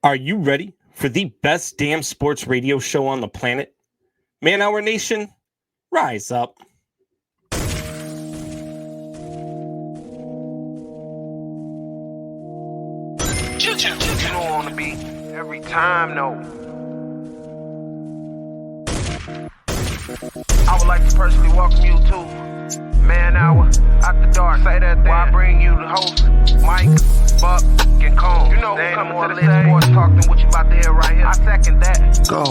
Are you ready for the best damn sports radio show on the planet? Man Hour Nation, rise up. You don't want to be every time, no. I would like to personally welcome you to Man Hour After Dark. Say that thing. While I bring you the host, Mike, Buck, and Cone. You know what's coming to the sports talk than what you about to hear right here. I second that. Go.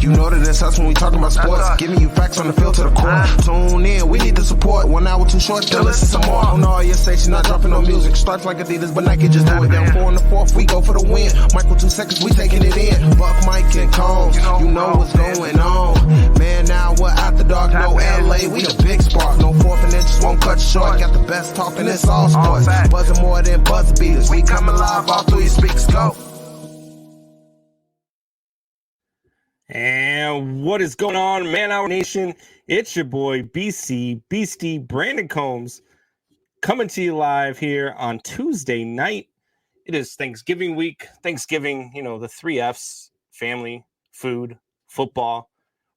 You know that it's us when we talking about sports. Giving you facts on the field to the core. Tune in, we need the support. 1 hour too short, still listen some more. On all your stations, not dropping no music. Starts like Adidas, but Nike just do it. Down 4 in the 4th, we go for the win. Michael 2 seconds, we taking it in. Buck, Mike, and Combs, you know what's going on. Man, now we're After Dark, no LA, we the big spark. No 4th and inches won't cut you short. Got the best talking, it's all sports. Buzzing more than buzzer beaters. We coming live all through your speakers, go. And what is going on, Man Hour Nation? It's your boy, BC, Beastie, Brandon Combs, coming to you live here on Tuesday night. It is Thanksgiving week. Thanksgiving, you know, the 3 Fs, family, food, football.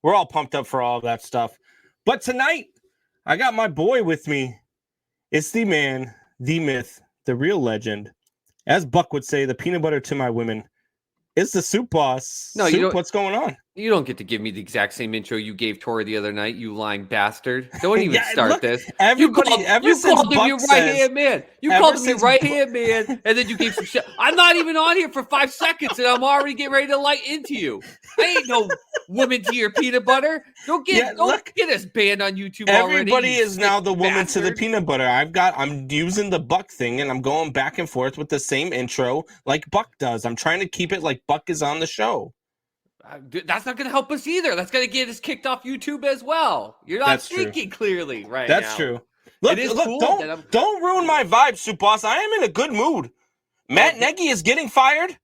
We're all pumped up for all of that stuff. But tonight, I got my boy with me. It's the man, the myth, the real legend. As Buck would say, the peanut butter to my women. It's the Soup Boss. No, Soup, what's going on? You don't get to give me the exact same intro you gave Tori the other night, you lying bastard. Don't even start this. Everybody, you called him your right-hand man. You called him your right-hand man, and then you gave some shit. I'm not even on here for 5 seconds, and I'm already getting ready to light into you. I ain't no woman to your peanut butter. Don't get us banned on YouTube already. Everybody is now the woman to the peanut butter. I'm using the Buck thing, and I'm going back and forth with the same intro like Buck does. I'm trying to keep it like Buck is on the show. That's not going to help us either. That's going to get us kicked off YouTube as well. You're not thinking clearly right now. That's true. Look, don't ruin my vibe, Soup Boss. I am in a good mood. Matt Nagy is getting fired.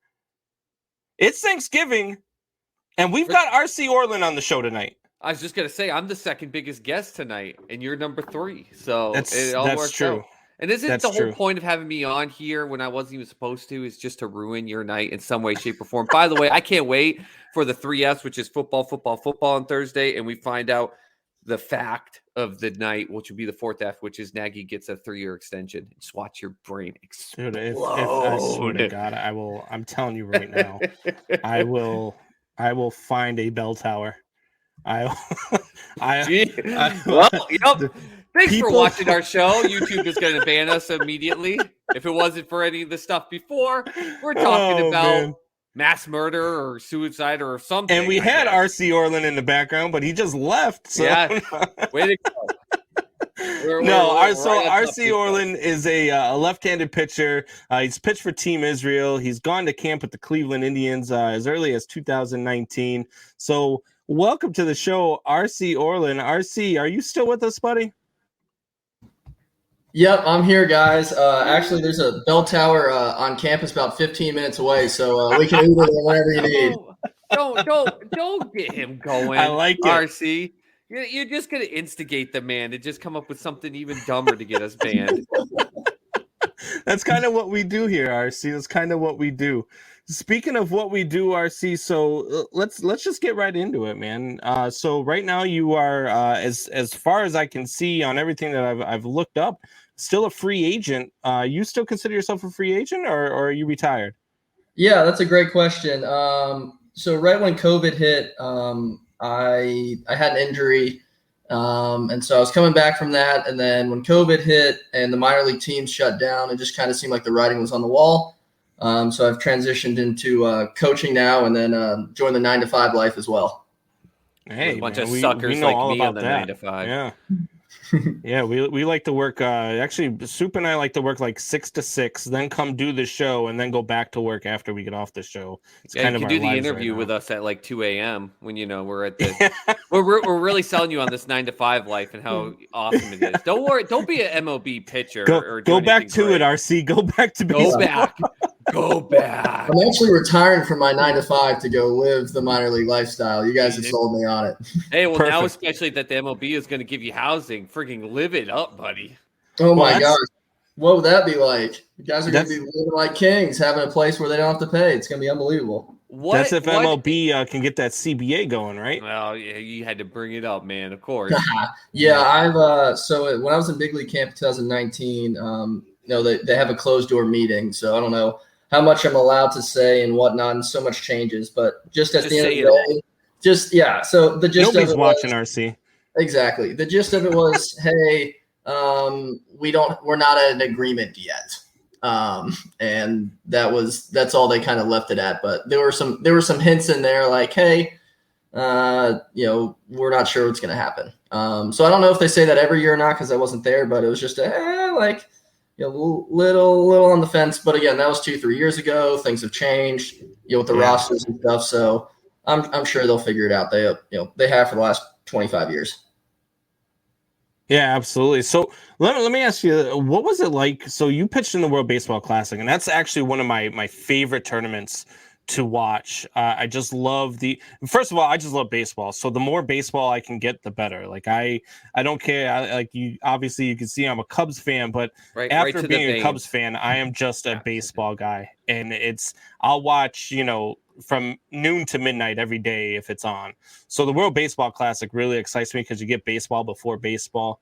It's Thanksgiving, and we've got RC Orlan on the show tonight. I was just going to say, I'm the second biggest guest tonight, and you're number 3. So it all works true. out. And isn't the whole point of having me on here when I wasn't even supposed to is just to ruin your night in some way, shape, or form? By the way, I can't wait for the 3 Fs, which is football on Thursday, and we find out the fact of the night, which would be the 4th F, which is Nagy gets a 3-year extension. Just watch your brain explode. Dude, if I swear to God, I will. I'm telling you right now, I will find a bell tower. Thanks for watching our show. YouTube is going to ban us immediately. If it wasn't for any of the stuff before, we're talking about mass murder or suicide or something. And we had RC Orlan in the background, but he just left. So. Yeah, way to go. RC Orlan is a left-handed pitcher. He's pitched for Team Israel. He's gone to camp with the Cleveland Indians as early as 2019. So welcome to the show, RC Orlan. RC, are you still with us, buddy? Yep, I'm here, guys. Actually, there's a bell tower on campus about 15 minutes away, so we can Uber there whenever you need. Don't get him going. I like it, RC. You're just gonna instigate the man to just come up with something even dumber to get us banned. That's kind of what we do here, RC. That's kind of what we do. Speaking of what we do, RC, so let's just get right into it, man. So right now you are, as far as I can see on everything that I've looked up, still a free agent. You still consider yourself a free agent, or are you retired? Yeah, that's a great question. So right when COVID hit, I had an injury, and so I was coming back from that. And then when COVID hit and the minor league teams shut down, it just kind of seemed like the writing was on the wall. So I've transitioned into coaching now, and then joined the 9-to-5 life as well. Hey, a bunch of suckers like me on the 9-to-5. Yeah. Yeah, we like to work. Actually, Soup and I like to work like 6 to 6, then come do the show, and then go back to work after we get off the show. It's kind of you our can do the lives interview right with us at like 2 a.m. when we're at the. we're really selling you on this 9-to-5 life and how awesome it is. Don't worry. Don't be an MLB pitcher. Go back to it, RC. Go back to baseball. Go back. I'm actually retiring from my 9-to-5 to go live the minor league lifestyle. You guys have sold me on it. Hey, well, now especially that the MLB is going to give you housing, freaking live it up, buddy. Oh my gosh. What would that be like? You guys are going to be living like kings, having a place where they don't have to pay. It's going to be unbelievable. That's if MLB can get that CBA going, right? Well, yeah, you had to bring it up, man. Of course. Yeah, I've so when I was in big league camp in 2019, they have a closed door meeting, so I don't know how much I'm allowed to say and whatnot, and so much changes. But just at the end of the day, so the gist nobody's of it watching was, RC. Exactly. The gist of it was, hey, we're not at an agreement yet. And that's all they kind of left it at. But there were some hints in there like, hey, we're not sure what's going to happen. So I don't know if they say that every year or not, cause I wasn't there, but it was just little on the fence. But again, that was 2-3 years ago. Things have changed, with the rosters and stuff. So I'm sure they'll figure it out. They have for the last 25 years. Yeah, absolutely. So let me ask you, what was it like? So you pitched in the World Baseball Classic, and that's actually one of my favorite tournaments to watch. I just love first of all, I just love baseball. So the more baseball I can get, the better. Like I don't care. Obviously you can see I'm a Cubs fan, but after being a Cubs fan, I am just a baseball guy. And I'll watch, from noon to midnight every day if it's on. So the World Baseball Classic really excites me because you get baseball before baseball.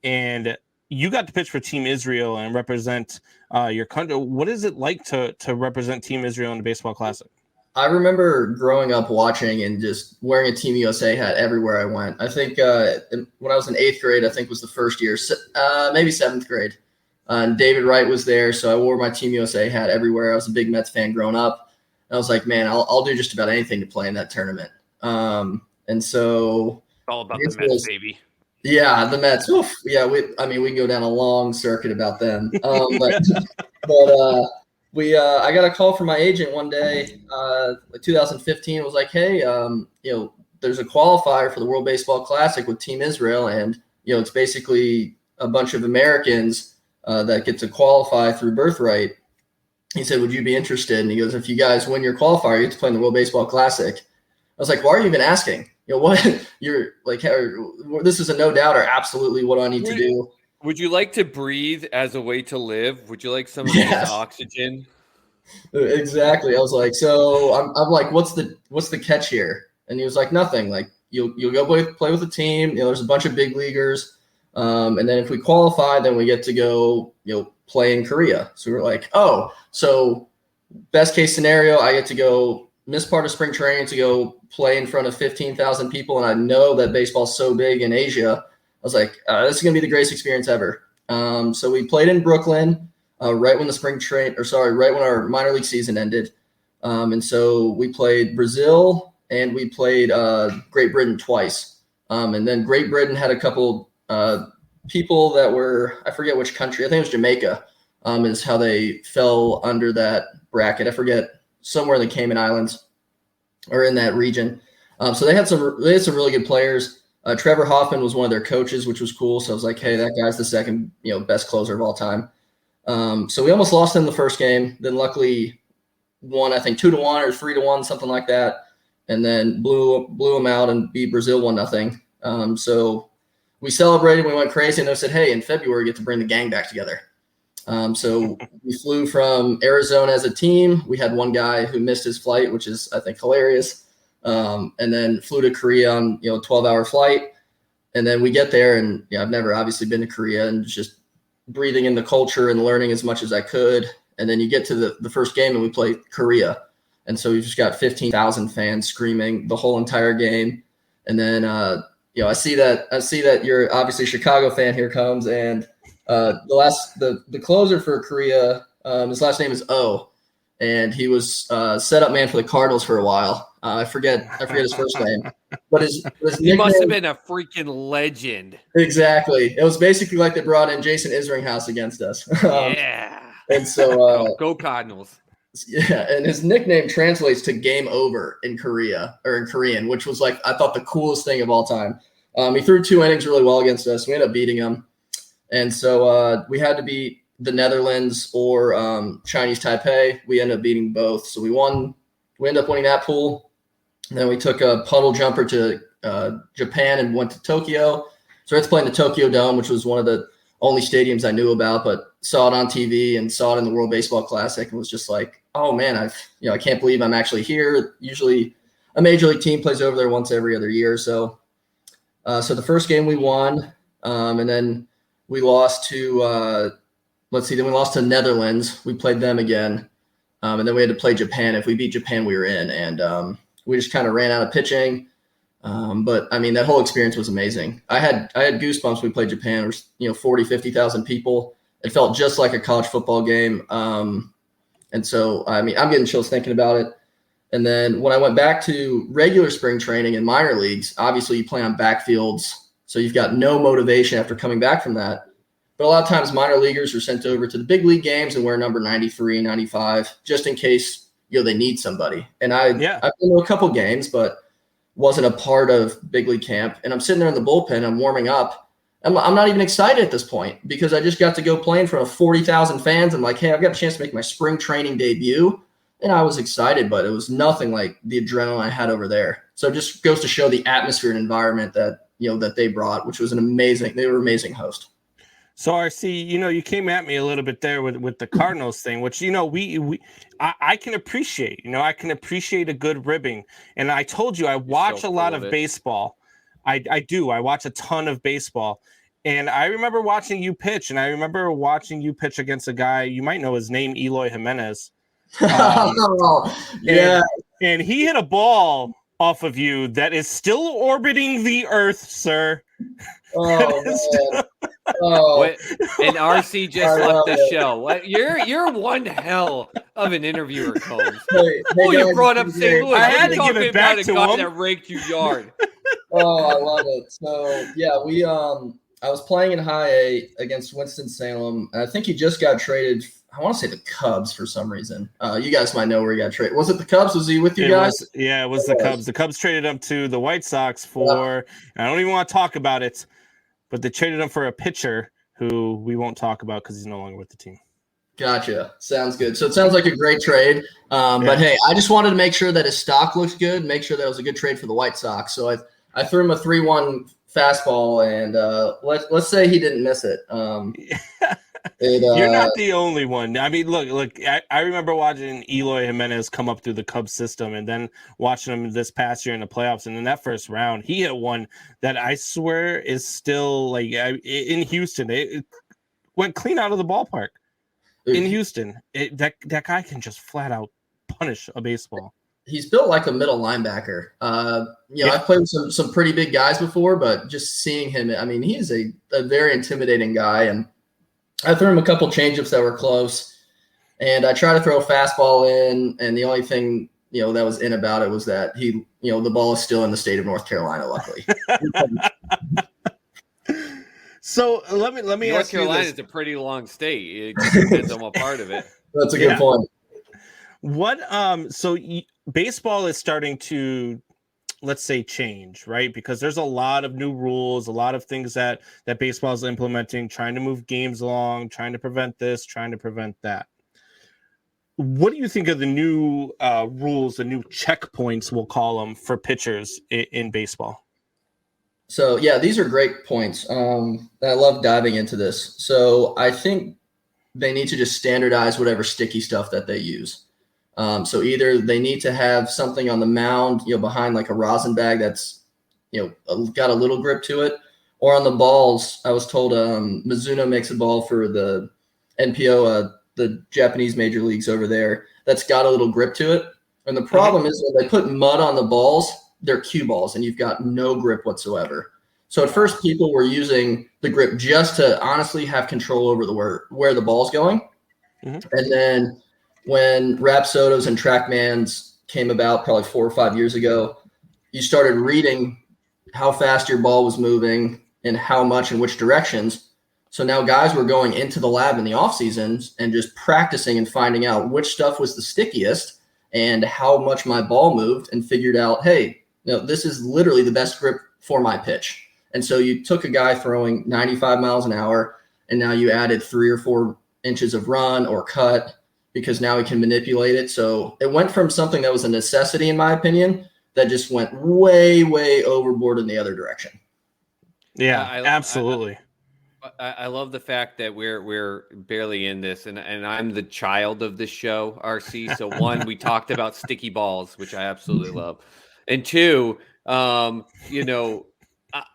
And you got to pitch for Team Israel and represent your country. What is it like to represent Team Israel in the Baseball Classic? I remember growing up watching and just wearing a Team USA hat everywhere I went. I think when I was in 8th grade, I think was the first year, maybe 7th grade. And David Wright was there, so I wore my Team USA hat everywhere. I was a big Mets fan growing up. And I was like, man, I'll do just about anything to play in that tournament. And so all about the Mets, baby. Yeah, the Mets. Oof, yeah, we can go down a long circuit about them. I got a call from my agent one day, 2015. It was like, hey, there's a qualifier for the World Baseball Classic with Team Israel, and it's basically a bunch of Americans that get to qualify through birthright. He said, would you be interested? And he goes, if you guys win your qualifier, you get to play in the World Baseball Classic. I was like, why are you even asking? What you're like, this is a no doubter. Absolutely. What do I need to do? Would you like to breathe as a way to live? Would you like some of this oxygen? Exactly. I was like, so I'm like, what's the catch here? And he was like, nothing. Like you'll go play with the team. There's a bunch of big leaguers. And then if we qualify, then we get to go, play in Korea. So we're like, oh, so best case scenario, I get to go miss part of spring training to go play in front of 15,000 people. And I know that baseball's so big in Asia. I was like, this is going to be the greatest experience ever. So we played in Brooklyn right when our minor league season ended. And so we played Brazil and we played Great Britain twice. And then Great Britain had a couple people that were, I forget which country, I think it was Jamaica, is how they fell under that bracket. I forget, somewhere in the Cayman Islands or in that region. So they had some really good players. Trevor Hoffman was one of their coaches, which was cool. So I was like, hey, that guy's the second, best closer of all time. So we almost lost in the first game. Then luckily won, I think 2-1 or 3-1, something like that. And then blew them out and beat Brazil 1-0. So we celebrated, we went crazy, and they said, hey, in February, we get to bring the gang back together. So we flew from Arizona as a team. We had one guy who missed his flight, which is, I think, hilarious. And then flew to Korea on, 12-hour flight. And then we get there, and I've never obviously been to Korea, and just breathing in the culture and learning as much as I could. And then you get to the first game and we play Korea. And so we just got 15,000 fans screaming the whole entire game. And then, I see that you're obviously a Chicago fan. Here comes. And the closer for Korea, his last name is O, and he was setup man for the Cardinals for a while. I forget his first name, but his he must have been a freaking legend. Exactly. It was basically like they brought in Jason Isringhouse against us. Yeah. And so go Cardinals. Yeah, and his nickname translates to game over in Korea or in Korean, which was like, I thought the coolest thing of all time. He threw 2 innings really well against us. We ended up beating him. And so we had to beat the Netherlands or Chinese Taipei. We ended up beating both. So we ended up winning that pool. And then we took a puddle jumper to Japan and went to Tokyo. So we had to play in the Tokyo Dome, which was one of the only stadiums I knew about, but saw it on TV and saw it in the World Baseball Classic and was just like, oh man, I can't believe I'm actually here. Usually a major league team plays over there once every other year. So the first game we won, and then we lost to then we lost to Netherlands. We played them again. And then we had to play Japan. If we beat Japan, we were in. And we just kind of ran out of pitching. But I mean, that whole experience was amazing. I had goosebumps when we played Japan. There was, 40, 50,000 people. It felt just like a college football game. And so, I mean, I'm getting chills thinking about it. And then when I went back to regular spring training in minor leagues, obviously you play on backfields. So you've got no motivation after coming back from that. But a lot of times minor leaguers are sent over to the big league games and wear number 93, 95, just in case, they need somebody. And I've been to a couple games, but wasn't a part of big league camp. And I'm sitting there in the bullpen, I'm warming up. I'm not even excited at this point because I just got to go play in front of 40,000 fans. I'm like, hey, I've got a chance to make my spring training debut. And I was excited, but it was nothing like the adrenaline I had over there. So it just goes to show the atmosphere and environment that, that they brought, which was they were an amazing host. So RC, you came at me a little bit there with the Cardinals thing, which, I can appreciate, I can appreciate a good ribbing. And I told you, I watch a lot of baseball. I do. I watch a ton of baseball. And I remember watching you pitch, and I remember watching you pitch against a guy, you might know his name, Eloy Jimenez. Yeah. And he hit a ball off of you that is still orbiting the earth, sir. Oh, man. Oh. And RC just left the show. What? You're one hell of an interviewer, Combs. You brought up St. Louis. I had to give it back to him. That raked you yard. Oh, I love it. So yeah, I was playing in high A against Winston-Salem, and I think he just got traded. I want to say the Cubs for some reason. You guys might know where he got traded. Was it the Cubs? Was he with you guys? It was the Cubs. The Cubs traded him to the White Sox for, I don't even want to talk about it, but they traded him for a pitcher who we won't talk about because he's no longer with the team. Gotcha. Sounds good. So it sounds like a great trade. But hey, I just wanted to make sure that his stock looked good, make sure that it was a good trade for the White Sox. So I threw him a 3-1 fastball, and let's say he didn't miss it. You're not the only one. I mean, look. I remember watching Eloy Jimenez come up through the Cubs system, and then watching him this past year in the playoffs. And in that first round, he hit one that I swear is still like in Houston. It went clean out of the ballpark in Houston. That guy can just flat out punish a baseball. He's built like a middle linebacker. I've played with some pretty big guys before, but just seeing him, I mean, he is a very intimidating guy. And I threw him a couple changeups that were close, and I tried to throw a fastball in, and the only thing, that was in about it was that he, the ball is still in the state of North Carolina, luckily. So let me North ask you this. North Carolina is a pretty long state. It just depends on what part of it. That's a good point. What baseball is starting to, let's say, change, right? Because there's a lot of new rules, a lot of things that baseball is implementing, trying to move games along, trying to prevent this, trying to prevent that. What do you think of the new rules, the new checkpoints, we'll call them, for pitchers in baseball? So, yeah, these are great points. I love diving into this. So I think they need to just standardize whatever sticky stuff that they use. So either they need to have something on the mound, behind like a rosin bag that's, got a little grip to it, or on the balls. I was told Mizuno makes a ball for the NPO, the Japanese major leagues over there, that's got a little grip to it. And the problem is when they put mud on the balls, they're cue balls, and you've got no grip whatsoever. So at first, people were using the grip just to honestly have control over where the ball's going. Mm-hmm. And then when Rapsodos and TrackMans came about probably 4 or 5 years ago, you started reading how fast your ball was moving and how much in which directions. So now guys were going into the lab in the off seasons and just practicing and finding out which stuff was the stickiest and how much my ball moved, and figured out, hey, this is literally the best grip for my pitch. And so you took a guy throwing 95 miles an hour, and now you added 3 or 4 inches of run or cut, because now he can manipulate it. So it went from something that was a necessity, in my opinion, that just went way, way overboard in the other direction. Yeah, absolutely. I love the fact that we're barely in this, and I'm the child of this show, RC. So one, we talked about sticky balls, which I absolutely love, and two, you know,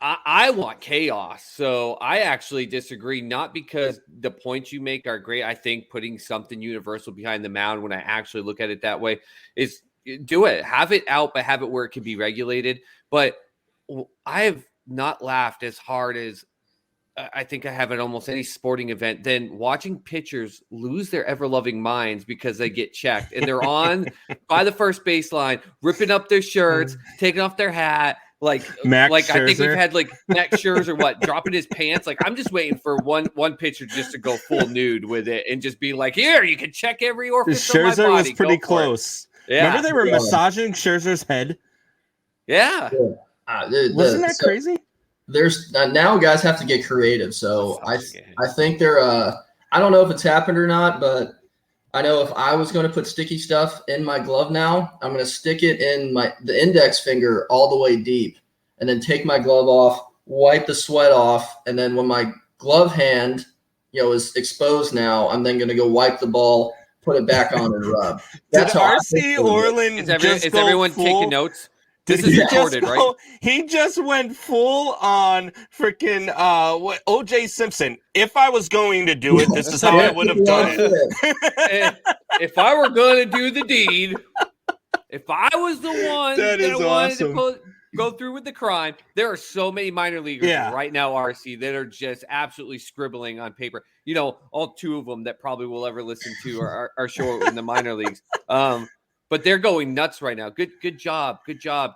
I want chaos. So I actually disagree, not because the points you make are great. I think putting something universal behind the mound, when I actually look at it that way, is do it, have it out, but have it where it can be regulated. But I have not laughed as hard as I think I have at almost any sporting event than watching pitchers lose their ever-loving minds because they get checked and they're on by the first baseline, ripping up their shirts, taking off their hat. Like I think we've had like Max Scherzer, dropping his pants. Like I'm just waiting for one pitcher just to go full nude with it and just be like, here, you can check every orifice on my body. Scherzer was pretty close. Yeah. Remember they were massaging Scherzer's head? Yeah. Wasn't that crazy? There's now guys have to get creative. So I think they're I don't know if it's happened or not, but I know if I was going to put sticky stuff in my glove now, I'm going to stick it in the index finger all the way deep and then take my glove off, wipe the sweat off, and then when my glove hand, is exposed now, I'm then going to go wipe the ball, put it back on and rub. That's how RC Orlan is everyone taking notes? This is recorded, right? He just went full on freaking OJ Simpson. If I was going to do it, this is how I would have done it. If I were going to do the deed, if I was the one that wanted to go through with the crime, there are so many minor leaguers right now, RC, that are just absolutely scribbling on paper. All two of them that probably will ever listen to our show in the minor leagues. But they're going nuts right now. Good job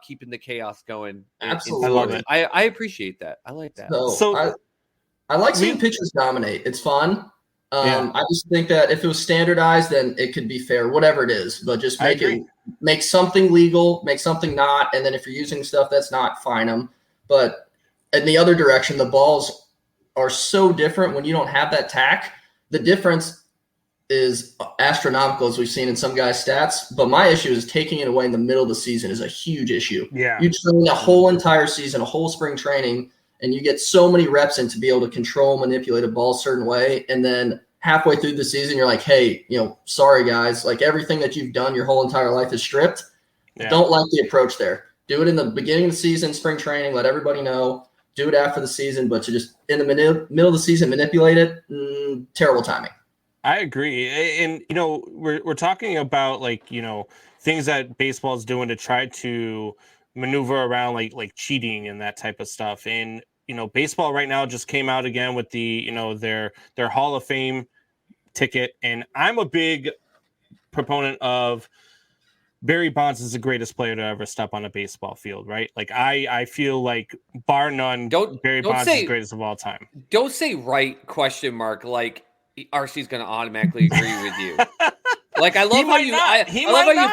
keeping the chaos going. Absolutely, I love it. I appreciate that. I like that. So I like seeing pitchers dominate. It's fun. I just think that if it was standardized, then it could be fair, whatever it is. But just make something legal, make something not, and then if you're using stuff that's not, fine them. But in the other direction, the balls are so different when you don't have that tack. The difference is astronomical, as we've seen in some guys' stats. But my issue is taking it away in the middle of the season is a huge issue. Yeah. You train a whole entire season, a whole spring training, and you get so many reps in to be able to control, manipulate a ball a certain way. And then halfway through the season, you're like, hey, sorry guys, like everything that you've done your whole entire life is stripped. Yeah. Don't like the approach there. Do it in the beginning of the season, spring training, let everybody know. Do it after the season, but to just in the middle of the season manipulate it, terrible timing. I agree. And, we're talking about things that baseball is doing to try to maneuver around like cheating and that type of stuff. And, baseball right now just came out again with the, their Hall of Fame ticket. And I'm a big proponent of Barry Bonds is the greatest player to ever step on a baseball field, right? Like I feel like bar none, Barry Bonds is the greatest of all time. Don't say right question mark like RC's going to automatically agree with you. Like I love how you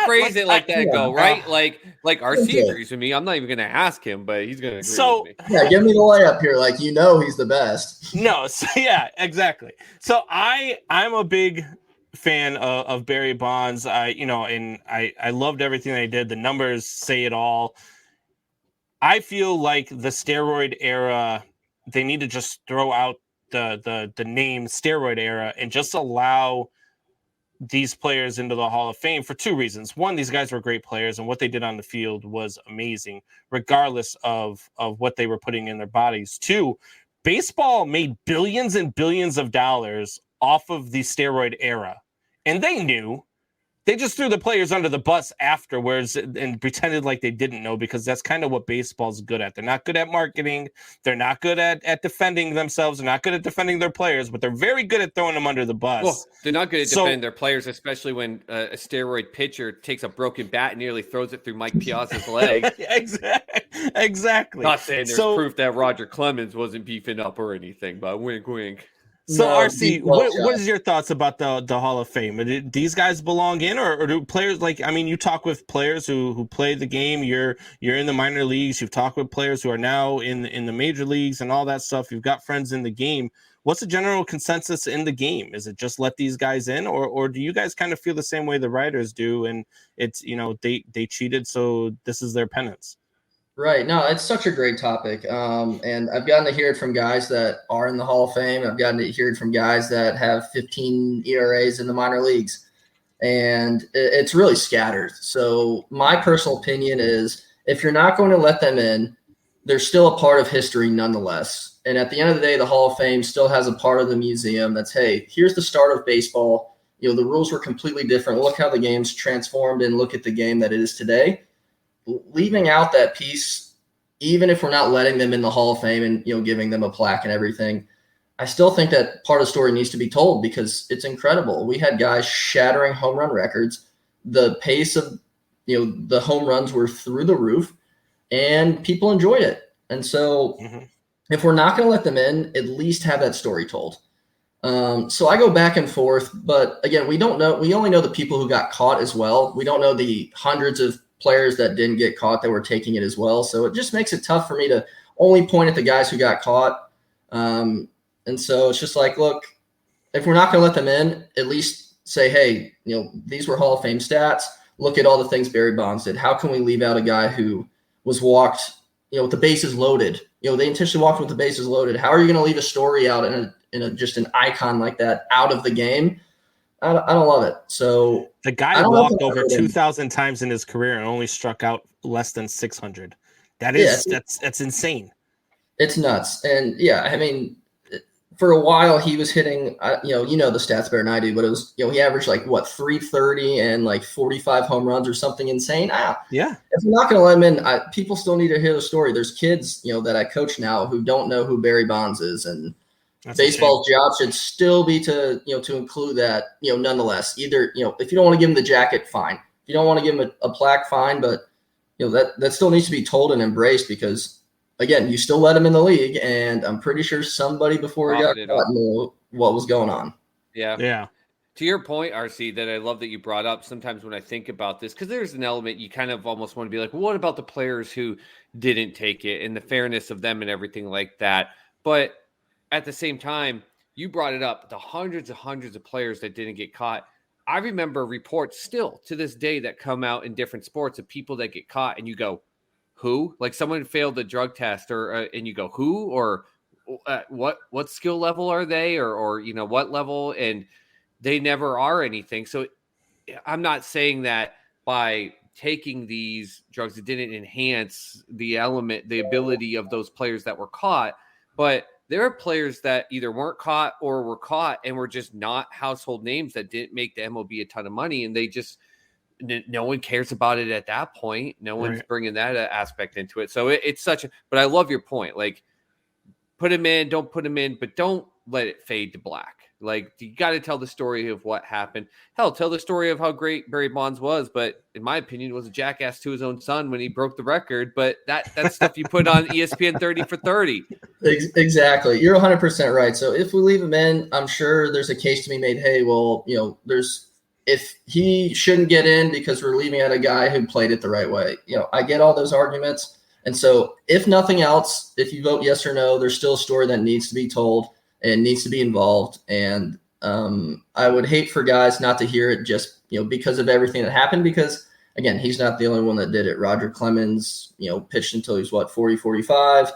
phrase it like that. Go right, like RC agrees with me. I'm not even going to ask him, but he's going to agree with me. Yeah, give me the layup here. Like he's the best. No, so yeah, exactly. So I'm a big fan of Barry Bonds. I loved everything they did. The numbers say it all. I feel like the steroid era, they need to just throw out the name steroid era and just allow these players into the Hall of Fame for two reasons. One, these guys were great players and what they did on the field was amazing, regardless of what they were putting in their bodies. Two, baseball made billions and billions of dollars off of the steroid era. And they knew. They just threw the players under the bus afterwards and pretended like they didn't know, because that's kind of what baseball's good at. They're not good at marketing. They're not good at defending themselves. They're not good at defending their players, but they're very good at throwing them under the bus. Well, they're not good at defending their players, especially when a steroid pitcher takes a broken bat and nearly throws it through Mike Piazza's leg. Exactly. Not saying there's proof that Roger Clemens wasn't beefing up or anything, but wink, wink. So, RC, what is your thoughts about the Hall of Fame? Do these guys belong in, or do players you talk with players who play the game. You're in the minor leagues. You've talked with players who are now in the major leagues and all that stuff. You've got friends in the game. What's the general consensus in the game? Is it just let these guys in, or do you guys kind of feel the same way the writers do? And it's, they cheated, so this is their penance. Right. No, it's such a great topic. And I've gotten to hear it from guys that are in the Hall of Fame. I've gotten to hear it from guys that have 15 ERAs in the minor leagues. And it's really scattered. So my personal opinion is if you're not going to let them in, they're still a part of history nonetheless. And at the end of the day, the Hall of Fame still has a part of the museum that's, hey, here's the start of baseball. You know, the rules were completely different. Look how the game's transformed and look at the game that it is today. Leaving out that piece, even if we're not letting them in the Hall of Fame and, you know, giving them a plaque and everything, I still think that part of the story needs to be told because it's incredible. We had guys shattering home run records. The pace of, you know, the home runs were through the roof and people enjoyed it. And so if we're not going to let them in, at least have that story told. So I go back and forth, but again, we don't know. We only know the people who got caught as well. We don't know the hundreds of players that didn't get caught that were taking it as well. So it just makes it tough for me to only point at the guys who got caught. And so it's just like, look, if we're not going to let them in, at least say, hey, you know, these were Hall of Fame stats. Look at all the things Barry Bonds did. How can we leave out a guy who was walked, you know, with the bases loaded? You know, they intentionally walked with the bases loaded. How are you going to leave a story out in a just an icon like that out of the game? I don't love it. So the guy walked over 2,000 times in his career and only struck out less than 600. That's insane. It's nuts. And yeah, I mean, for a while he was hitting, you know the stats better than I do, but it was, you know, he averaged like what 330 and like 45 home runs or something insane. Yeah. If you're not going to let him in, people still need to hear the story. There's kids, you know, that I coach now who don't know who Barry Bonds is, and baseball's job should still be to, you know, to include that, you know, nonetheless. Either, you know, if you don't want to give him the jacket, fine. If you don't want to give him a plaque, fine. But, you know, that still needs to be told and embraced because, again, you still let him in the league, and I'm pretty sure somebody before he got caught knew what was going on. Yeah. Yeah. To your point, RC, that I love that you brought up, sometimes when I think about this, because there's an element you kind of almost want to be like, well, what about the players who didn't take it and the fairness of them and everything like that? But at the same time, you brought it up, the hundreds of players that didn't get caught. I remember reports still to this day that come out in different sports of people that get caught, and you go, who? Like someone failed the drug test, or and you go, who? Or what skill level are they, or you know, what level? And they never are anything. So I'm not saying that by taking these drugs, it didn't enhance the ability of those players that were caught, but there are players that either weren't caught or were caught and were just not household names that didn't make the MLB a ton of money. And they just, no one cares about it at that point. No one's bringing that aspect into it. So it's but I love your point. Like, put him in, don't put him in, but don't let it fade to black. Like, you got to tell the story of what happened. Hell, tell the story of how great Barry Bonds was, but in my opinion, was a jackass to his own son when he broke the record. But that's stuff you put on ESPN 30 for 30. Exactly. You're 100% right. So if we leave him in, I'm sure there's a case to be made. Hey, well, you know, if he shouldn't get in because we're leaving out a guy who played it the right way. You know, I get all those arguments. And so if nothing else, if you vote yes or no, there's still a story that needs to be told and needs to be involved. And I would hate for guys not to hear it just, you know, because of everything that happened, because again, he's not the only one that did it. Roger Clemens, you know, pitched until he was 40, 45,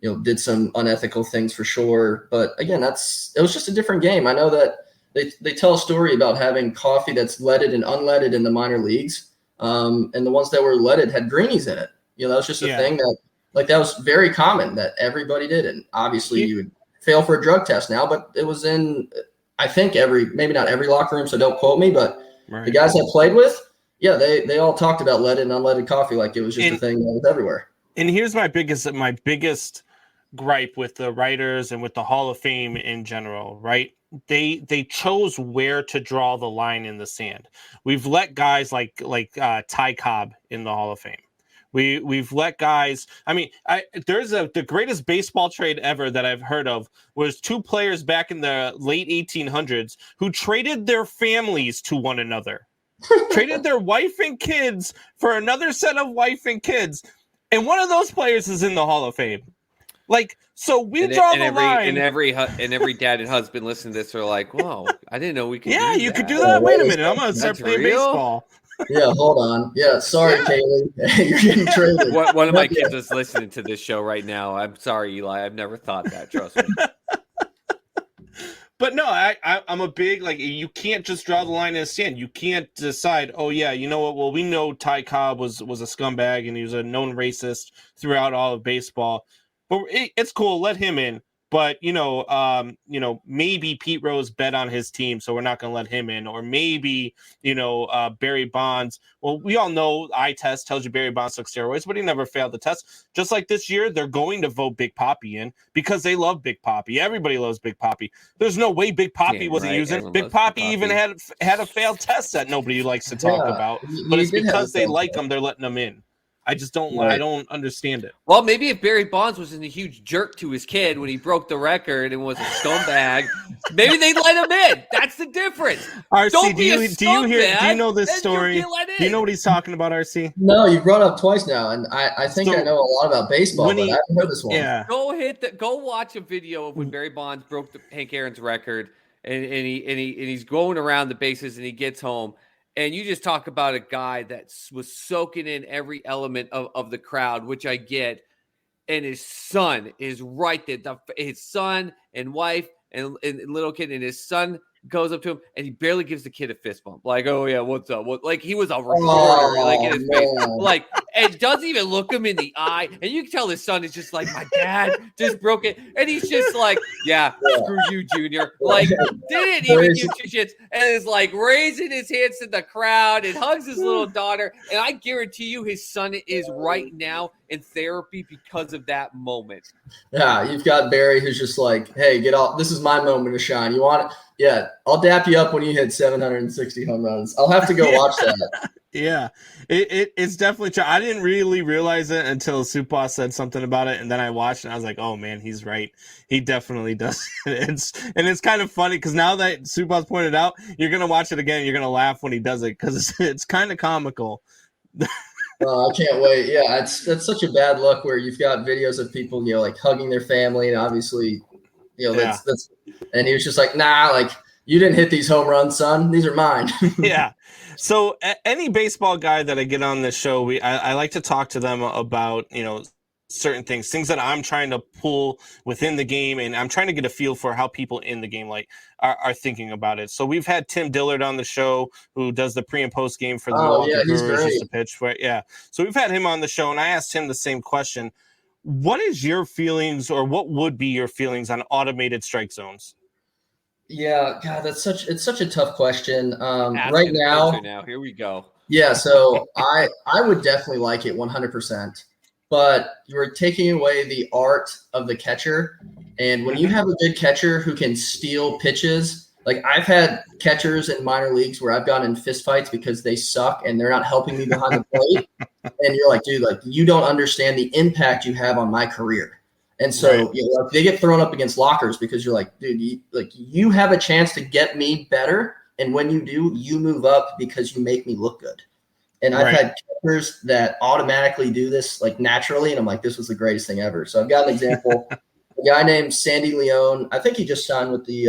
you know, did some unethical things for sure. But again, it was just a different game. I know that they tell a story about having coffee that's leaded and unleaded in the minor leagues. And the ones that were leaded had greenies in it. You know, that was just a thing that was very common that everybody did. And obviously you would fail for a drug test now, but it was in, I think maybe not every locker room, so don't quote me, but the guys I played with, they all talked about leaded and unleaded coffee like it was just a thing that was everywhere. And here's my biggest gripe with the writers and with the Hall of Fame in general, right? They chose where to draw the line in the sand. We've let guys like Ty Cobb in the Hall of Fame. We've let guys. I mean, the greatest baseball trade ever that I've heard of was two players back in the late 1800s who traded their families to one another, traded their wife and kids for another set of wife and kids, and one of those players is in the Hall of Fame. Like, so we draw the line. And every dad and husband listening to this are like, "Whoa, I didn't know we could." Yeah, you could do that. Wait a minute, I'm gonna start playing baseball. Yeah, hold on. Yeah, sorry, Kaylee. You're getting traded. One of my kids is listening to this show right now. I'm sorry, Eli. I've never thought that. Trust me. But no, I'm a big, like, you can't just draw the line in the sand. You can't decide, oh yeah, you know what? Well, we know Ty Cobb was a scumbag and he was a known racist throughout all of baseball. But it's cool, let him in. But maybe Pete Rose bet on his team, so we're not going to let him in. Or maybe Barry Bonds. Well, we all know eye test tells you Barry Bonds took steroids, but he never failed the test. Just like this year, they're going to vote Big Papi in because they love Big Papi. Everybody loves Big Papi. There's no way Big Papi wasn't using. Everyone Big Papi even had a failed test that nobody likes to talk about, but it's because they like him. They're letting him in. I just don't. Right. I don't understand it. Well, maybe if Barry Bonds wasn't a huge jerk to his kid when he broke the record and was a scumbag, maybe they'd let him in. That's the difference. RC, do you know this story? Do you know what he's talking about, RC? No, you brought it up twice now, and I think I know a lot about baseball, but I haven't heard this one. Yeah. Go watch a video of when Barry Bonds broke Hank Aaron's record, and he's going around the bases, and he gets home. And you just talk about a guy that was soaking in every element of the crowd, which I get. And his son is right there. His son and wife and little kid, and his son goes up to him, and he barely gives the kid a fist bump. Like, oh, yeah, what's up? Like, he was a reporter, in his face. Like, and doesn't even look him in the eye. And you can tell his son is just like, my dad just broke it. And he's just like, yeah, screw you, Junior. Like, didn't even give two shits. And is like raising his hands to the crowd and hugs his little daughter. And I guarantee you his son is right now in therapy because of that moment. Yeah, you've got Barry who's just like, hey, get off. This is my moment to shine. You want it? Yeah, I'll dap you up when you hit 760 home runs. I'll have to go watch that. Yeah, it's definitely true. I didn't really realize it until Supa said something about it, and then I watched and I was like, oh man, he's right. He definitely does. It's kind of funny because now that Supa's pointed out, you're gonna watch it again. You're gonna laugh when he does it because it's kind of comical. I can't wait. Yeah, that's such a bad look where you've got videos of people, like hugging their family, and obviously, that's. And he was just like, nah, like you didn't hit these home runs, son. These are mine. Yeah. So any baseball guy that I get on this show, I like to talk to them about, certain things that I'm trying to pull within the game. And I'm trying to get a feel for how people in the game are thinking about it. So we've had Tim Dillard on the show who does the pre and post game for the Milwaukee Brewers just to pitch. Right? Yeah. So we've had him on the show and I asked him the same question. What is your feelings or what would be your feelings on automated strike zones? Yeah, God, it's such a tough question. Right now, here we go. Yeah, so I would definitely like it 100%, but you're taking away the art of the catcher. And when you have a good catcher who can steal pitches, like I've had catchers in minor leagues where I've gotten in fistfights because they suck and they're not helping me behind the plate. And you're like, dude, like you don't understand the impact you have on my career. And so they get thrown up against lockers because you're like, dude, you have a chance to get me better. And when you do, you move up because you make me look good. And I've had catchers that automatically do this like naturally. And I'm like, this was the greatest thing ever. So I've got an example. A guy named Sandy Leone. I think he just signed with the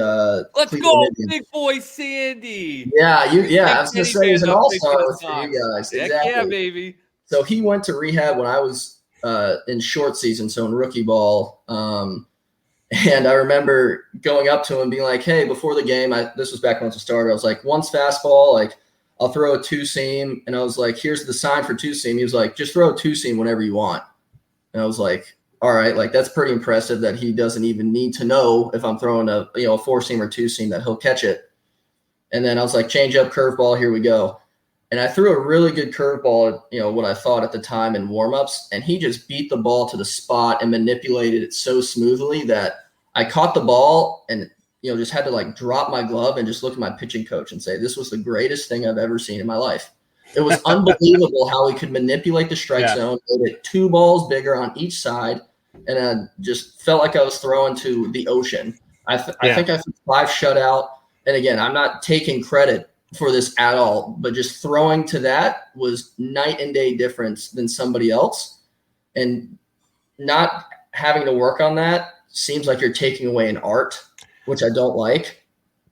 Let's Cleveland go, Indians. Big boy Sandy. Yeah, I was gonna say he's an all-star with you guys. Heck exactly. Yeah, baby. So he went to rehab when I was in short season, so in rookie ball. And I remember going up to him being like, hey, before the game, this was back when I was a starter, I was like, once fastball, like I'll throw a two-seam. And I was like, here's the sign for two-seam. He was like, just throw a two-seam whenever you want. And I was like, all right, like that's pretty impressive that he doesn't even need to know if I'm throwing a four-seam or two-seam that he'll catch it. And then I was like, change up curveball, here we go. And I threw a really good curveball, what I thought at the time in warmups, and he just beat the ball to the spot and manipulated it so smoothly that I caught the ball and just had to like drop my glove and just look at my pitching coach and say, this was the greatest thing I've ever seen in my life. It was unbelievable how he could manipulate the strike zone, made it 2 balls bigger on each side, and I just felt like I was throwing to the ocean. I think I threw 5 shutout, and again, I'm not taking credit for this at all, but just throwing to that was night and day difference than somebody else, and not having to work on that seems like you're taking away an art, which I don't like.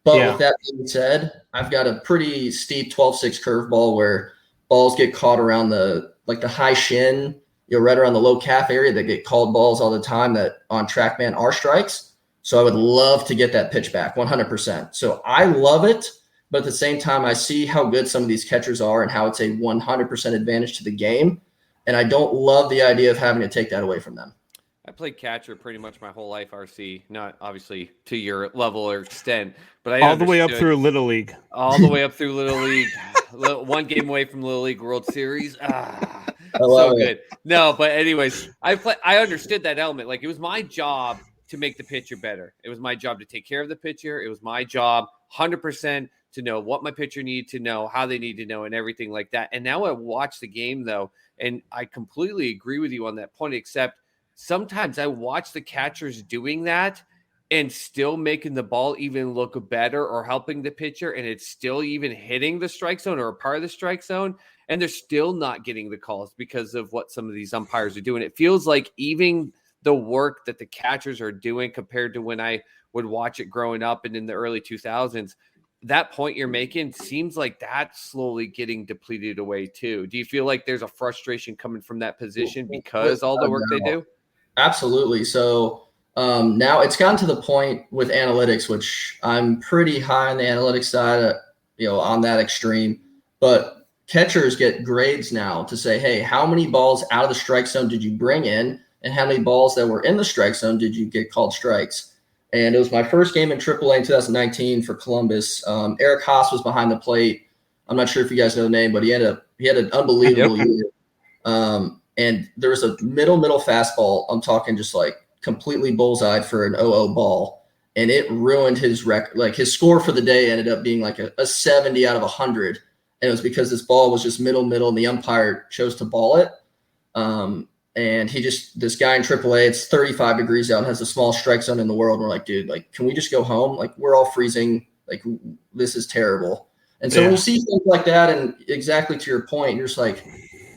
But with that being said, I've got a pretty steep 12-6 curveball where balls get caught around the high shin, right around the low calf area that get called balls all the time that on TrackMan are strikes. So I would love to get that pitch back 100%. So I love it. But at the same time, I see how good some of these catchers are and how it's a 100% advantage to the game. And I don't love the idea of having to take that away from them. I played catcher pretty much my whole life, RC. Not obviously to your level or extent, but all the way up through Little League. All the way up through Little League. One game away from Little League World Series. So good. No, but anyways, I understood that element. Like, it was my job to make the pitcher better. It was my job to take care of the pitcher. It was my job 100% to know what my pitcher needed to know, how they need to know, and everything like that. And now I watch the game, though, and I completely agree with you on that point, except sometimes I watch the catchers doing that and still making the ball even look better or helping the pitcher, and it's still even hitting the strike zone or a part of the strike zone, and they're still not getting the calls because of what some of these umpires are doing. It feels like even the work that the catchers are doing compared to when I would watch it growing up and in the early 2000s, that point you're making seems like that's slowly getting depleted away too. Do you feel like there's a frustration coming from that position because all the work they do? Absolutely. So now it's gotten to the point with analytics, which I'm pretty high on the analytics side, on that extreme, but catchers get grades now to say, hey, how many balls out of the strike zone did you bring in? And how many balls that were in the strike zone did you get called strikes? And it was my first game in AAA in 2019 for Columbus. Eric Haas was behind the plate. I'm not sure if you guys know the name, but he had an unbelievable year. And there was a middle fastball. I'm talking just like completely bullseyed for an 0-0 ball. And it ruined his record. Like, his score for the day ended up being like a 70 out of 100. And it was because this ball was just middle, and the umpire chose to ball it. And this guy in AAA, it's 35 degrees out and has the smallest strike zone in the world. And we're like, dude, like, can we just go home? Like, we're all freezing. Like, this is terrible. And so when you see things like that, and exactly to your point, you're just like,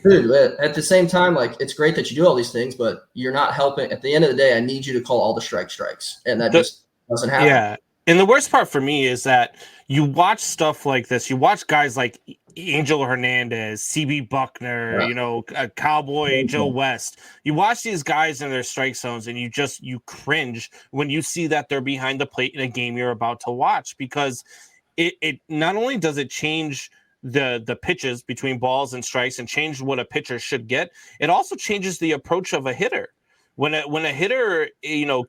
dude, at the same time, like, it's great that you do all these things, but you're not helping. At the end of the day, I need you to call all the strikes. And that just doesn't happen. Yeah. And the worst part for me is that you watch stuff like this. You watch guys like Angel Hernandez, CB Buckner, Cowboy Joe West. You watch these guys in their strike zones, and you cringe when you see that they're behind the plate in a game you're about to watch, because it not only does it change the pitches between balls and strikes and change what a pitcher should get, it also changes the approach of a hitter. When a hitter,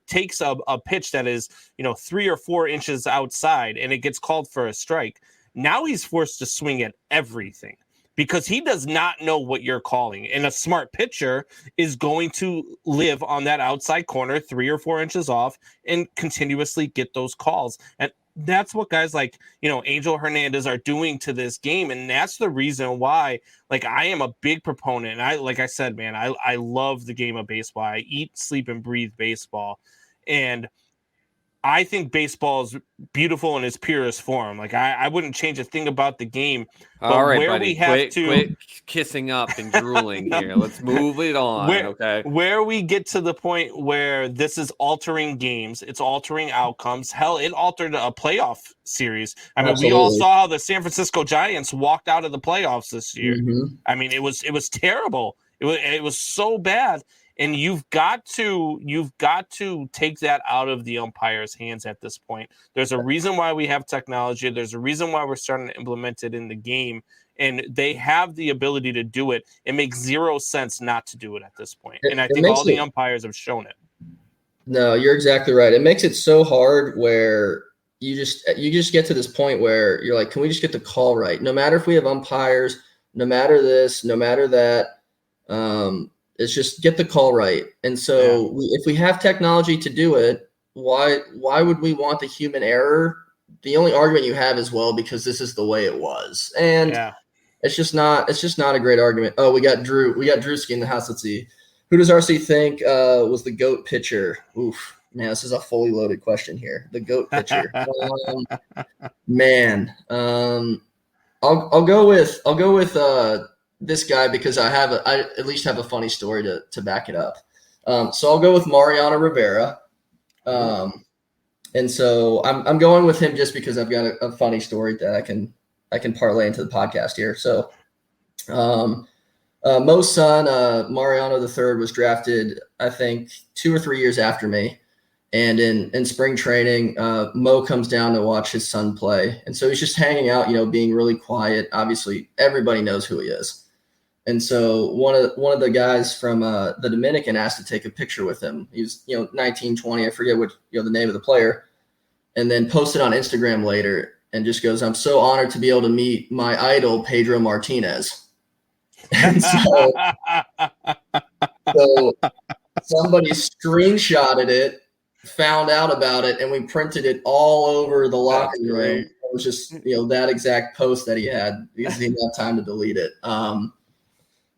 takes a pitch that is, 3 or 4 inches outside and it gets called for a strike, now he's forced to swing at everything because he does not know what you're calling. And a smart pitcher is going to live on that outside corner 3 or 4 inches off and continuously get those calls. And that's what guys like, Angel Hernandez are doing to this game. And that's the reason why, like, I am a big proponent. And like I said, man, I love the game of baseball. I eat, sleep, and breathe baseball. And I think baseball is beautiful in its purest form. Like, I wouldn't change a thing about the game. But all right, where buddy. we have quit kissing up and drooling here. Let's move it on. Okay. Where we get to the point where this is altering games, it's altering outcomes. Hell, it altered a playoff series. I mean, Absolutely. we all saw how the San Francisco Giants walked out of the playoffs this year. Mm-hmm. I mean, it was terrible. It was so bad. And you've got to take that out of the umpire's hands at this point. There's a reason why we have technology. There's a reason why we're starting to implement it in the game, and they have the ability to do it. It makes zero sense not to do it at this point. And I think all the umpires have shown it. No, you're exactly right. It makes it so hard where you just get to this point where you're like, can we just get the call right? No matter if we have umpires, no matter this, no matter that, it's just get the call right. And so if we have technology to do it, why would we want the human error? The only argument you have is, well, because this is the way it was. And it's just not a great argument. Oh, we got Drewski in the house. Let's see. Who does RC think was the GOAT pitcher? Oof, man, this is a fully loaded question here. The GOAT pitcher. I'll go with this guy because I at least have a funny story to back it up. So I'll go with Mariano Rivera. And so I'm going with him just because I've got a funny story that I can parlay into the podcast here. So Mo's son, Mariano III, was drafted, I think, 2 or 3 years after me. And in spring training, Mo comes down to watch his son play. And so he's just hanging out, being really quiet. Obviously, everybody knows who he is. And so one of the guys from the Dominican asked to take a picture with him. He was 19, 20. I forget what the name of the player. And then posted on Instagram later and just goes, "I'm so honored to be able to meet my idol, Pedro Martinez." And so somebody screenshotted it, found out about it, and we printed it all over the locker room. It was just that exact post that he had because he didn't have time to delete it.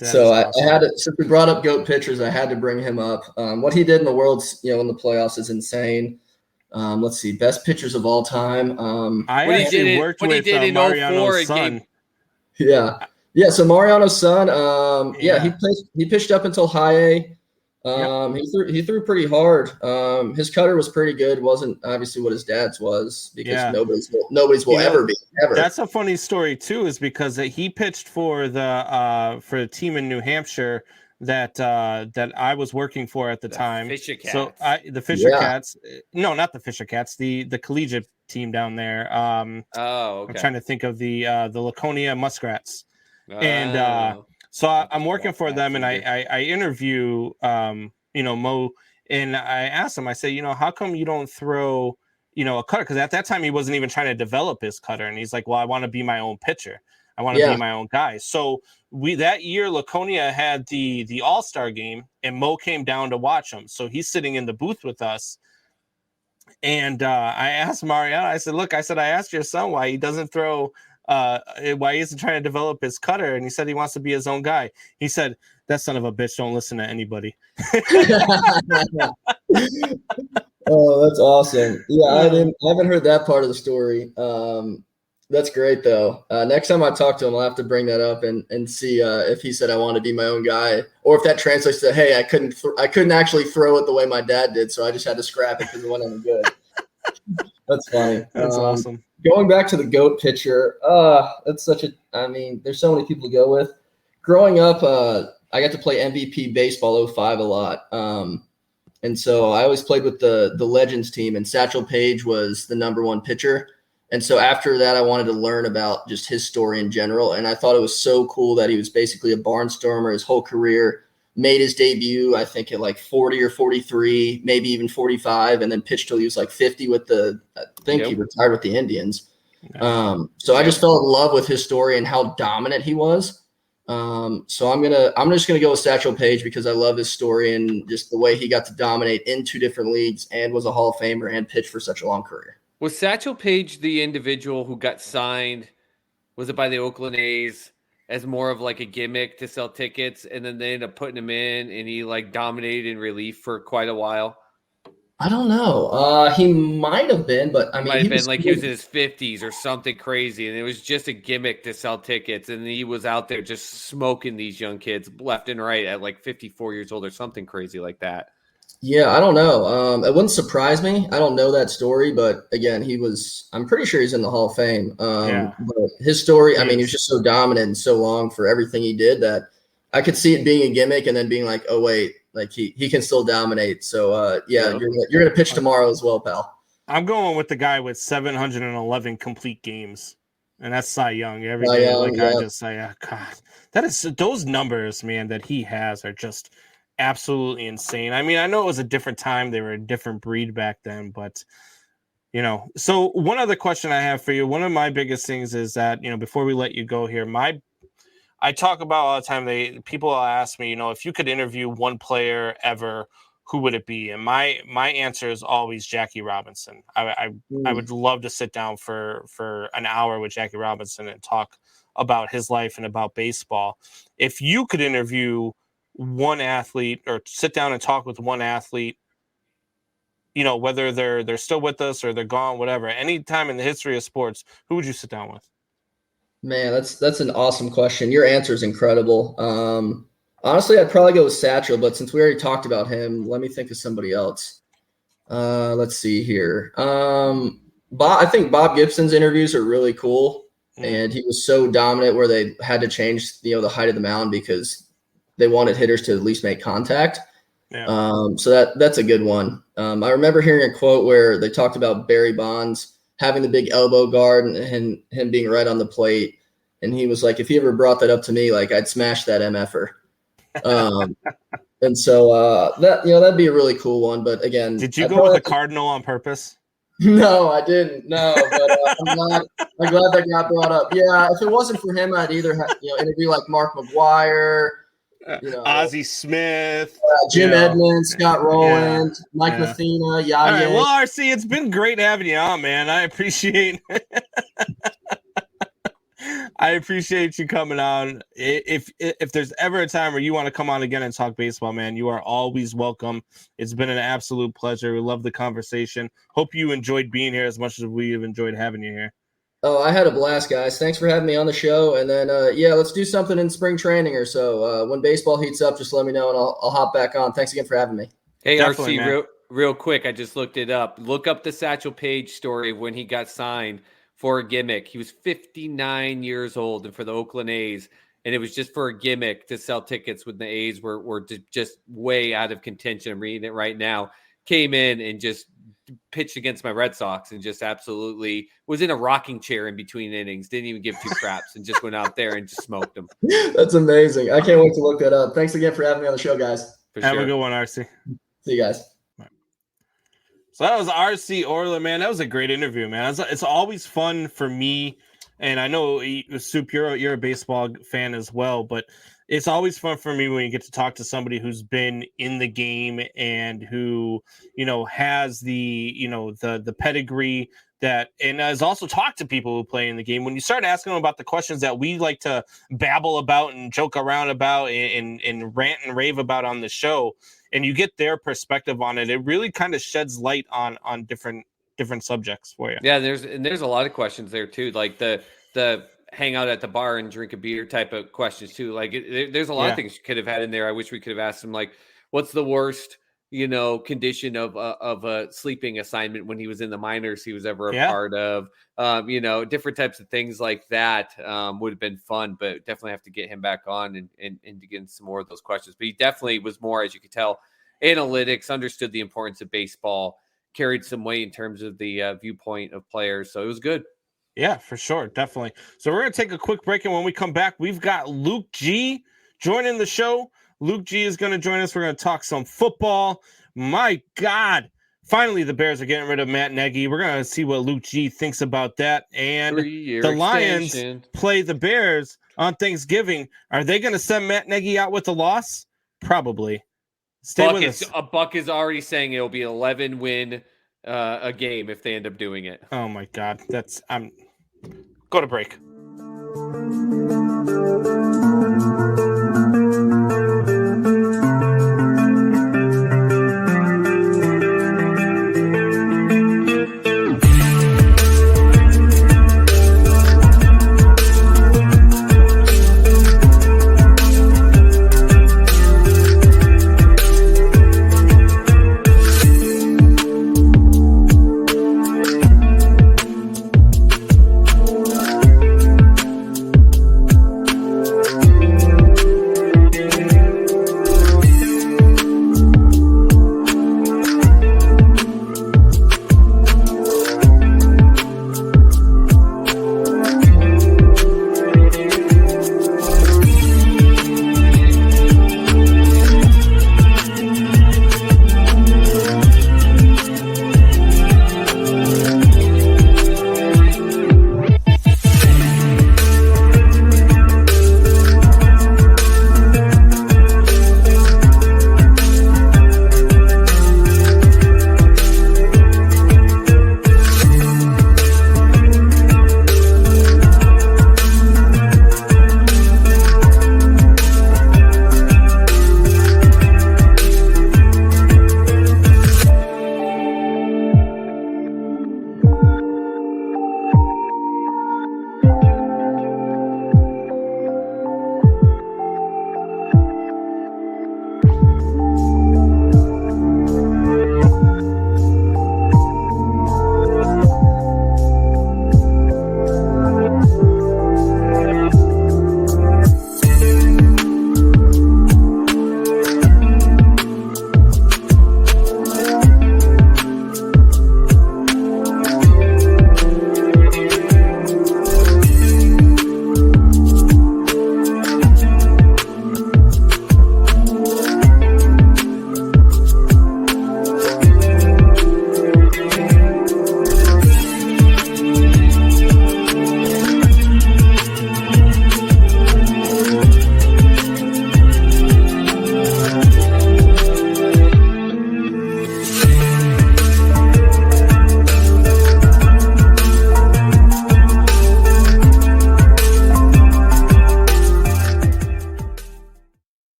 So awesome. I had to, since we brought up GOAT pitchers, I had to bring him up. What he did in the World's, in the playoffs is insane. Let's see, best pitchers of all time. I actually worked with Mariano's son. Yeah. So Mariano's son, he pitched up until high A. He threw pretty hard. His cutter was pretty good. Wasn't obviously what his dad's was because nobody's will ever be. Ever. That's a funny story too, is because he pitched for the team in New Hampshire that I was working for at the time. Fisher Cats. So the Fisher Cats. No, not the Fisher Cats. The collegiate team down there. Okay. I'm trying to think of the Laconia Muskrats. And so I'm working for them, and I interview Mo, and I asked him, I say, how come you don't throw a cutter? Because at that time he wasn't even trying to develop his cutter, and he's like, well, I want to be my own pitcher. I want to be my own guy. So that year Laconia had the All-Star game, and Mo came down to watch him. So he's sitting in the booth with us. And I asked Mariano, I said, look, I asked your son why he doesn't throw why he isn't trying to develop his cutter, and he said he wants to be his own guy. He said, that son of a bitch don't listen to anybody. Oh, that's awesome. I haven't heard that part of the story. That's great though. Next time I talk to him, I'll have to bring that up and see if he said I want to be my own guy, or if that translates to, hey, I couldn't actually throw it the way my dad did, so I just had to scrap it because it wasn't any good. That's funny. That's awesome. Going back to the GOAT pitcher, that's there's so many people to go with. Growing up, I got to play MVP baseball 05 a lot. And so I always played with the Legends team, and Satchel Paige was the number one pitcher. And so after that, I wanted to learn about just his story in general. And I thought it was so cool that he was basically a barnstormer his whole career, made his debut, I think, at like 40 or 43, maybe even 45, and then pitched till he was like 50 he retired with the Indians. So I just fell in love with his story and how dominant he was. So I'm just gonna go with Satchel Paige because I love his story and just the way he got to dominate in 2 different leagues and was a Hall of Famer and pitched for such a long career. Was Satchel Paige the individual who got signed? Was it by the Oakland A's as more of like a gimmick to sell tickets, and then they ended up putting him in, and he like dominated in relief for quite a while? I don't know. He might have been, but I mean, he was in his 50s or something crazy, and it was just a gimmick to sell tickets, and he was out there just smoking these young kids left and right at like 54 years old or something crazy like that. Yeah, I don't know. It wouldn't surprise me. I don't know that story, but again, I'm pretty sure he's in the Hall of Fame. But his story, he was just so dominant and so long for everything he did that I could see it being a gimmick and then being like, oh wait, like he can still dominate. So you're gonna pitch tomorrow as well, pal. I'm going with the guy with 711 complete games, and that's Cy Young. Every day, I just say, God, that is those numbers, man, that he has are just absolutely insane. I mean, I know it was a different time; they were a different breed back then, but So one other question I have for you. One of my biggest things is that before we let you go here, I talk about all the time. People ask me, if you could interview one player ever, who would it be? And my answer is always Jackie Robinson. I would love to sit down for an hour with Jackie Robinson and talk about his life and about baseball. If you could interview one athlete or sit down and talk with one athlete, whether they're still with us or they're gone, whatever, any time in the history of sports, who would you sit down with? Man, that's an awesome question. Your answer is incredible. Honestly, I'd probably go with Satchel, but since we already talked about him, let me think of somebody else. Let's see here. I think Bob Gibson's interviews are really cool. and he was so dominant where they had to change, the height of the mound because they wanted hitters to at least make contact. Yeah. So that's a good one. I remember hearing a quote where they talked about Barry Bonds having the big elbow guard and him being right on the plate. And he was like, if he ever brought that up to me, like I'd smash that MFer. And so that'd be a really cool one. But again, did you go with a cardinal on purpose? No, I didn't. No, but I'm glad that got brought up. Yeah, if it wasn't for him, I'd either interview like Mark McGuire, Ozzie Smith, Jim Edmonds, Scott Rowland, Mike Mathena, Yaya. All right, well, RC, it's been great having you on, man. I appreciate you coming on. If there's ever a time where you want to come on again and talk baseball, man, you are always welcome. It's been an absolute pleasure. We love the conversation. Hope you enjoyed being here as much as we have enjoyed having you here. Oh, I had a blast, guys. Thanks for having me on the show. And then, let's do something in spring training or so. When baseball heats up, just let me know and I'll hop back on. Thanks again for having me. Hey, definitely, RC, real quick, I just looked it up. Look up the Satchel Paige story when he got signed for a gimmick. He was 59 years old and for the Oakland A's, and it was just for a gimmick to sell tickets when the A's were just way out of contention. I'm reading it right now. Came in and just pitched against my Red Sox and just absolutely was in a rocking chair in between innings. Didn't even give two craps and just went out there and just smoked them. That's amazing. I can't wait to look that up. Thanks again for having me on the show, guys. Have a good one, RC. See you guys. So that was RC Orlan, man. That was a great interview, man. It's always fun for me, and I know, Soup, you're a baseball fan as well, but it's always fun for me when you get to talk to somebody who's been in the game and who, has the pedigree and has also talked to people who play in the game. When you start asking them about the questions that we like to babble about and joke around about and rant and rave about on the show, and you get their perspective on it, it really kind of sheds light on different subjects for you. Yeah, there's a lot of questions there too, like the hang out at the bar and drink a beer type of questions too. Like there's a lot of things you could have had in there. I wish we could have asked him, like, what's the worst, condition of a sleeping assignment when he was in the minors he was ever a part of, different types of things like that would have been fun, but definitely have to get him back on and to get into some more of those questions. But he definitely was more, as you could tell, analytics, understood the importance of baseball, carried some weight in terms of the viewpoint of players. So it was good. Yeah, for sure. Definitely. So we're going to take a quick break. And when we come back, we've got Luke G joining the show. Luke G is going to join us. We're going to talk some football. My God. Finally, the Bears are getting rid of Matt Nagy. We're going to see what Luke G thinks about that. And the Lions play the Bears on Thanksgiving. Are they going to send Matt Nagy out with a loss? Probably. Stay with us. A Buck is already saying it'll be 11 win a game if they end up doing it. Oh, my God. Go to break.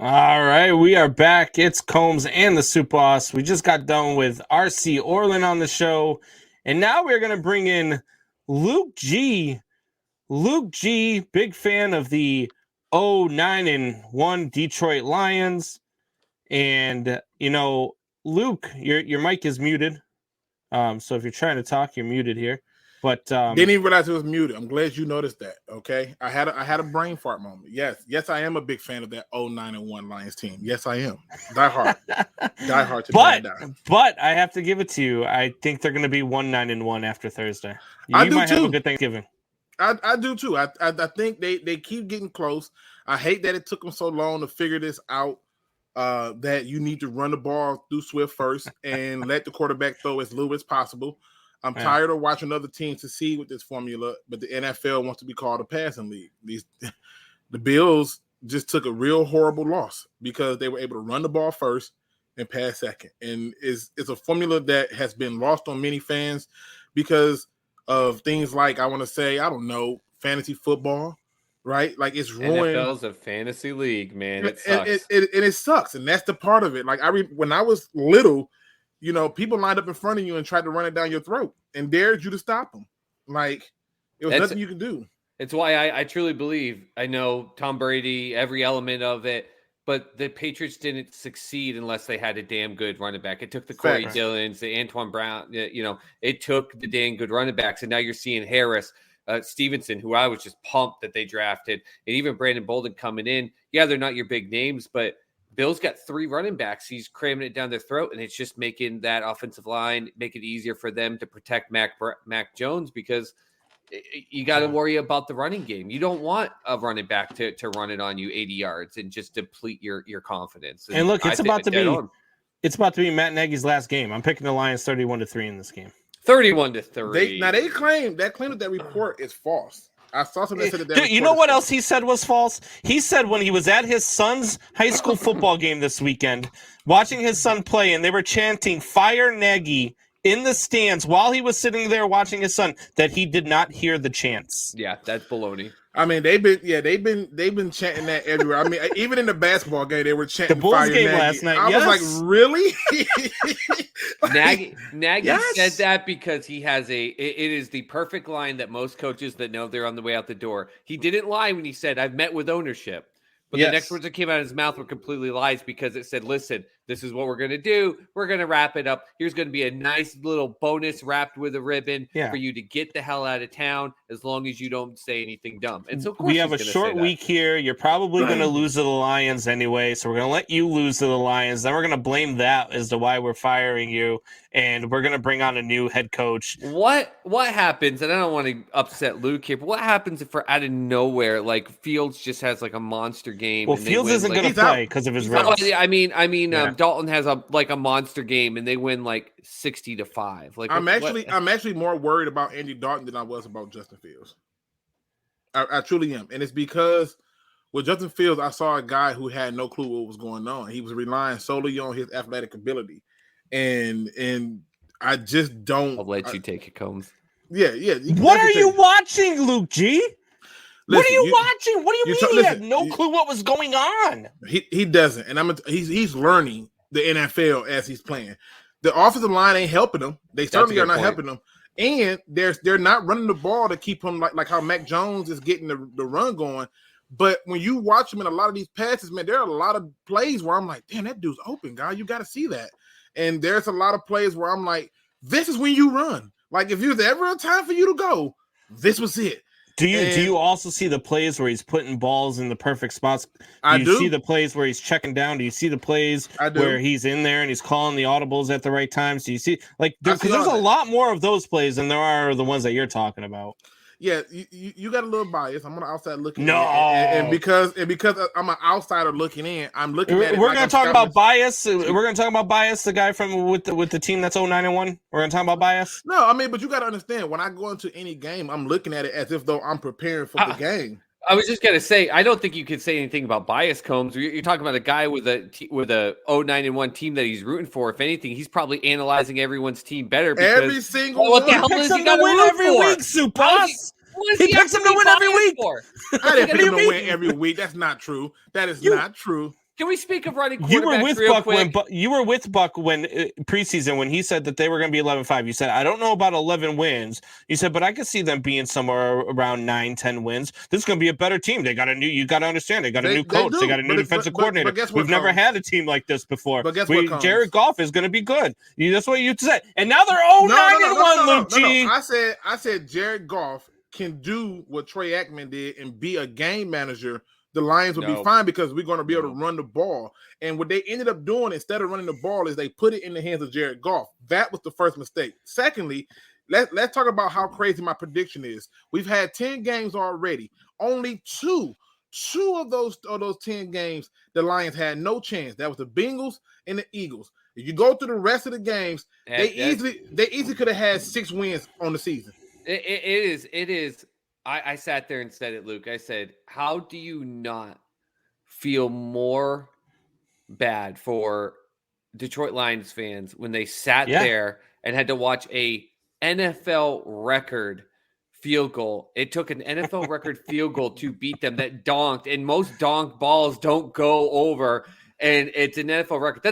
All right, we are back. It's Combs and the Soup Boss. We just got done with RC Orlan on the show, and now we're going to bring in Luke G. Luke G, big fan of the 0-9-1 Detroit Lions. And, Luke, your mic is muted. So if you're trying to talk, you're muted here. But didn't even realize it was muted. I'm glad you noticed that. Okay, I had a brain fart moment. Yes, I am a big fan of that 0-9-1 Lions team. Yes, I am. Die hard to die. But I have to give it to you. I think they're going to be 1-9-1 after Thursday. You I do might too. have a good Thanksgiving. I do too. I think they keep getting close. I hate that it took them so long to figure this out. That you need to run the ball through Swift first and let the quarterback throw as little as possible. I'm tired of watching other teams succeed with this formula, but the NFL wants to be called a passing league. The Bills just took a real horrible loss because they were able to run the ball first and pass second. And it's a formula that has been lost on many fans because of things like, fantasy football, right? Like it's ruined. NFL's a fantasy league, man. It sucks. sucks. It sucks. And that's the part of it. Like when I was little, people lined up in front of you and tried to run it down your throat and dared you to stop them. Like it was nothing you can do. It's why I truly believe, I know Tom Brady, every element of it, but the Patriots didn't succeed unless they had a damn good running back. It took the Corey Dillons, the Antoine Brown, it took the damn good running backs. And now you're seeing Harris, Stevenson, who I was just pumped that they drafted, and even Brandon Bolden coming in. Yeah, they're not your big names, but Bill's got 3 running backs. He's cramming it down their throat, and it's just making that offensive line make it easier for them to protect Mac Jones because you got to worry about the running game. You don't want a running back to run it on you 80 yards and just deplete your confidence. And look, it's about to be Matt Nagy's last game. I'm picking the Lions 31-3 in this game. 31-3. They claim that report is false. I saw something that said that. Dude, you know what else he said was false? He said when he was at his son's high school football game this weekend, watching his son play, and they were chanting "Fire Nagy" in the stands while he was sitting there watching his son, that he did not hear the chants. Yeah, that's baloney. I mean, they've been chanting that everywhere. I mean, even in the basketball game, they were chanting the Bulls Fire game Nagy. last night. I was like, really? Nagy said that because he has it is the perfect line that most coaches that know they're on the way out the door. He didn't lie when he said, "I've met with ownership." But the next words that came out of his mouth were completely lies because it said, "Listen, this is what we're going to do. We're going to wrap it up. Here's going to be a nice little bonus wrapped with a ribbon for you to get the hell out of town as long as you don't say anything dumb." And so, of course, we have a short week here. You're probably going to lose to the Lions anyway, so we're going to let you lose to the Lions. Then we're going to blame that as to why we're firing you, and we're going to bring on a new head coach. What happens? And I don't want to upset Luke here, but what happens if for out of nowhere, like Fields just has like a monster game? Well, and Fields isn't going to play because of his ribs. I mean, Dalton has a monster game and they win like 60-5. Like I'm actually more worried about Andy Dalton than I was about Justin Fields. I truly am, and it's because with Justin Fields, I saw a guy who had no clue what was going on. He was relying solely on his athletic ability, and I just don't. I'll let you take it, Combs. Yeah. What are you watching, Luke G? What are you watching? What do you mean he had no clue what was going on? He doesn't, and he's learning the NFL as he's playing. The offensive line ain't helping him. They certainly are not helping him. And they're not running the ball to keep him like how Mac Jones is getting the run going. But when you watch him in a lot of these passes, man, there are a lot of plays where I'm like, damn, that dude's open, guy. You got to see that. And there's a lot of plays where I'm like, this is when you run. Like if there's ever a time for you to go, this was it. Do you also see the plays where he's putting balls in the perfect spots? Do you see the plays where he's checking down? Do you see the plays where he's in there and he's calling the audibles at the right times? Do you see because there's a lot more of those plays than there are the ones that you're talking about. Yeah, you got a little bias. I'm on the outside looking in. And because I'm an outsider looking in, I'm looking at it. We're going to talk about bias. We're going to talk about bias, the guy from with the team that's 0-9-1. We're going to talk about bias. No, I mean, but you got to understand, when I go into any game, I'm looking at it as if though I'm preparing for the game. I was just going to say, I don't think you could say anything about bias, Combs. You're talking about a guy with a 0-9-1 team that he's rooting for. If anything, he's probably analyzing everyone's team better. Because, every single what the hell is he going to win every week, Soup Boss? He picks him to win every week. I didn't pick him to win every week. That's not true. That is not true. Can we speak of running quarterbacks You were with real Buck quick? when you were with Buck when preseason when he said that they were going to be 11-5. You said, I don't know about 11 wins. You said, but I could see them being somewhere around 9-10 wins. This is going to be a better team. They got you got to understand, they got a new coach. They got a new defensive coordinator. But guess what, We've never Combs? had a team like this before. But guess what, Combs? Jared Goff is going to be good. That's what you said. And now they're 9-1, Luke G. I said Jared Goff can do what Trey Aikman did and be a game manager. The Lions will be fine because we're going to be able to run the ball. And what they ended up doing instead of running the ball is they put it in the hands of Jared Goff. That was the first mistake. Secondly, let's talk about how crazy my prediction is. We've had 10 games already. Only two of those 10 games, the Lions had no chance. That was the Bengals and the Eagles. If you go through the rest of the games, they easily could have had 6 wins on the season. It is. I sat there and said it, Luke. I said, how do you not feel more bad for Detroit Lions fans when they sat there and had to watch a NFL record field goal? It took an NFL record field goal to beat them that donked, and most donked balls don't go over, and it's an NFL record.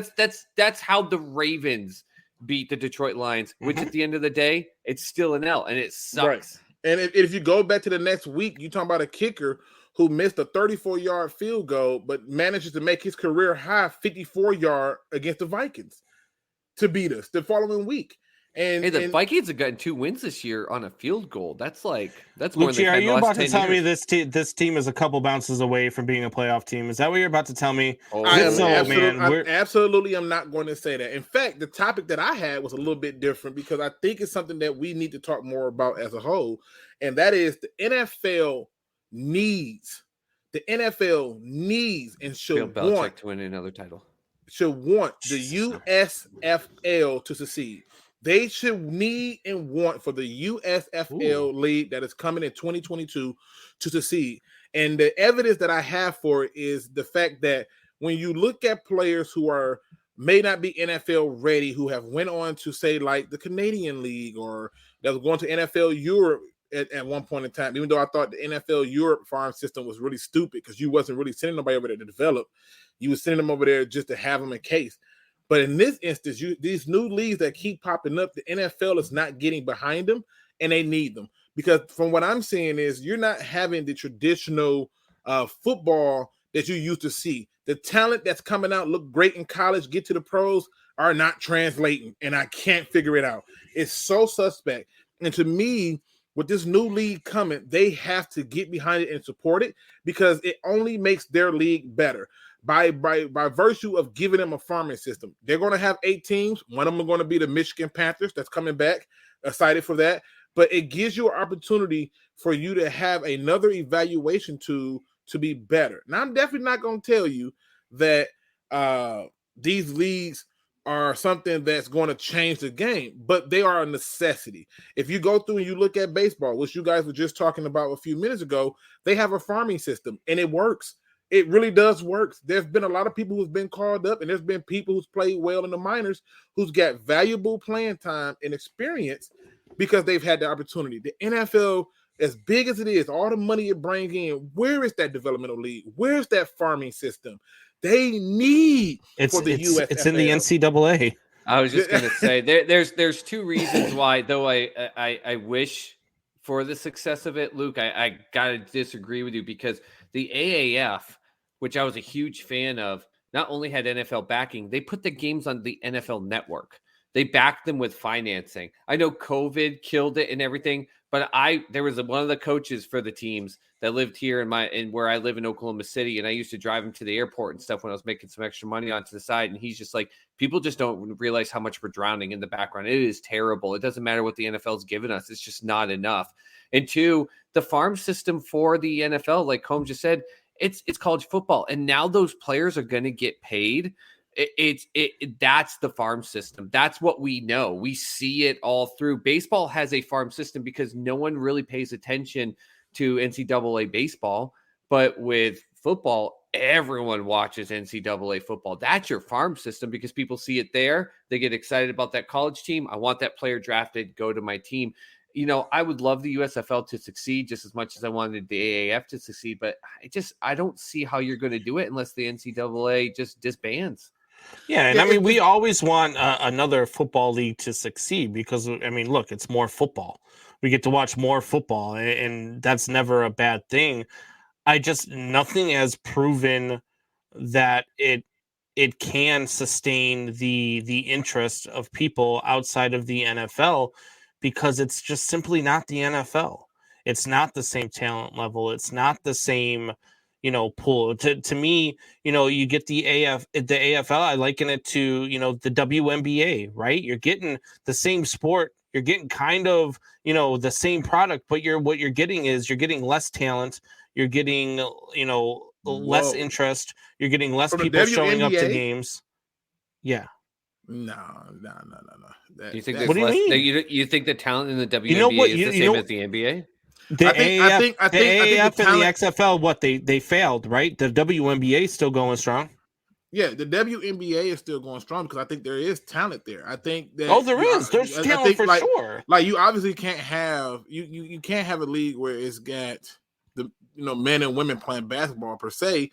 That's how the Ravens beat the Detroit Lions, which at the end of the day, it's still an L, and it sucks. Right. And if you go back to the next week, you're talking about a kicker who missed a 34-yard field goal, but manages to make his career high 54-yard against the Vikings to beat us the following week. And the Vikings have gotten 2 wins this year on a field goal. That's more Lucci, than are you about to tell me years. this team is a couple bounces away from being a playoff team? Is that what you're about to tell me? I'm not going to say that. In fact, the topic that I had was a little bit different because I think it's something that we need to talk more about as a whole, and that is the NFL needs and should want to win another title. Should want the USFL to succeed. They should need and want for the USFL league that is coming in 2022 to succeed. And the evidence that I have for it is the fact that when you look at players who may not be NFL ready, who have went on to say like the Canadian League or that was going to NFL Europe at one point in time, even though I thought the NFL Europe farm system was really stupid because you wasn't really sending nobody over there to develop. You were sending them over there just to have them in case. But in this instance, these new leagues that keep popping up, the NFL is not getting behind them, and they need them. Because from what I'm seeing is you're not having the traditional football that you used to see. The talent that's coming out, look great in college, get to the pros, are not translating, and I can't figure it out. It's so suspect. And to me, with this new league coming, they have to get behind it and support it because it only makes their league better. By virtue of giving them a farming system. They're going to have 8 teams. One of them are going to be the Michigan Panthers that's coming back. Excited for that. But it gives you an opportunity for you to have another evaluation tool to be better. Now, I'm definitely not going to tell you that these leagues are something that's going to change the game, but they are a necessity. If you go through and you look at baseball, which you guys were just talking about a few minutes ago, they have a farming system, and it works. It really does work. There's been a lot of people who's been called up, and there's been people who's played well in the minors who's got valuable playing time and experience because they've had the opportunity. The NFL, as big as it is, all the money it brings in, where is that developmental league? Where's that farming system? They need for the USFL. It's in the NCAA. I was just going to say there's 2 reasons why, though I wish for the success of it, Luke. I got to disagree with you because the AAF, which I was a huge fan of, not only had NFL backing, they put the games on the NFL Network. They backed them with financing. I know COVID killed it and everything, but there was one of the coaches for the teams that lived here in where I live in Oklahoma City, and I used to drive him to the airport and stuff when I was making some extra money onto the side. And he's just like, people just don't realize how much we're drowning in the background. It is terrible. It doesn't matter what the NFL's given us. It's just not enough. And 2, the farm system for the NFL, like Combs just said, it's college football, and now those players are going to get paid. That's the farm system. That's what we know. We see it all through. Baseball has a farm system because no one really pays attention to NCAA baseball, but with football, everyone watches NCAA football. That's your farm system because people see it there. They get excited about that college team. I want that player drafted. Go to my team. I would love the USFL to succeed just as much as I wanted the AAF to succeed, but I don't see how you're going to do it unless the NCAA just disbands. Yeah, and I mean, we always want another football league to succeed because, I mean, look, it's more football. We get to watch more football, and that's never a bad thing. Nothing has proven that it can sustain the interest of people outside of the NFL because it's just simply not the NFL. It's not the same talent level. It's not the same, pool. To me, you get the AFL, I liken it to, the WNBA, right? You're getting the same sport. You're getting kind of, the same product, but what you're getting is you're getting less talent. You're getting, less interest. You're getting less people showing up to games. Yeah. No. Do you think what do you mean? You think the talent in the WNBA is the same as the NBA? The AAF and the XFL, they failed, right? The WNBA is still going strong. Yeah, the WNBA is still going strong because I think there is talent there. I think that there's talent for sure. Like you obviously can't have you can't have a league where it's got the men and women playing basketball per se,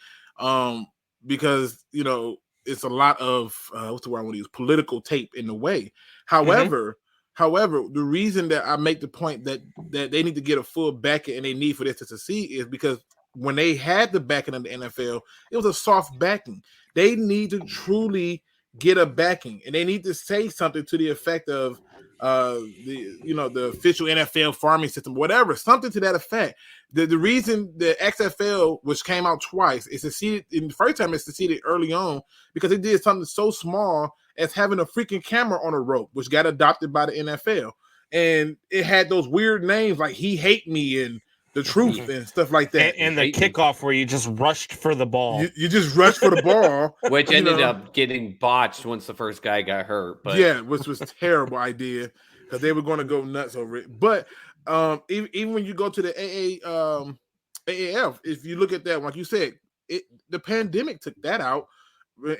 because it's a lot of what's the word I want to use, political tape in the way. However, the reason that I make the point that they need to get a full backing and they need for this to succeed is because when they had the backing of the NFL, it was a soft backing. They need to truly get a backing, and they need to say something to the effect of the official NFL farming system, whatever, something to that effect. The reason the XFL, which came out twice, is succeeded in the first time, it succeeded early on because it did something so small as having a freaking camera on a rope, which got adopted by the NFL, and it had those weird names like "He Hate Me" and "The Truth" and stuff like that. And the kickoff where you just rushed for the ball. You just rushed for the ball, which ended up getting botched once the first guy got hurt. But yeah, which was a terrible idea because they were going to go nuts over it. But even when you go to the AAF, if you look at that, like you said, the pandemic took that out.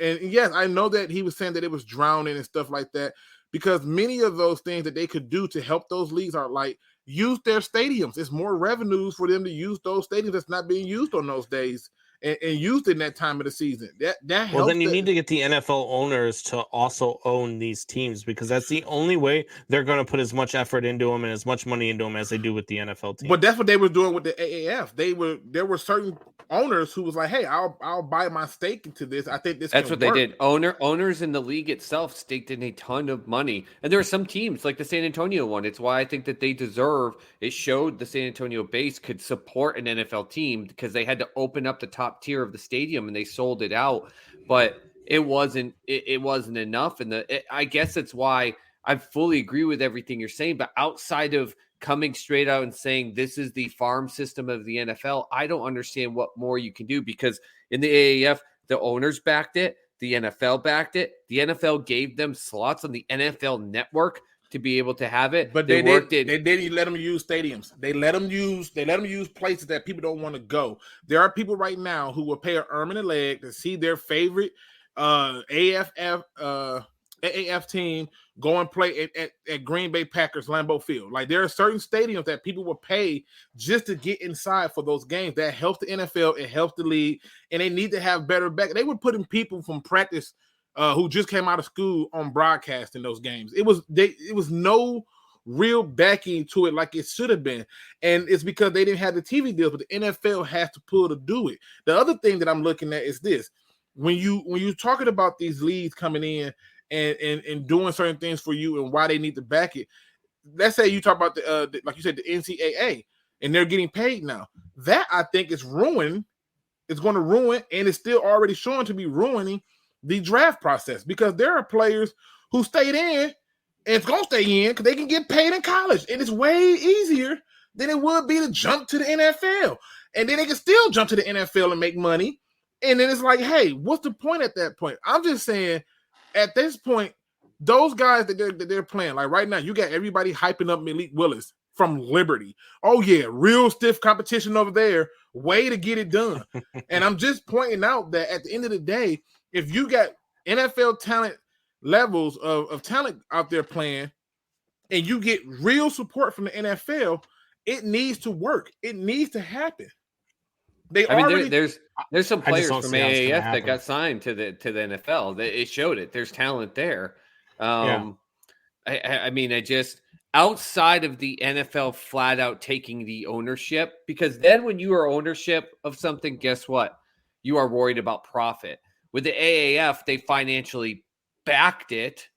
And yes, I know that he was saying that it was drowning and stuff like that because many of those things that they could do to help those leagues are like use their stadiums. It's more revenues for them to use those stadiums that's not being used on those days and used in that time of the season. That helps. Well, then you need to get the NFL owners to also own these teams because that's the only way they're going to put as much effort into them and as much money into them as they do with the NFL team. But that's what they were doing with the AAF. There were certain owners who was like, "Hey, I'll buy my stake into this. I think this." That's what work. They did. Owners in the league itself staked in a ton of money, and there are some teams like the San Antonio one. It's why I think that they deserve. It showed the San Antonio base could support an NFL team because they had to open up the top tier of the stadium and they sold it out, but it wasn't enough. And I guess that's why I fully agree with everything you're saying. But outside of coming straight out and saying this is the farm system of the NFL, I don't understand what more you can do because in the AAF, the owners backed it, the NFL backed it, the NFL gave them slots on the NFL network to be able to have it, but they didn't let them use stadiums. They let them use places that people don't want to go. There are people right now who will pay an arm and a leg to see their favorite AAF team go and play at Green Bay Packers Lambeau Field. Like there are certain stadiums that people will pay just to get inside for those games. That helps the NFL, it helps the league, and they need to have better back. They were putting people from practice who just came out of school on broadcast in those games. It was no real backing to it like it should have been. And it's because they didn't have the TV deals, but the NFL has to pull to do it. The other thing that I'm looking at is this. When you're talking about these leagues coming in and doing certain things for you and why they need to back it, let's say you talk about the like you said, the NCAA, and they're getting paid now. That I think is ruined. It's going to ruin, and it's still already showing to be ruining the draft process because there are players who stayed in and it's going to stay in because they can get paid in college. And it's way easier than it would be to jump to the NFL. And then they can still jump to the NFL and make money. And then it's like, hey, what's the point at that point? I'm just saying at this point, those guys that they're playing, like right now, you got everybody hyping up Malik Willis from Liberty. Oh, yeah, real stiff competition over there. Way to get it done. And I'm just pointing out that at the end of the day, if you got NFL talent levels of talent out there playing, and you get real support from the NFL, it needs to work. It needs to happen. There's some I just players don't from see how it's gonna AAF that happen. got signed to the NFL. It showed it. There's talent there. Yeah. I mean, I just outside of the NFL flat out taking the ownership, because then when you are ownership of something, guess what? You are worried about profit. With the AAF, they financially backed it,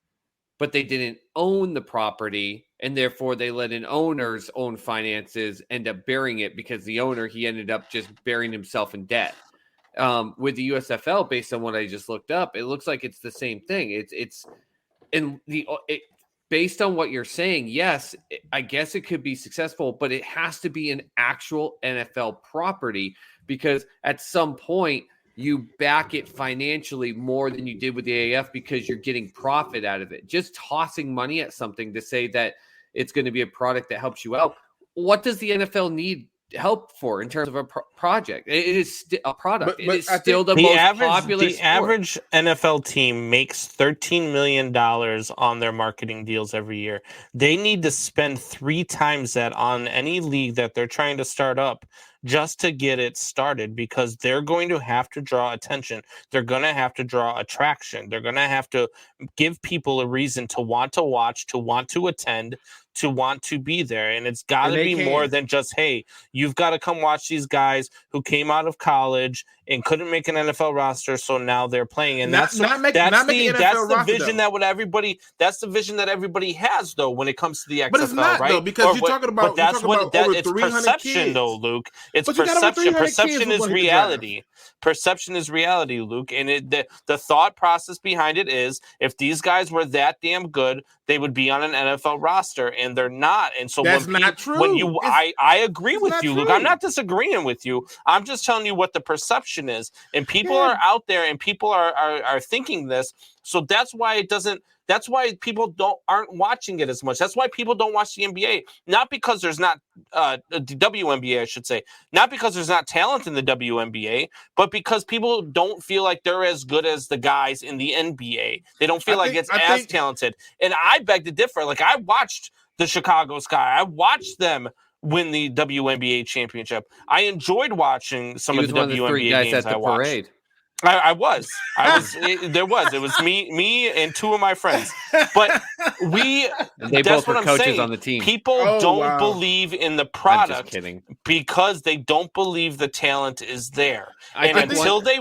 but they didn't own the property, and therefore they let an owner's own finances end up bearing it, because the owner, he ended up just burying himself in debt. With the USFL, based on what I just looked up, it looks like it's the same thing. It's based on what you're saying, yes, I guess it could be successful, but it has to be an actual NFL property, because at some point you back it financially more than you did with the AAF because you're getting profit out of it. Just tossing money at something to say that it's going to be a product that helps you out. What does the NFL need help for in terms of a project? It is a product. But it is still the most popular The sport. average NFL team makes $13 million on their marketing deals every year. They need to spend 3 times that on any league that they're trying to start up just to get it started, because they're going to have to draw attention. They're going to have to draw attraction. They're going to have to give people a reason to want to watch, to want to attend, to want to be there. And it's got to be more than just, hey, you've got to come watch these guys who came out of college and couldn't make an NFL roster, so now they're playing. And that's the vision that's the vision that everybody has, though, when it comes to the XFL, but it's not, right? Though, because you're talking about it's perception, kids. Though, Luke. It's perception. Perception is reality. Perception is reality, Luke. And the thought process behind it is, if these guys were that damn good, they would be on an NFL roster, and they're not. And so that's not true. I agree with you, Luke. I'm not disagreeing with you. I'm just telling you what the perception is, and people are out there, and people are thinking this. So that's why it doesn't. That's why people aren't watching it as much. That's why people don't watch the NBA. Not because there's not the WNBA, I should say. Not because there's not talent in the WNBA, but because people don't feel like they're as good as the guys in the NBA. They don't feel like it's as talented. And I beg to differ. Like, I watched the Chicago Sky. I watched them win the WNBA championship. I enjoyed watching some of the WNBA games I watched. Parade. It was me and 2 of my friends, but they both were coaches on the team. People don't believe in the product because they don't believe the talent is there. Until they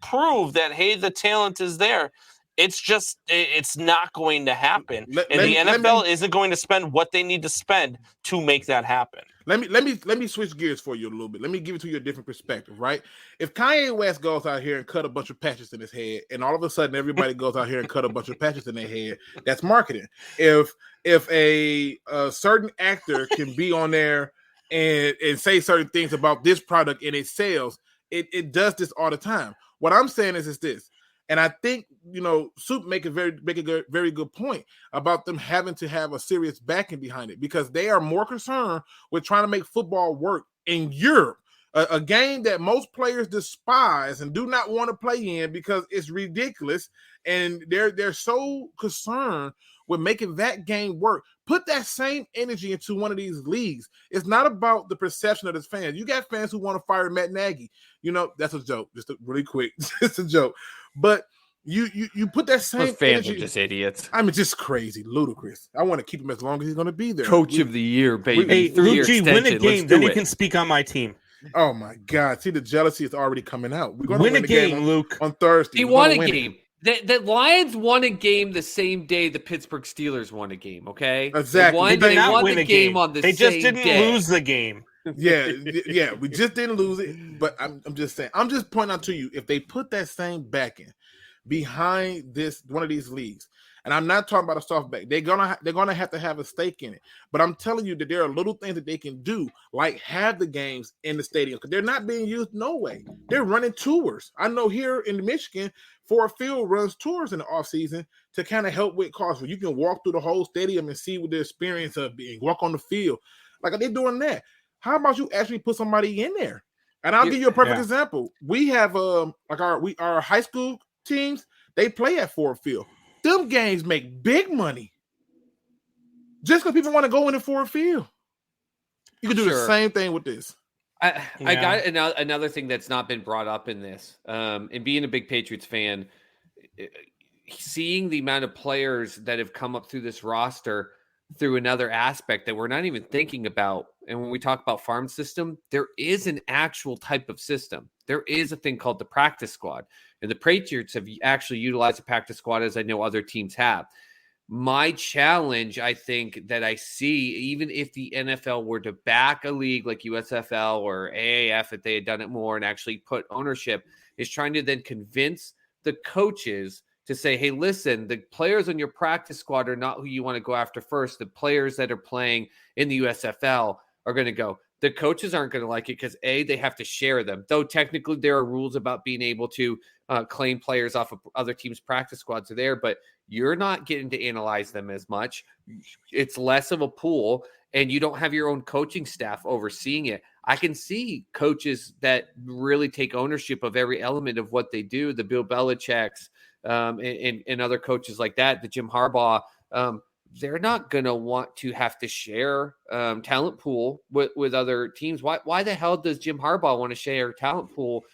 prove that, hey, the talent is there, it's not going to happen. The NFL isn't going to spend what they need to spend to make that happen. Let me switch gears for you a little bit. Let me give it to you a different perspective, right? If Kanye West goes out here and cut a bunch of patches in his head, and all of a sudden everybody goes out here and cut a bunch of patches in their head, that's marketing. If a certain actor can be on there and say certain things about this product and it sells, it does this all the time. What I'm saying is this. And I think, Soup make a very good point about them having to have a serious backing behind it, because they are more concerned with trying to make football work in Europe, a game that most players despise and do not want to play in because it's ridiculous. And they're so concerned with making that game work. Put that same energy into one of these leagues. It's not about the perception of the fans. You got fans who want to fire Matt Nagy. That's a joke. Just really quick. It's a joke. But you put that same Those fans energy. Are just idiots. I mean, just crazy, ludicrous. I want to keep him as long as he's going to be there. Coach of the year, baby. Hey, Luke G, win a game, then you can speak on my team. Oh my God! See, the jealousy is already coming out. We're going to win a game, Luke, on Thursday. He won a game. The Lions won a game the same day the Pittsburgh Steelers won a game. Okay, exactly. They won the game on the same day. They just didn't lose the game. Yeah. We just didn't lose it. But I'm just saying. I'm just pointing out to you, if they put that same backing behind one of these leagues, and I'm not talking about a soft back, they're gonna have to have a stake in it. But I'm telling you that there are little things that they can do, like have the games in the stadium, because they're not being used no way. They're running tours. I know here in Michigan, Ford Field runs tours in the off season to kind of help with costs, where you can walk through the whole stadium and see what the experience of being, walk on the field. Like, they're doing that. How about you actually put somebody in there? And I'll give you a perfect example. We have our high school teams, they play at Ford Field. Them games make big money. Just because people want to go in the Ford Field. You can do the same thing with this. I got another thing that's not been brought up in this. And being a big Patriots fan, seeing the amount of players that have come up through this roster through another aspect that we're not even thinking about. And when we talk about farm system, there is an actual type of system. There is a thing called the practice squad. And the Patriots have actually utilized the practice squad, as I know other teams have. My challenge, I think, that I see, even if the NFL were to back a league like USFL or AAF, if they had done it more and actually put ownership, is trying to then convince the coaches to say, hey, listen, the players on your practice squad are not who you want to go after first. The players that are playing in the USFL are going to go. The coaches aren't going to like it because, A, they have to share them. Though technically there are rules about being able to claim players off of other teams' practice squads are there, but you're not getting to analyze them as much. It's less of a pool, and you don't have your own coaching staff overseeing it. I can see coaches that really take ownership of every element of what they do, the Bill Belichick's, and other coaches like that, the Jim Harbaugh, they're not going to want to have to share talent pool with other teams. Why the hell does Jim Harbaugh want to share talent pool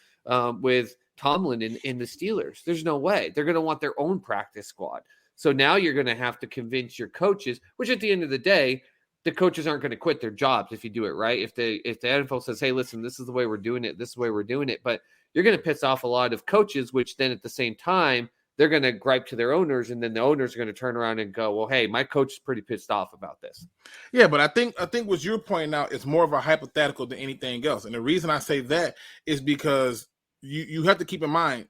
with Tomlin in the Steelers? There's no way. They're going to want their own practice squad. So now you're going to have to convince your coaches, which at the end of the day, the coaches aren't going to quit their jobs if you do it right. If the NFL says, hey, listen, this is the way we're doing it, this is the way we're doing it. But you're going to piss off a lot of coaches, which then at the same time, they're going to gripe to their owners, and then the owners are going to turn around and go, well, hey, my coach is pretty pissed off about this. Yeah, but I think what you're pointing out is more of a hypothetical than anything else. And the reason I say that is because you have to keep in mind,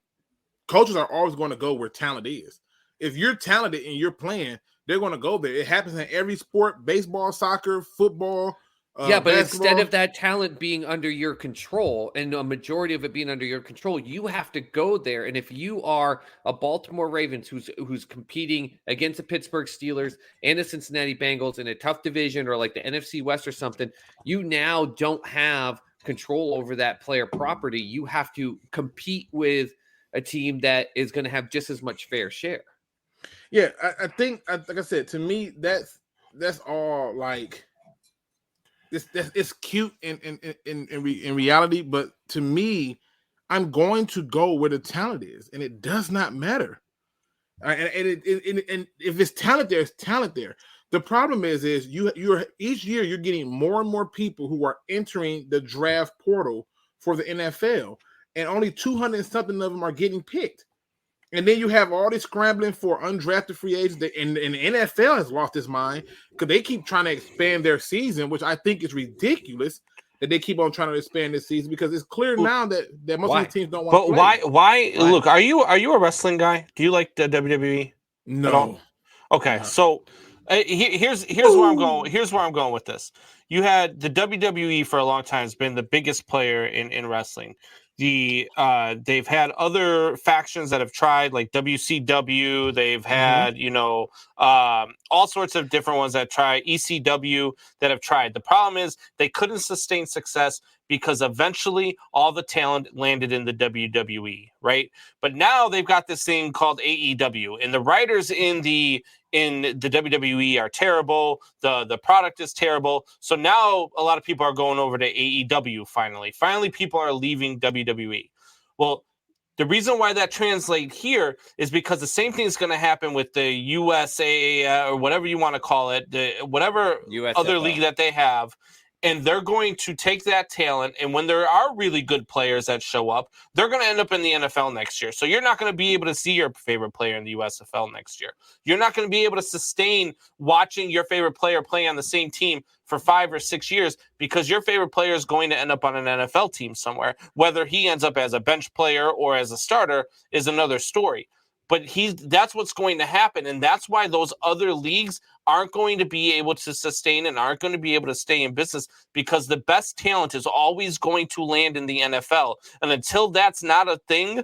coaches are always going to go where talent is. If you're talented and you're playing, they're going to go there. It happens in every sport: baseball, soccer, football. But basketball. Instead of that talent being under your control and a majority of it being under your control, you have to go there. And if you are a Baltimore Ravens who's competing against the Pittsburgh Steelers and the Cincinnati Bengals in a tough division or like the NFC West or something, you now don't have control over that player property. You have to compete with a team that is going to have just as much fair share. Yeah, I think, like I said, to me, that's all like. It's cute in reality, but to me, I'm going to go where the talent is, and it does not matter. And if it's talent there, it's talent there. The problem is you're each year you're getting more and more people who are entering the draft portal for the NFL, and only 200 and something of them are getting picked. And then you have all this scrambling for undrafted free agents. And the NFL has lost its mind because they keep trying to expand their season, which I think is ridiculous that they keep on trying to expand this season because it's clear now that most of the teams don't want to play. But why? Look, are you a wrestling guy? Do you like the WWE? No. Okay, so here's where I'm going. Here's where I'm going with this. You had the WWE for a long time has been the biggest player in wrestling. They've had other factions that have tried, like WCW. They've had, all sorts of different ones that try, ECW that have tried. The problem is they couldn't sustain success because eventually all the talent landed in the WWE, right? But now they've got this thing called AEW, and the writers in the WWE are terrible. The product is terrible. So now a lot of people are going over to AEW finally. Finally, people are leaving WWE. Well, the reason why that translates here is because the same thing is going to happen with the USA or whatever you want to call it, whatever USFL. Other league that they have. And they're going to take that talent, and when there are really good players that show up, they're going to end up in the NFL next year. So you're not going to be able to see your favorite player in the USFL next year. You're not going to be able to sustain watching your favorite player play on the same team for 5 or 6 years because your favorite player is going to end up on an NFL team somewhere. Whether he ends up as a bench player or as a starter is another story. But that's what's going to happen, and that's why those other leagues aren't going to be able to sustain and aren't going to be able to stay in business because the best talent is always going to land in the NFL. And until that's not a thing,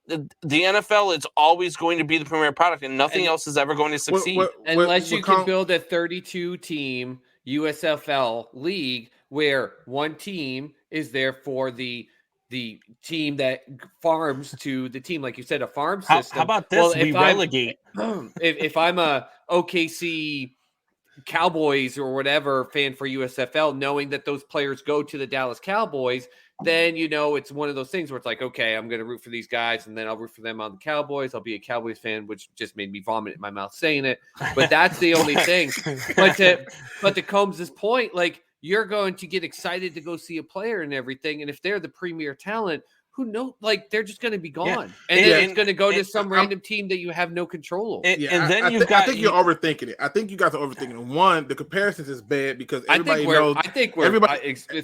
the NFL is always going to be the premier product, and nothing else is ever going to succeed. Unless you can build a 32-team USFL league where one team is there for the team that farms to the team, like you said, a farm system. How about this? We relegate. If I'm a OKC Cowboys or whatever fan for USFL, knowing that those players go to the Dallas Cowboys, then, it's one of those things where it's like, okay, I'm going to root for these guys, and then I'll root for them on the Cowboys. I'll be a Cowboys fan, which just made me vomit in my mouth saying it. But that's the only thing. But to Combs' point, like, you're going to get excited to go see a player and everything. And if they're the premier talent, who knows? Like, they're just going to be gone. Yeah. And then it's going to go to some random team that you have no control over. I think you're overthinking it. I think you guys are overthinking it. One, the comparisons is bad because everybody knows. I think we're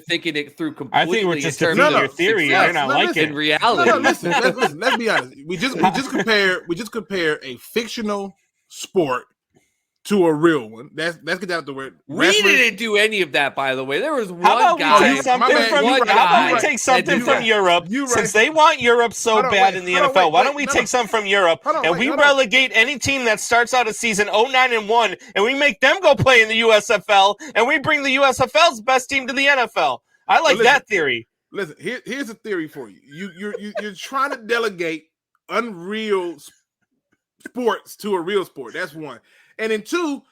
thinking it through completely. I think we're just your theory. You're not like it. In reality. Listen, let's be honest. We just compare a fictional sport to a real one. Let's get that out of the way. We didn't do any of that, by the way. There was one guy. How about we take something from Europe? Since they want Europe so bad in the NFL, why don't we take something from Europe and we relegate any team that starts out a season 0-9-1 and we make them go play in the USFL and we bring the USFL's best team to the NFL? I like that theory. Listen, here's a theory for you. You're trying to delegate unreal sports to a real sport. That's one. And then two,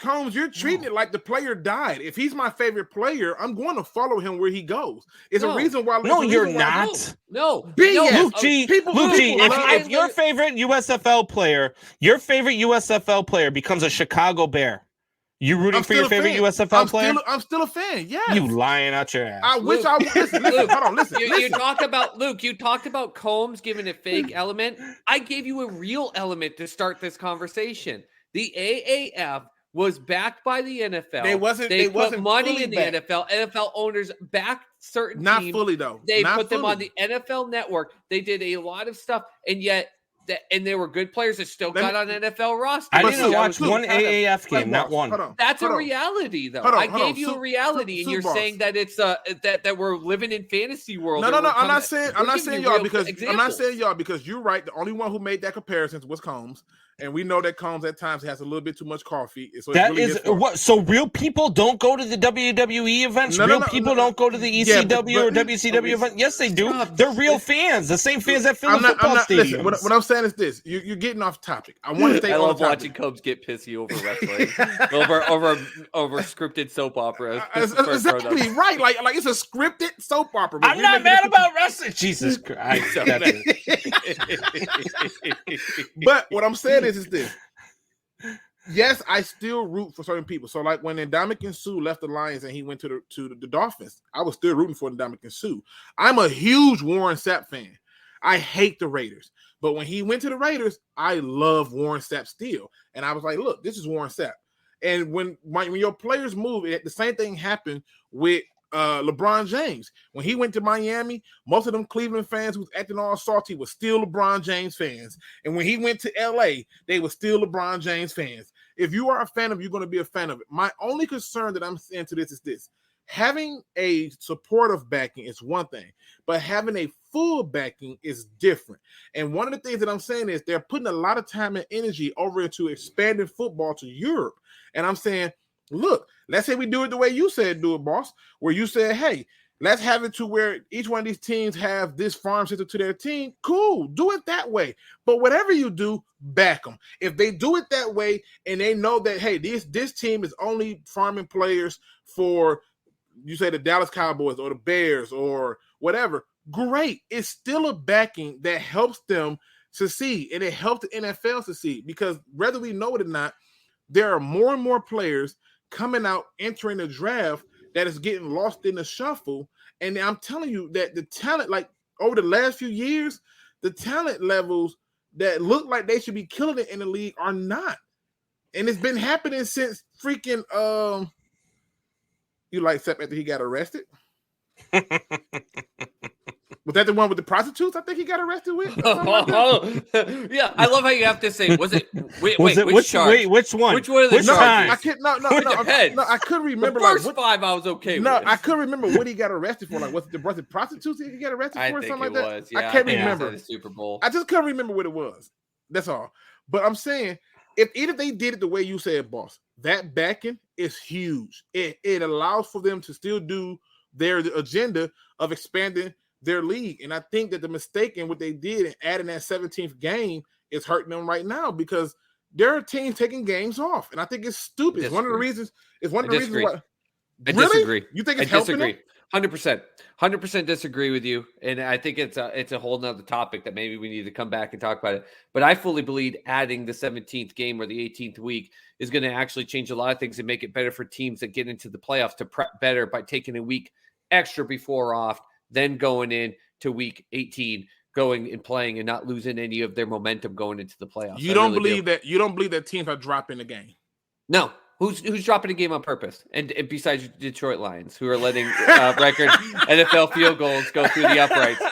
Combs, you're treating it like the player died. If he's my favorite player, I'm going to follow him where he goes. It's a reason why. No, you're not. No. Luke G. If your favorite USFL player becomes a Chicago Bear, you rooting for your favorite USFL player? I'm still a fan. Yes. You lying out your ass. I wish I was. Listen, hold on. Listen. You talked about Combs giving a fake element. I gave you a real element to start this conversation. The AAF was backed by the NFL. They put money in the NFL. NFL owners backed certain teams. Not fully, though. They put them on the NFL Network. They did a lot of stuff, and yet they were good players that still got on NFL rosters. I didn't watch one AAF game, not one. That's a reality, though. I gave you a reality, and you're saying that it's that we're living in fantasy world. No. I'm not saying y'all because you're right. The only one who made that comparison was Combs. And we know that Combs at times has a little bit too much coffee. So that is what. So real people don't go to the WWE events. Real people don't go to the ECW or WCW event. Yes, they do. They're real fans. The same fans that fill the football stadium. What I'm saying is this: you're getting off topic. I want to stay. I love watching Combs get pissy over wrestling, over scripted soap opera. Exactly right. Like it's a scripted soap opera. I'm not mad about wrestling. Jesus Christ. But what I'm saying is this. Yes, I still root for certain people. So, like when Ndamukong Suh left the Lions and he went to the Dolphins, I was still rooting for Ndamukong Suh. I'm a huge Warren Sapp fan. I hate the Raiders, but when he went to the Raiders, I love Warren Sapp still. And I was like, look, this is Warren Sapp. And when your players move, the same thing happened with LeBron James. When he went to Miami, most of them Cleveland fans who was acting all salty were still LeBron James fans. And when he went to LA, they were still LeBron James fans. If you are a fan of it, you're going to be a fan of it. My only concern that I'm saying to this is this. Having a supportive backing is one thing, but having a full backing is different. And one of the things that I'm saying is they're putting a lot of time and energy over into expanding football to Europe. And I'm saying, look, let's say we do it the way you said do it, boss, where you said, hey, let's have it to where each one of these teams have this farm system to their team. Cool, do it that way. But whatever you do, back them. If they do it that way and they know that, hey, this team is only farming players for, you say the Dallas Cowboys or the Bears or whatever, great. It's still a backing that helps them succeed, and it helps the NFL succeed because whether we know it or not, there are more and more players coming out, entering the draft that is getting lost in the shuffle. And I'm telling you that the talent, like over the last few years, the talent levels that look like they should be killing it in the league are not. And it's been happening since freaking, you like Sepp after he got arrested? Was that the one with the prostitutes? I think he got arrested with. Yeah, I love how you have to say. Was it? Which one? Which one? Which one of the charges? I can't. No. I couldn't remember. The first five, I was okay. No, with. I couldn't remember what he got arrested for. Like, was it prostitutes he got arrested for, or something like that? Was, yeah, I can't remember. The Super Bowl. I just couldn't remember what it was. That's all. But I'm saying, if they did it the way you said, boss, that backing is huge. It allows for them to still do their agenda of expanding their league. And I think that the mistake in what they did in adding that 17th game is hurting them right now because there are teams taking games off, and I think it's stupid. It's one of the reasons. It's one of the reasons why. I disagree. You think it's helping helping? 100% disagree with you, and I think it's a whole nother topic that maybe we need to come back and talk about it. But I fully believe adding the 17th game or the 18th week is going to actually change a lot of things and make it better for teams that get into the playoffs to prep better by taking a week extra before off, then going in to week 18, going and playing and not losing any of their momentum going into the playoffs. You don't believe that? You don't believe that teams are dropping the game? No. Who's dropping a game on purpose? And besides Detroit Lions, who are letting record NFL field goals go through the uprights.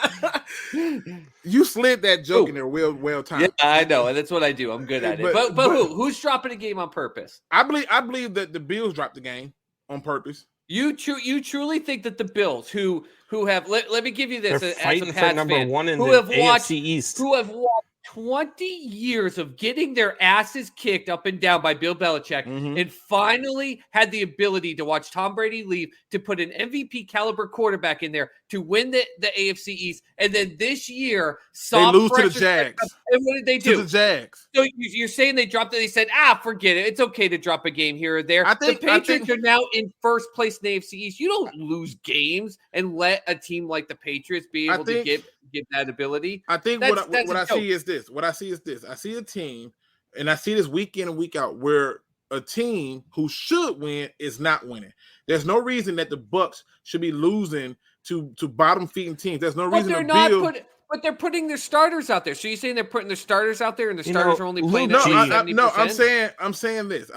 You slid that joke in there well timed. Yeah, I know, and that's what I do. I'm good at it. But who's dropping a game on purpose? I believe that the Bills dropped the game on purpose. You truly think that the Bills, who have let me give you this, they're fighting for number one in the AFC East, who have watched 20 years of getting their asses kicked up and down by Bill Belichick, and finally had the ability to watch Tom Brady leave, to put an MVP caliber quarterback in there to win the AFC East, and then this year they lose to the Jags. And what did they do? To the Jags. So you're saying they dropped it? They said, forget it. It's okay to drop a game here or there. The Patriots are now in first place in the AFC East. You don't lose games and let a team like the Patriots be able to give that ability. I think what I see is this. What I see is this. I see a team, and I see this week in and week out, where a team who should win is not winning. There's no reason that the Bucs should be losing to bottom feeding teams. There's no reason but they're putting their starters out there. So you're saying they're putting their starters out there, and the starters are only playing? I'm saying this.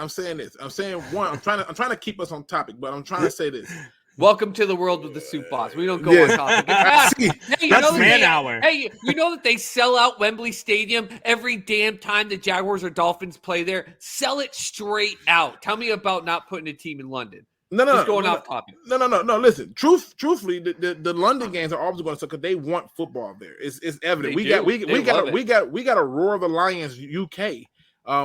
I'm saying one. I'm trying to keep us on topic, but I'm trying to say this. Welcome to the world with the soup boss. We don't go on topic. That's man hour. Hey, you know that they sell out Wembley Stadium every damn time the Jaguars or Dolphins play there? Sell it straight out. Tell me about not putting a team in London. Off topic. No. Listen, truthfully, the London games are always going to suck because they want football there. It's evident. We got a Roar of the Lions UK,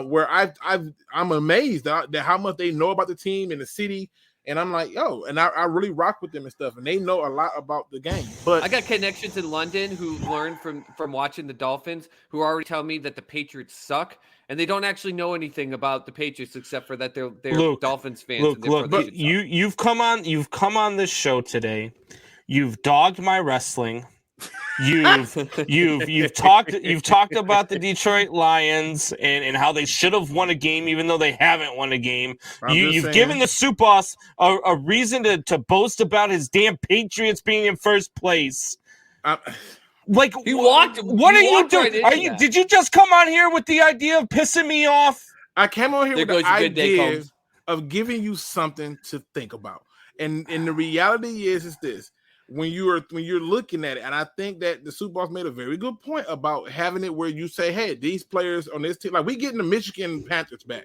where I'm amazed at how much they know about the team and the city. And I'm like, and I really rock with them and stuff, and they know a lot about the game. But I got connections in London who learned from watching the Dolphins, who already tell me that the Patriots suck, and they don't actually know anything about the Patriots except for that they're Dolphins fans. Look, you've come on this show today. You've dogged my wrestling. You've talked about the Detroit Lions and how they should have won a game even though they haven't won a game. You've given the soup boss a reason to boast about his damn Patriots being in first place. What are you doing? Did you just come on here with the idea of pissing me off? I came on here with the idea of giving you something to think about, and the reality is this. When you're looking at it, and I think that the Super Bowl made a very good point about having it where you say, hey, these players on this team, like we getting the Michigan Panthers back,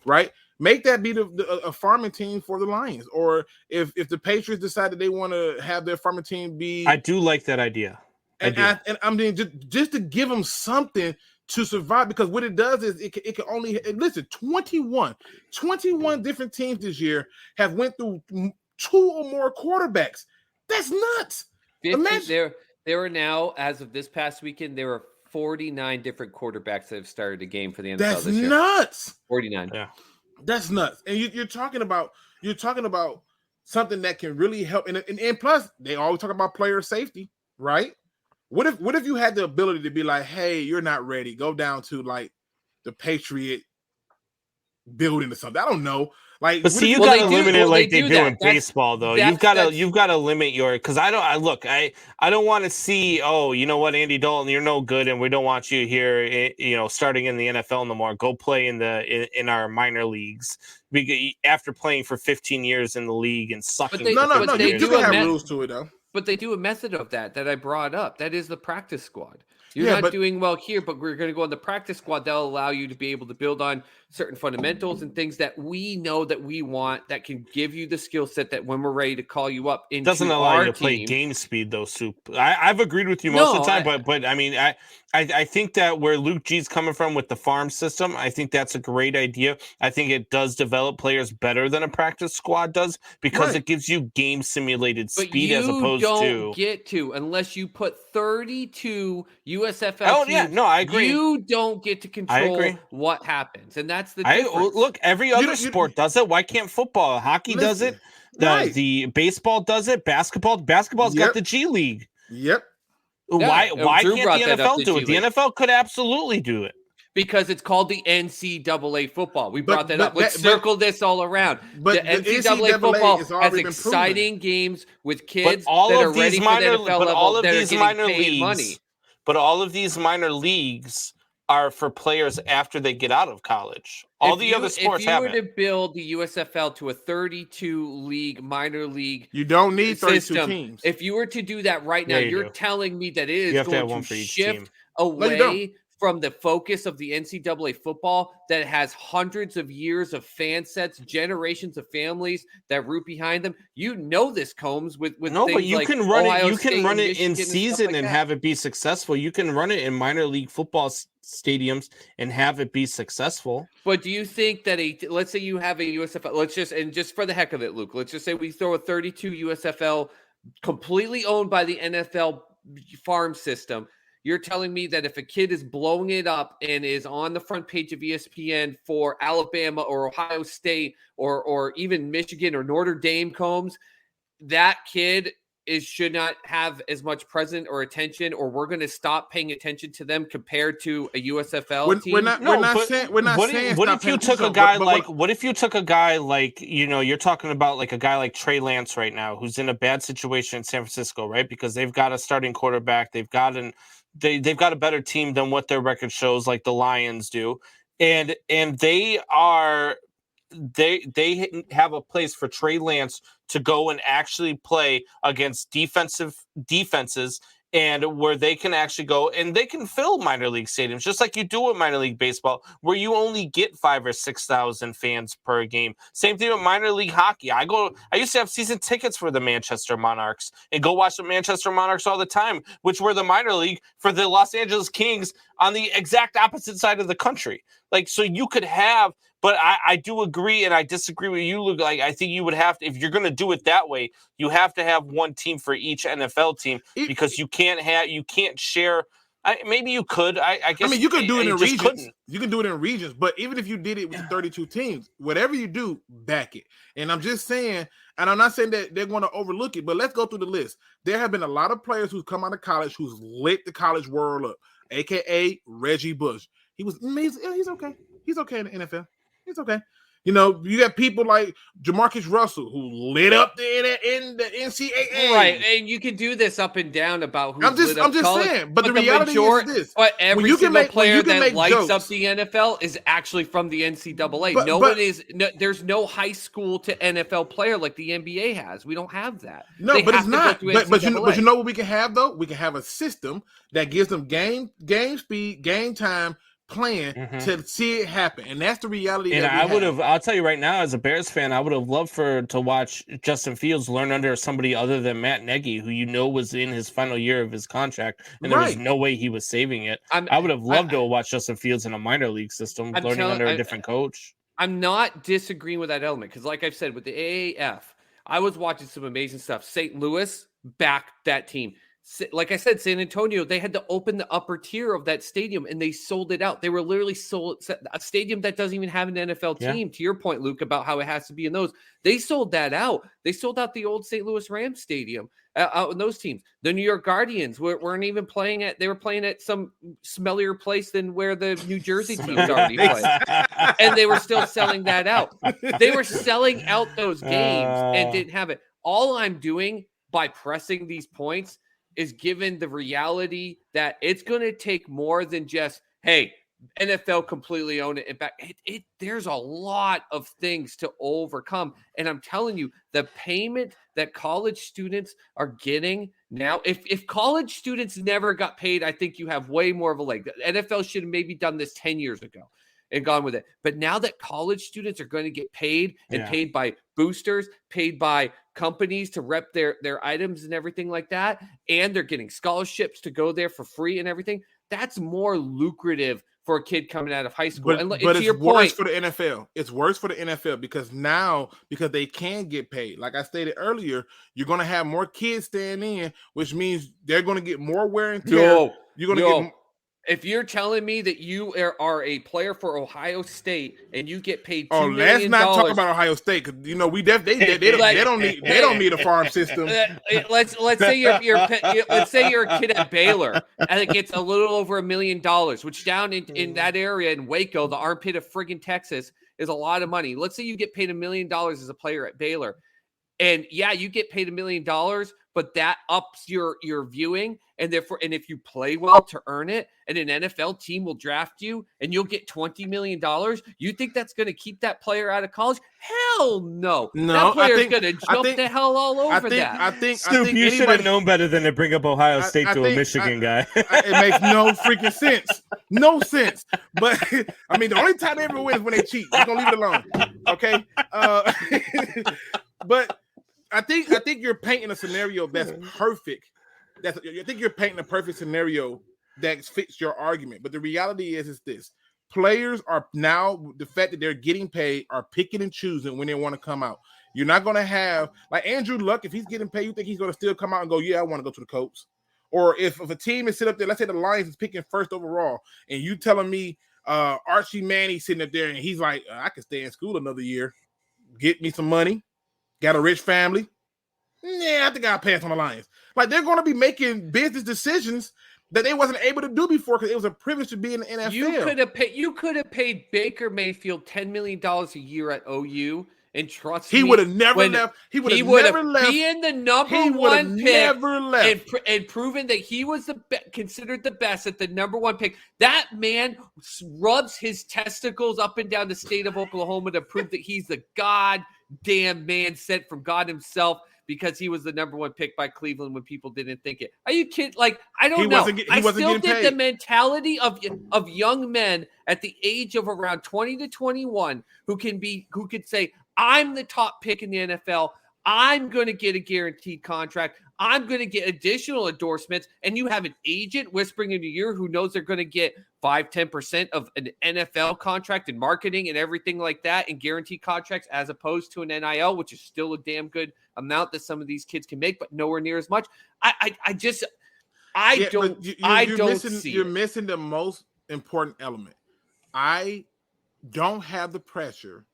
right? Make that be a farming team for the Lions. Or if the Patriots decide that they want to have their farming team be, I do like that idea. I mean, just to give them something to survive, because what it does is it can only listen. 21 different teams this year have went through 2 or more quarterbacks. That's nuts. There are now, as of this past weekend, there are 49 different quarterbacks that have started a game for the NFL this year. That's nuts. 49. Yeah. That's nuts. And you're talking about something that can really help. And plus, they always talk about player safety, right? What if you had the ability to be like, hey, you're not ready. Go down to like the Patriot building or something. I don't know. Like, but see, you got to limit it like they do in baseball, though. You've got to limit your, because I don't want to see, you know what, Andy Dalton, you're no good, and we don't want you here, starting in the NFL no more. Go play in our minor leagues after playing for 15 years in the league and sucking. No, you do have rules to it, though. But they do a method of that I brought up. That is the practice squad. You're not doing well here, but we're going to go on the practice squad. That'll allow you to be able to build on certain fundamentals and things that we know that we want, that can give you the skill set that when we're ready to call you up into doesn't allow you to play game speed, though, Soup. I've agreed with you most of the time, but I mean, I think that where Luke G's coming from with the farm system, I think that's a great idea. I think it does develop players better than a practice squad does, because it gives you game simulated speed as opposed to. But you don't get to unless you put 32 USFL teams, I agree. You don't get to control what happens, and that's the difference. Look, every other sport does it. Why can't football? Hockey does it. The baseball does it. Basketball's got the G League. Yep. Why Drew can't the brought NFL do it? The NFL could absolutely do it. Because it's called the NCAA football. We brought that up. Let's circle this all around. But the NCAA football has exciting games with kids that are ready for the NFL level that are getting paid money. But all of these minor leagues are for players after they get out of college. All the other sports have it. If you were to build the USFL to a 32-league minor league, you don't need 32 system, teams. If you were to do that right now, you're telling me that it is going to shift away from the focus of the NCAA football that has hundreds of years of fan sets, generations of families that root behind them. You know this, Combs, with no, things but you like can run Ohio it. You State can run it Michigan in season and have it be successful. You can run it in minor league football stadiums and have it be successful. But do you think that let's say you have a USFL, just for the heck of it, Luke, let's just say we throw a 32 USFL completely owned by the NFL farm system. You're telling me that if a kid is blowing it up and is on the front page of ESPN for Alabama or Ohio State or even Michigan or Notre Dame, Combs, that kid should not have as much presence or attention, or we're going to stop paying attention to them compared to a USFL team? We're not saying. What if you took a guy what if you took a guy like, you're talking about like a guy like Trey Lance right now, who's in a bad situation in San Francisco, right? Because they've got a starting quarterback, they've got a better team than what their record shows, like the Lions do, and they have a place for Trey Lance to go and actually play against defenses, and where they can actually go and they can fill minor league stadiums, just like you do with minor league baseball, where you only get 5,000 or 6,000 fans per game. Same thing with minor league hockey. I used to have season tickets for the Manchester Monarchs and go watch the Manchester Monarchs all the time, which were the minor league for the Los Angeles Kings on the exact opposite side of the country. Like, so you could have, but I do agree, and I disagree with you, Luke. Like, I think you would have to, if you're going to do it that way, you have to have one team for each NFL team, because you can't share. Maybe you could. I guess. I mean, you could do it in regions. You can do it in regions, but even if you did it with 32 teams, whatever you do, back it. And I'm just saying, and I'm not saying that they're going to overlook it, but let's go through the list. There have been a lot of players who've come out of college who's lit the college world up, aka Reggie Bush. He's okay. He's okay in the NFL. It's okay. You got people like Jamarcus Russell who lit up in the NCAA. Right, and you can do this up and down about who's lit up. I'm just saying, but the reality is this. But every single player that lights up the NFL is actually from the NCAA. There's no high school to NFL player like the NBA has. We don't have that. No, but it's not. But you know what we can have, though? We can have a system that gives them game speed, game time, plan to see it happen, and that's the reality. And I'll tell you right now, as a Bears fan, I would have loved to watch Justin Fields learn under somebody other than Matt Nagy, who was in his final year of his contract, and there was no way he was saving it. I would have loved to watch Justin Fields in a minor league system, learning under a different coach. I'm not disagreeing with that element, because like I've said, with the AAF, I was watching some amazing stuff. St. Louis backed that team. Like I said, San Antonio, they had to open the upper tier of that stadium, and they sold it out. They were literally sold a stadium that doesn't even have an NFL team. To your point, Luke, about how it has to be in those. They sold that out. They sold out the old St. Louis Rams stadium out in those teams. The New York Guardians weren't even playing at. They were playing at some smellier place than where the New Jersey teams already play, and they were still selling that out. They were selling out those games and didn't have it. All I'm doing by pressing these points is given the reality that it's going to take more than just, hey, NFL completely own it. In fact, there's a lot of things to overcome. And I'm telling you, the payment that college students are getting now, if college students never got paid, I think you have way more of a leg. The NFL should have maybe done this 10 years ago and gone with it. But now that college students are going to get paid and paid by boosters, paid by companies to rep their items and everything like that, and they're getting scholarships to go there for free and everything, that's more lucrative for a kid coming out of high school. But it's worse for the NFL. It's worse for the NFL because they can get paid. Like I stated earlier, you're going to have more kids staying in, which means they're going to get more wear and tear. You're going to get. If you're telling me that you are a player for Ohio State and you get paid $2 Oh, million, let's not talk about Ohio State because they don't need a farm system. Let's say you're a kid at Baylor and it gets a little over $1 million, which down in that area in Waco, the armpit of friggin' Texas, is a lot of money. Let's say you get paid $1 million as a player at Baylor, and yeah, you get paid $1 million, but that ups your viewing, and therefore, and if you play well to earn it, and an NFL team will draft you, and you'll get $20 million. You think that's going to keep that player out of college? Hell no. That player's going to jump the hell all over that. I think you should have known better than to bring up Ohio State to a Michigan guy. It makes no freaking sense. No sense. But I mean, the only time they ever win is when they cheat. We're gonna leave it alone. Okay. But I think you're painting a scenario that's perfect. I think you're painting a perfect scenario that fits your argument. But the reality is this: players are now, the fact that they're getting paid, are picking and choosing when they want to come out. You're not going to have, like Andrew Luck, if he's getting paid, you think he's going to still come out and go, yeah, I want to go to the Colts? Or if a team is sitting up there, let's say the Lions is picking first overall, and you telling me Archie Manning sitting up there and he's like, I can stay in school another year, get me some money, got a rich family. Yeah, I think I'll pass on the Lions. Like, they're going to be making business decisions that they wasn't able to do before because it was a privilege to be in the NFL. You could have paid Baker Mayfield $10 million a year at OU, and trust me, he would have never left. He would have never left. Being the number one pick and proven that he was considered the best at the number one pick. That man rubs his testicles up and down the state of Oklahoma to prove that he's the goddamn man sent from God himself, because he was the number one pick by Cleveland when people didn't think it. Are you kidding? Like, I don't know. I still think the mentality of young men at the age of around 20 to 21 who could say, I'm the top pick in the NFL. I'm going to get a guaranteed contract. I'm going to get additional endorsements. And you have an agent whispering in your ear who knows they're going to get 5-10% of an NFL contract and marketing and everything like that, and guaranteed contracts, as opposed to an NIL, which is still a damn good amount that some of these kids can make, but nowhere near as much. You're missing the most important element. I don't have the pressure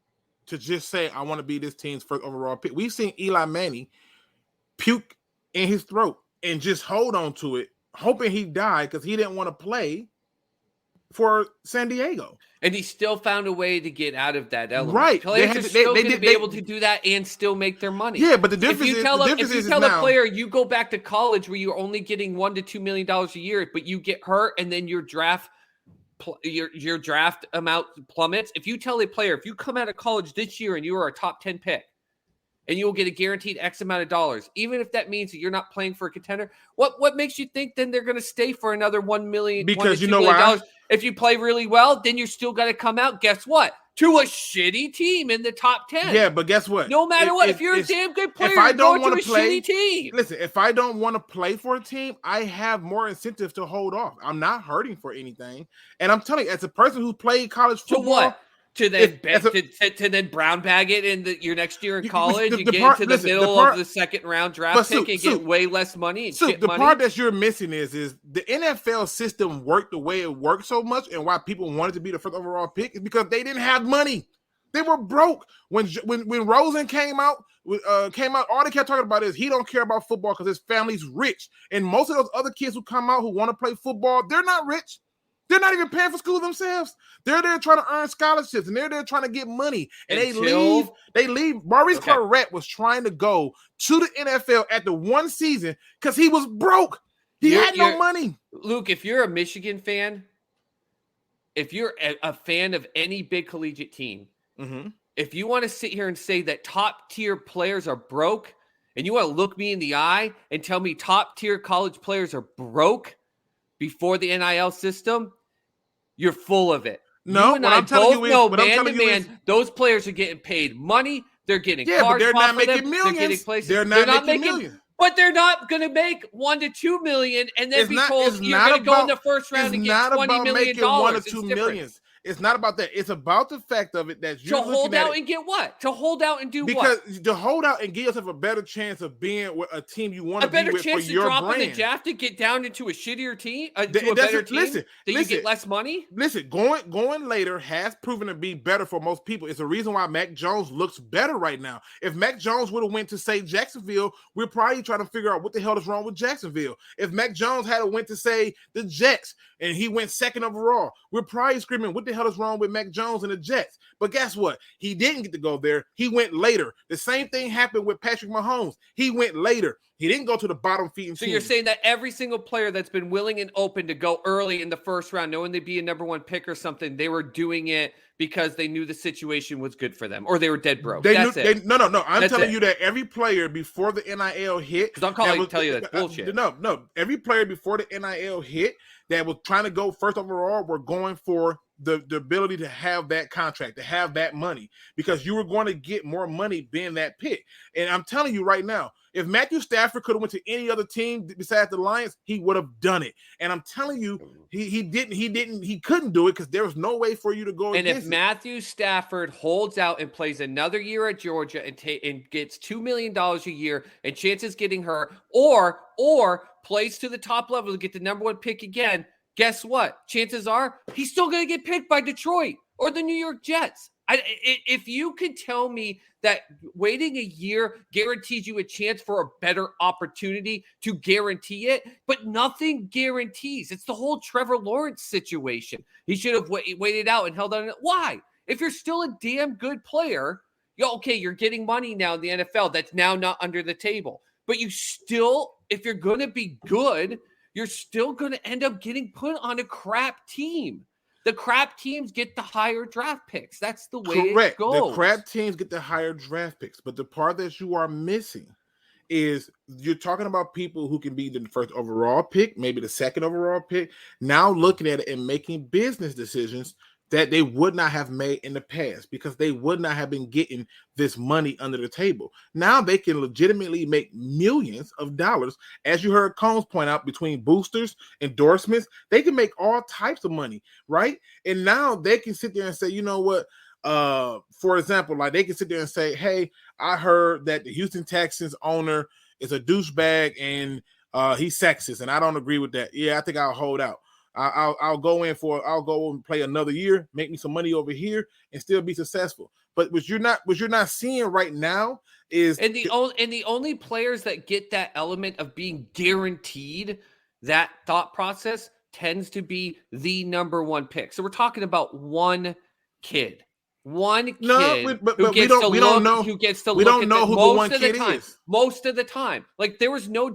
to just say, I want to be this team's first overall pick. We've seen Eli Manning puke in his throat and just hold on to it, hoping he died because he didn't want to play for San Diego. And he still found a way to get out of that element. Right. Players are still going to be able to do that and still make their money. Yeah, but the difference is, if you tell a player you go back to college where you're only getting $1 to $2 million a year, but you get hurt and then your draft amount plummets. If you tell a player, if you come out of college this year and you are a top 10 pick and you'll get a guaranteed X amount of dollars, even if that means that you're not playing for a contender, what makes you think then they're going to stay for another $1 million? Because you know why? If you play really well, then you're still got to come out, guess what? To a shitty team in the top 10. Yeah, but guess what? No matter what, if you're a damn good player, you're going to a shitty team. Listen, if I don't want to play for a team, I have more incentive to hold off. I'm not hurting for anything. And I'm telling you, as a person who played college football. To what? To then brown bag it in your next year in college, you get into the middle of the second round draft pick and get way less money. The part that you're missing is the NFL system worked the way it worked so much, and why people wanted to be the first overall pick is because they didn't have money. They were broke. When Rosen came out, all they kept talking about is he don't care about football because his family's rich. And most of those other kids who come out who want to play football, they're not rich. They're not even paying for school themselves. They're there trying to earn scholarships, and they're there trying to get money. And they leave. Maurice Claret was trying to go to the NFL at the one season because he was broke. He had no money. Luke, if you're a Michigan fan, if you're a fan of any big collegiate team, if you want to sit here and say that top-tier players are broke, and you want to look me in the eye and tell me top-tier college players are broke before the NIL system, you're full of it. No, you and I both know man to man, those players are getting paid money. They're getting cars, but they're not making millions. They're getting places. They're not making millions. But they're not going to make $1 to $2 million and then be told you're going to go in the first round and get $20 million. $1 or $2 million. It's not about that. It's about the fact of it that you're to hold out and get what? To hold out and do what? Because to hold out and give yourself a better chance of being with a team you want to be with for your brand. A better chance to drop in the draft to get down into a shittier team, to a better team, you get less money? Listen, going later has proven to be better for most people. It's the reason why Mac Jones looks better right now. If Mac Jones would have went to, say, Jacksonville, we're probably trying to figure out what the hell is wrong with Jacksonville. If Mac Jones had went to, say, the Jets, and he went second overall, we're probably screaming, what the hell is wrong with Mac Jones and the Jets? But guess what? He didn't get to go there. He went later. The same thing happened with Patrick Mahomes. He went later. He didn't go to the bottom feeding team. So you're saying that every single player that's been willing and open to go early in the first round, knowing they'd be a number one pick or something, they were doing it because they knew the situation was good for them, or they were dead broke. No. I'm telling you that every player before the NIL hit, because I'm tell you that's bullshit. No. Every player before the NIL hit that was trying to go first overall were going for the ability to have that contract, to have that money, because you were going to get more money being that pick. And I'm telling you right now, if Matthew Stafford could have went to any other team besides the Lions, he would have done it. And I'm telling you, he couldn't do it because there was no way for you to go and against if Matthew Stafford holds out and plays another year at Georgia and gets $2 million a year and chances getting hurt, or plays to the top level to get the number one pick again, guess what? Chances are he's still going to get picked by Detroit or the New York Jets. If you could tell me that waiting a year guarantees you a chance for a better opportunity to guarantee it, but nothing guarantees. It's the whole Trevor Lawrence situation. He should have waited out and held on. Why? If you're still a damn good player, you're getting money now in the NFL that's now not under the table. But you still, if you're going to be good, you're still going to end up getting put on a crap team. The crap teams get the higher draft picks. That's the way it goes. The crap teams get the higher draft picks. But the part that you are missing is you're talking about people who can be the first overall pick, maybe the second overall pick, now looking at it and making business decisions that they would not have made in the past because they would not have been getting this money under the table. Now they can legitimately make millions of dollars. As you heard Combs point out, between boosters, endorsements, they can make all types of money, right? And now they can sit there and say, you know what? For example, like they can sit there and say, hey, I heard that the Houston Texans owner is a douchebag and he's sexist, and I don't agree with that. Yeah, I think I'll hold out. I'll go and play another year, make me some money over here, and still be successful. But what you're not seeing right now is the only players that get that element of being guaranteed that thought process tends to be the number one pick. So we're talking about one kid. Who gets to look who the one kid is. Most of the time. Like there was no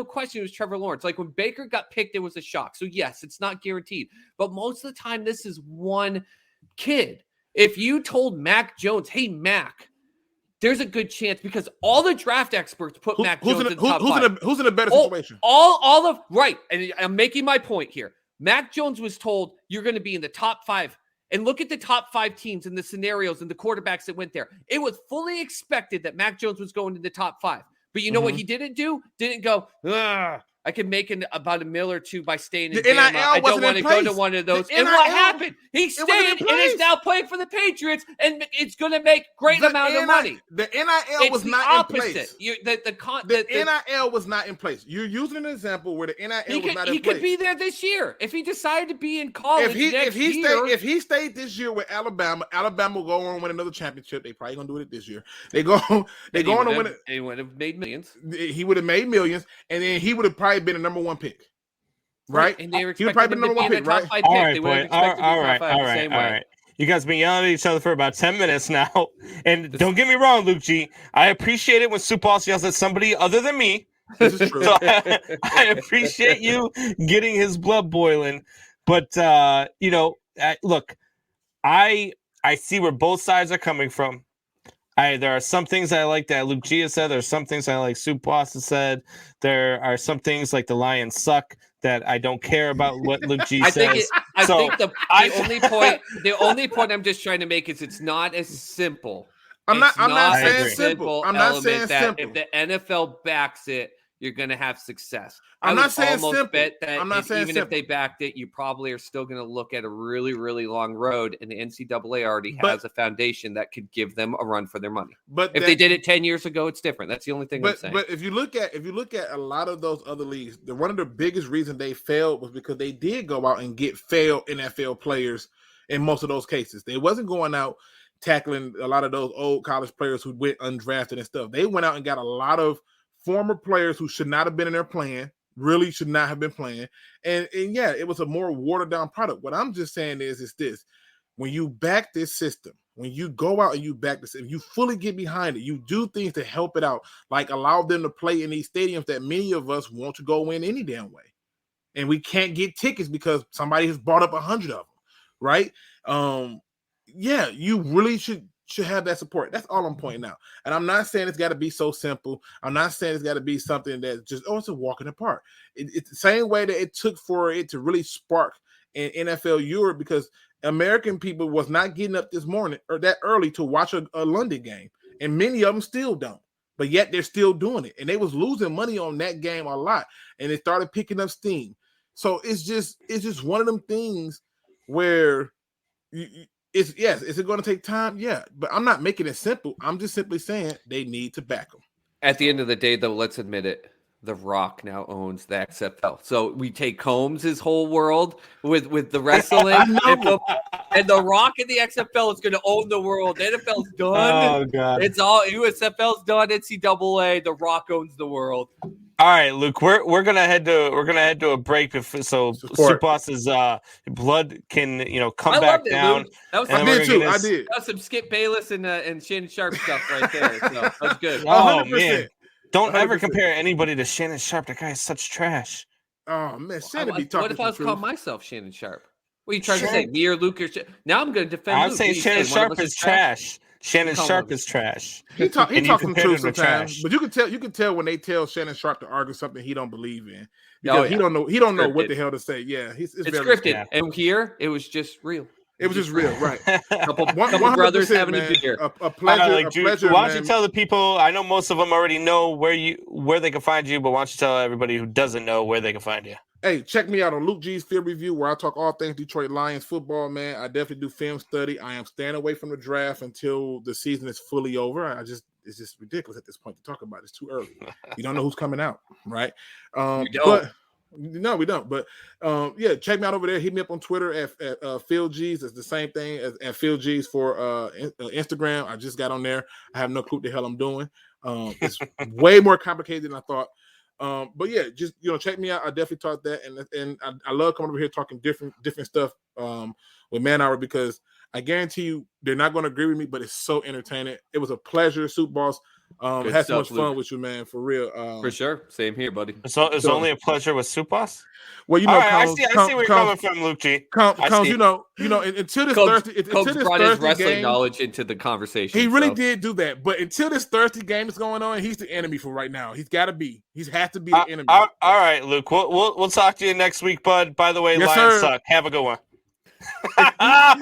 question it was Trevor Lawrence. Like when Baker got picked, it was a shock. So yes, it's not guaranteed. But most of the time, this is one kid. If you told Mac Jones, hey, Mac, there's a good chance because all the draft experts put Mac Jones in the top five. Who's in a better situation? Right. And I'm making my point here. Mac Jones was told you're going to be in the top five. And look at the top five teams and the scenarios and the quarterbacks that went there. It was fully expected that Mac Jones was going to the top five. But you know what he didn't do? Didn't go, I can make about $1 million or $2 million by staying in Bama. I don't want to go to one of those. And what happened? He stayed and is now playing for the Patriots, and it's going to make great amount of money. The NIL was not in place. The NIL was not in place. You're using an example where the NIL was not in place. He could be there this year if he decided to be in college if he stayed this year with Alabama will go on and win another championship. They probably going to do it this year. They go on to win it. He would have made millions. He would have made millions, and then he would have probably been a number one pick, right? And they were he would probably been number one pick, right? All right. You guys been yelling at each other for about 10 minutes now, and don't get me wrong, Luke G. I appreciate it when Soup Boss yells at somebody other than me. This is true. So I appreciate you getting his blood boiling, but look, I see where both sides are coming from. There are some things I like that Luke G has said. There are some things I like Soup Boss has said. There are some things like the Lions suck that I don't care about what Luke G says. I think the only point I'm just trying to make is it's not as simple. I'm not saying simple. I'm not saying simple. If the NFL backs it, you're going to have success. I'm not saying simple. Bet that I'm not saying even simple. if they backed it, you probably are still going to look at a really, really long road, and the NCAA already has a foundation that could give them a run for their money. But if they did it 10 years ago, it's different. That's the only thing I'm saying. But if you look at a lot of those other leagues, one of the biggest reasons they failed was because they did go out and get failed NFL players in most of those cases. They wasn't going out tackling a lot of those old college players who went undrafted and stuff. They went out and got a lot of former players who should not have been in their plan, really should not have been playing. And yeah, it was a more watered down product. What I'm just saying is this: when you back this system, when you go out and you back this, if you fully get behind it, you do things to help it out, like allow them to play in these stadiums that many of us want to go in any damn way. And we can't get tickets because somebody has bought up 100 of them, right? Yeah, you really should have that support. That's all I'm pointing out. And I'm not saying it's got to be so simple. I'm not saying it's got to be something that's just, it's a walk in the park. It's the same way that it took for it to really spark in NFL Europe, because American people was not getting up this morning or that early to watch a London game. And many of them still don't. But yet they're still doing it. And they was losing money on that game a lot. And it started picking up steam. So it's just one of them things where is it going to take time? Yeah, but I'm not making it simple. I'm just simply saying they need to back them. At the end of the day, though, let's admit it. The Rock now owns the XFL. So we take Combs' whole world with the wrestling, and the Rock in the XFL is going to own the world. The NFL's done. Oh God, it's all USFL's done. NCAA. The Rock owns the world. All right, Luke, we're gonna head to a break so Supas's blood can come back down. Luke. That was I did too. I did. That was some Skip Bayless and Shannon Sharp stuff right there. So that was good. Oh 100%. Man, don't 100%. ever compare anybody to Shannon Sharp. That guy is such trash. Oh man, Shannon be talking. What if I was calling myself Shannon Sharp? What are you trying to say? Me or Luke? Now I'm going to defend. I'm saying Shannon Sharp is trash. Shannon Sharp is trash. He talks some truth sometimes, but you can tell when they tell Shannon Sharp to argue something he don't believe in, because he don't know what the hell to say. Yeah, it's very scripted. Yeah. And here it was just real. It was just real, right? couple brothers having a beer. A pleasure. Why don't you tell the people? I know most of them already know where they can find you, but why don't you tell everybody who doesn't know where they can find you? Hey, check me out on Luke G's Field Review, where I talk all things Detroit Lions football, man. I definitely do film study. I am staying away from the draft until the season is fully over. It's just ridiculous at this point to talk about it. It's too early. You don't know who's coming out, right? But no, we don't. But yeah, check me out over there. Hit me up on Twitter at Phil G's. It's the same thing as at Phil G's for Instagram. I just got on there. I have no clue what the hell I'm doing. It's way more complicated than I thought. But yeah, just check me out. I definitely taught that, and I love coming over here talking different stuff with Man Hour, because I guarantee you they're not going to agree with me, but it's so entertaining. It was a pleasure, Soup Boss. Had so much fun with you, man, for real. For sure, same here, buddy. So it's only a pleasure with Soup Boss. Well, I see where you're coming from, Luke G. Until this Thursday, Combs brought his wrestling knowledge into the conversation. He really did do that, but until this Thursday game is going on, he's the enemy for right now. He's got to be. He's has to be the enemy. All right, Luke. We'll talk to you next week, bud. By the way, yes, Lions suck. Have a good one. I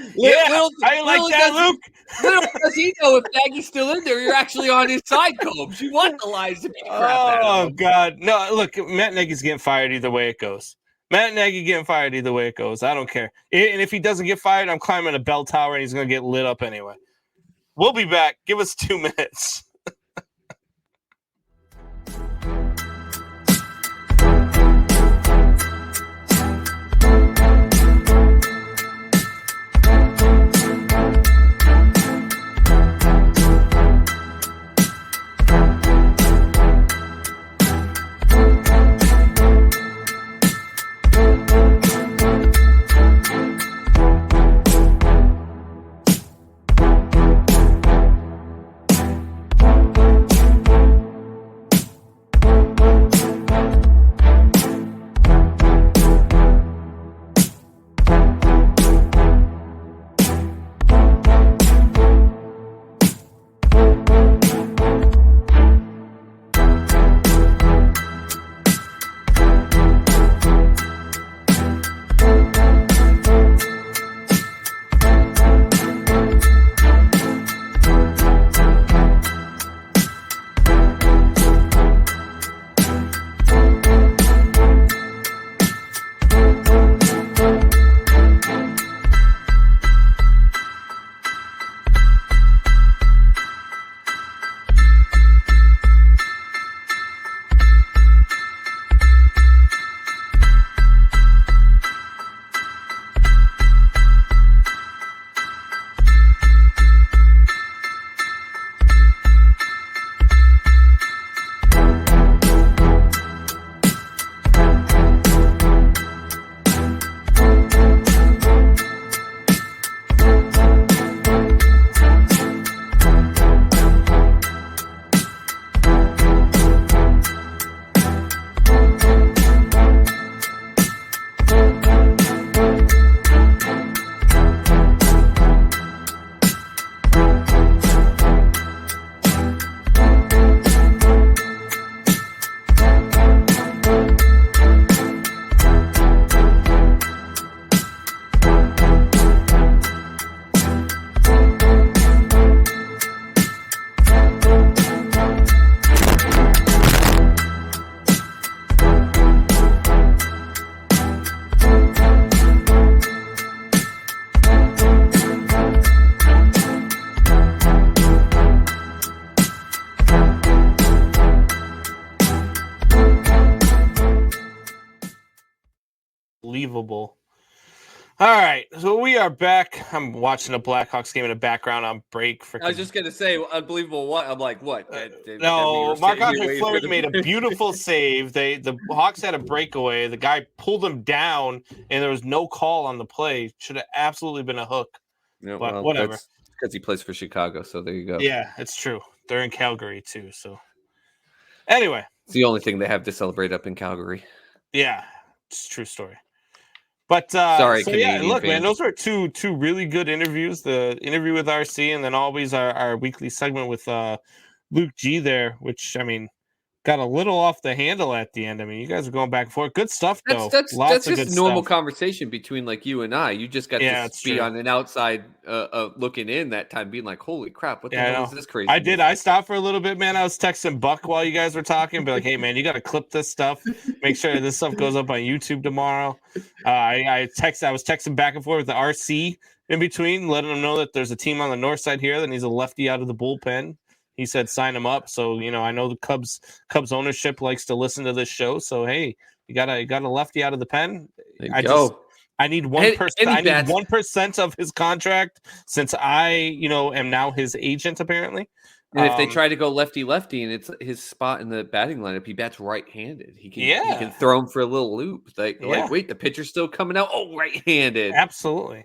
like that, Luke. Little does he know if Nagy's still in there, you're actually on his side, Combs. You want the Lions to be crap out of him. God, no! Look, Matt Nagy's getting fired either way it goes. Matt Nagy getting fired either way it goes. I don't care. And if he doesn't get fired, I'm climbing a bell tower and he's going to get lit up anyway. We'll be back. Give us 2 minutes. Unbelievable. All right, so we are back. I'm watching a Blackhawks game in the background on break. I was just gonna say, unbelievable. What? I'm like, what? No, Marc-Andre Fleury made a beautiful save. The Hawks had a breakaway. The guy pulled him down, and there was no call on the play. Should have absolutely been a hook. Yeah, but well, whatever. Because he plays for Chicago, so there you go. Yeah, it's true. They're in Calgary too. So anyway, it's the only thing they have to celebrate up in Calgary. Yeah, it's a true story. But sorry, so Canadian look, fans. man, those were two really good interviews. The interview with RC, and then always our weekly segment with Luke G there, which I mean got a little off the handle at the end. I mean, you guys are going back and forth. Good stuff though. That's Lots of just good normal stuff. Conversation between like you and I. You just got to be on an outside looking in that time, being like, "Holy crap, what the hell is this crazy?" I did. I stopped for a little bit, man. I was texting Buck while you guys were talking, be like, "Hey, man, you got to clip this stuff. Make sure this stuff goes up on YouTube tomorrow." I was texting back and forth with the RC in between, letting them know that there's a team on the north side here that needs a lefty out of the bullpen. He said sign him up. So, I know the Cubs ownership likes to listen to this show. So, hey, you got a lefty out of the pen. I need 1%. I need 1% of his contract since I, am now his agent apparently. And if they try to go lefty, and it's his spot in the batting lineup, he bats right-handed. He can throw him for a little loop. Like, wait, the pitcher's still coming out. Oh, right-handed. Absolutely.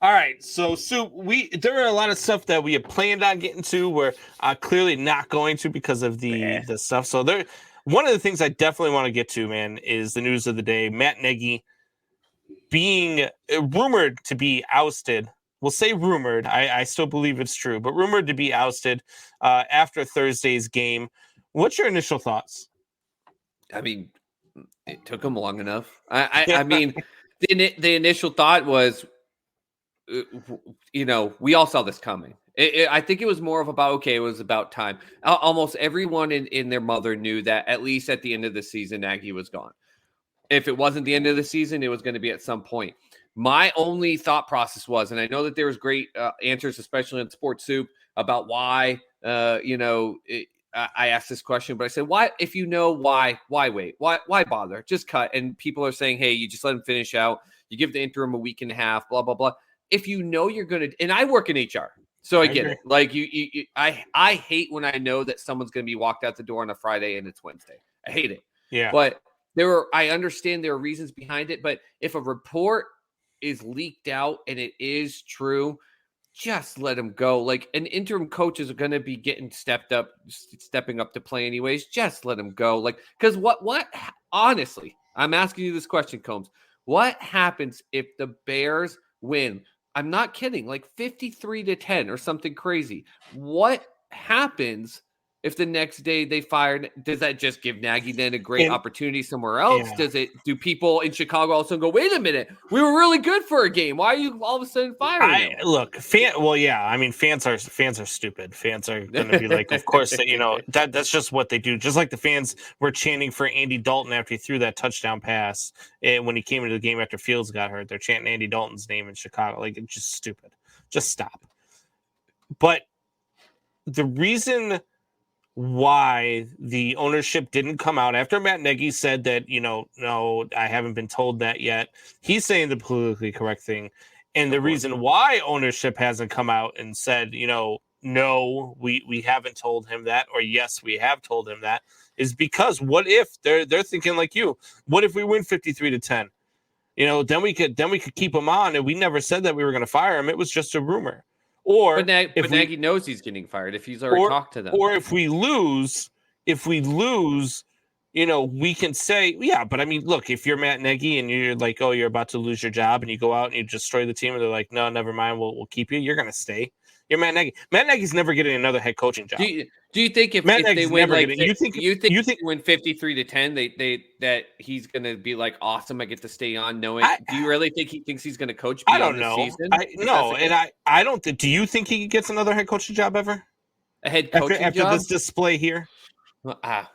All right, so there are a lot of stuff that we had planned on getting to. We're clearly not going to because of the stuff. So one of the things I definitely want to get to, man, is the news of the day. Matt Nagy being rumored to be ousted. We'll say rumored. I still believe it's true, but rumored to be ousted after Thursday's game. What's your initial thoughts? I mean, it took him long enough. I mean, the initial thought was, we all saw this coming. I think it was more of about, it was about time. Almost everyone in their mother knew that at least at the end of the season, Nagy was gone. If it wasn't the end of the season, it was going to be at some point. My only thought process was, and I know that there was great answers, especially on Sports Soup, about why, I asked this question, but I said, why, if you know why wait? Why bother? Just cut. And people are saying, hey, you just let him finish out. You give the interim a week and a half, blah, blah, blah. If you know you're going to, and I work in HR, so I get it. Like I hate when I know that someone's going to be walked out the door on a Friday and it's Wednesday. I hate it. Yeah. But I understand there are reasons behind it, but if a report is leaked out and it is true, just let him go. Like an interim coach is going to be stepping up to play anyways. Just let him go. Like, because what honestly, I'm asking you this question, Combs. What happens if the Bears win? I'm not kidding, like 53-10 or something crazy. What happens if the next day they fired? Does that just give Nagy then a great opportunity somewhere else? Yeah. Do people in Chicago also go, wait a minute, we were really good for a game. Why are you all of a sudden firing him? Look, fans are stupid. Fans are going to be like, of course, that's just what they do. Just like the fans were chanting for Andy Dalton after he threw that touchdown pass when he came into the game after Fields got hurt. They're chanting Andy Dalton's name in Chicago. Like, it's just stupid. Just stop. But the reason why the ownership didn't come out after Matt Nagy said that, no, I haven't been told that yet. He's saying the politically correct thing. And the reason why ownership hasn't come out and said, no, we haven't told him that, or yes, we have told him that, is because what if they're thinking like you? What if we win 53-10? Then we could keep him on, and we never said that we were going to fire him. It was just a rumor. But Nagy knows he's getting fired if he's already talked to them. Or if we lose, we can say, yeah, but I mean, look, if you're Matt Nagy and you're like, oh, you're about to lose your job and you go out and you destroy the team and they're like, no, never mind, we'll keep you. You're going to stay. You're Matt Nagy. Matt Nagy's never getting another head coaching job. Do you think if they win you think win 53-10, that he's going to be like, awesome, I get to stay on knowing? Do you really think he thinks he's going to coach beyond this season? I don't think. Do you think he gets another head coaching job ever? A head coaching after job? This display here? I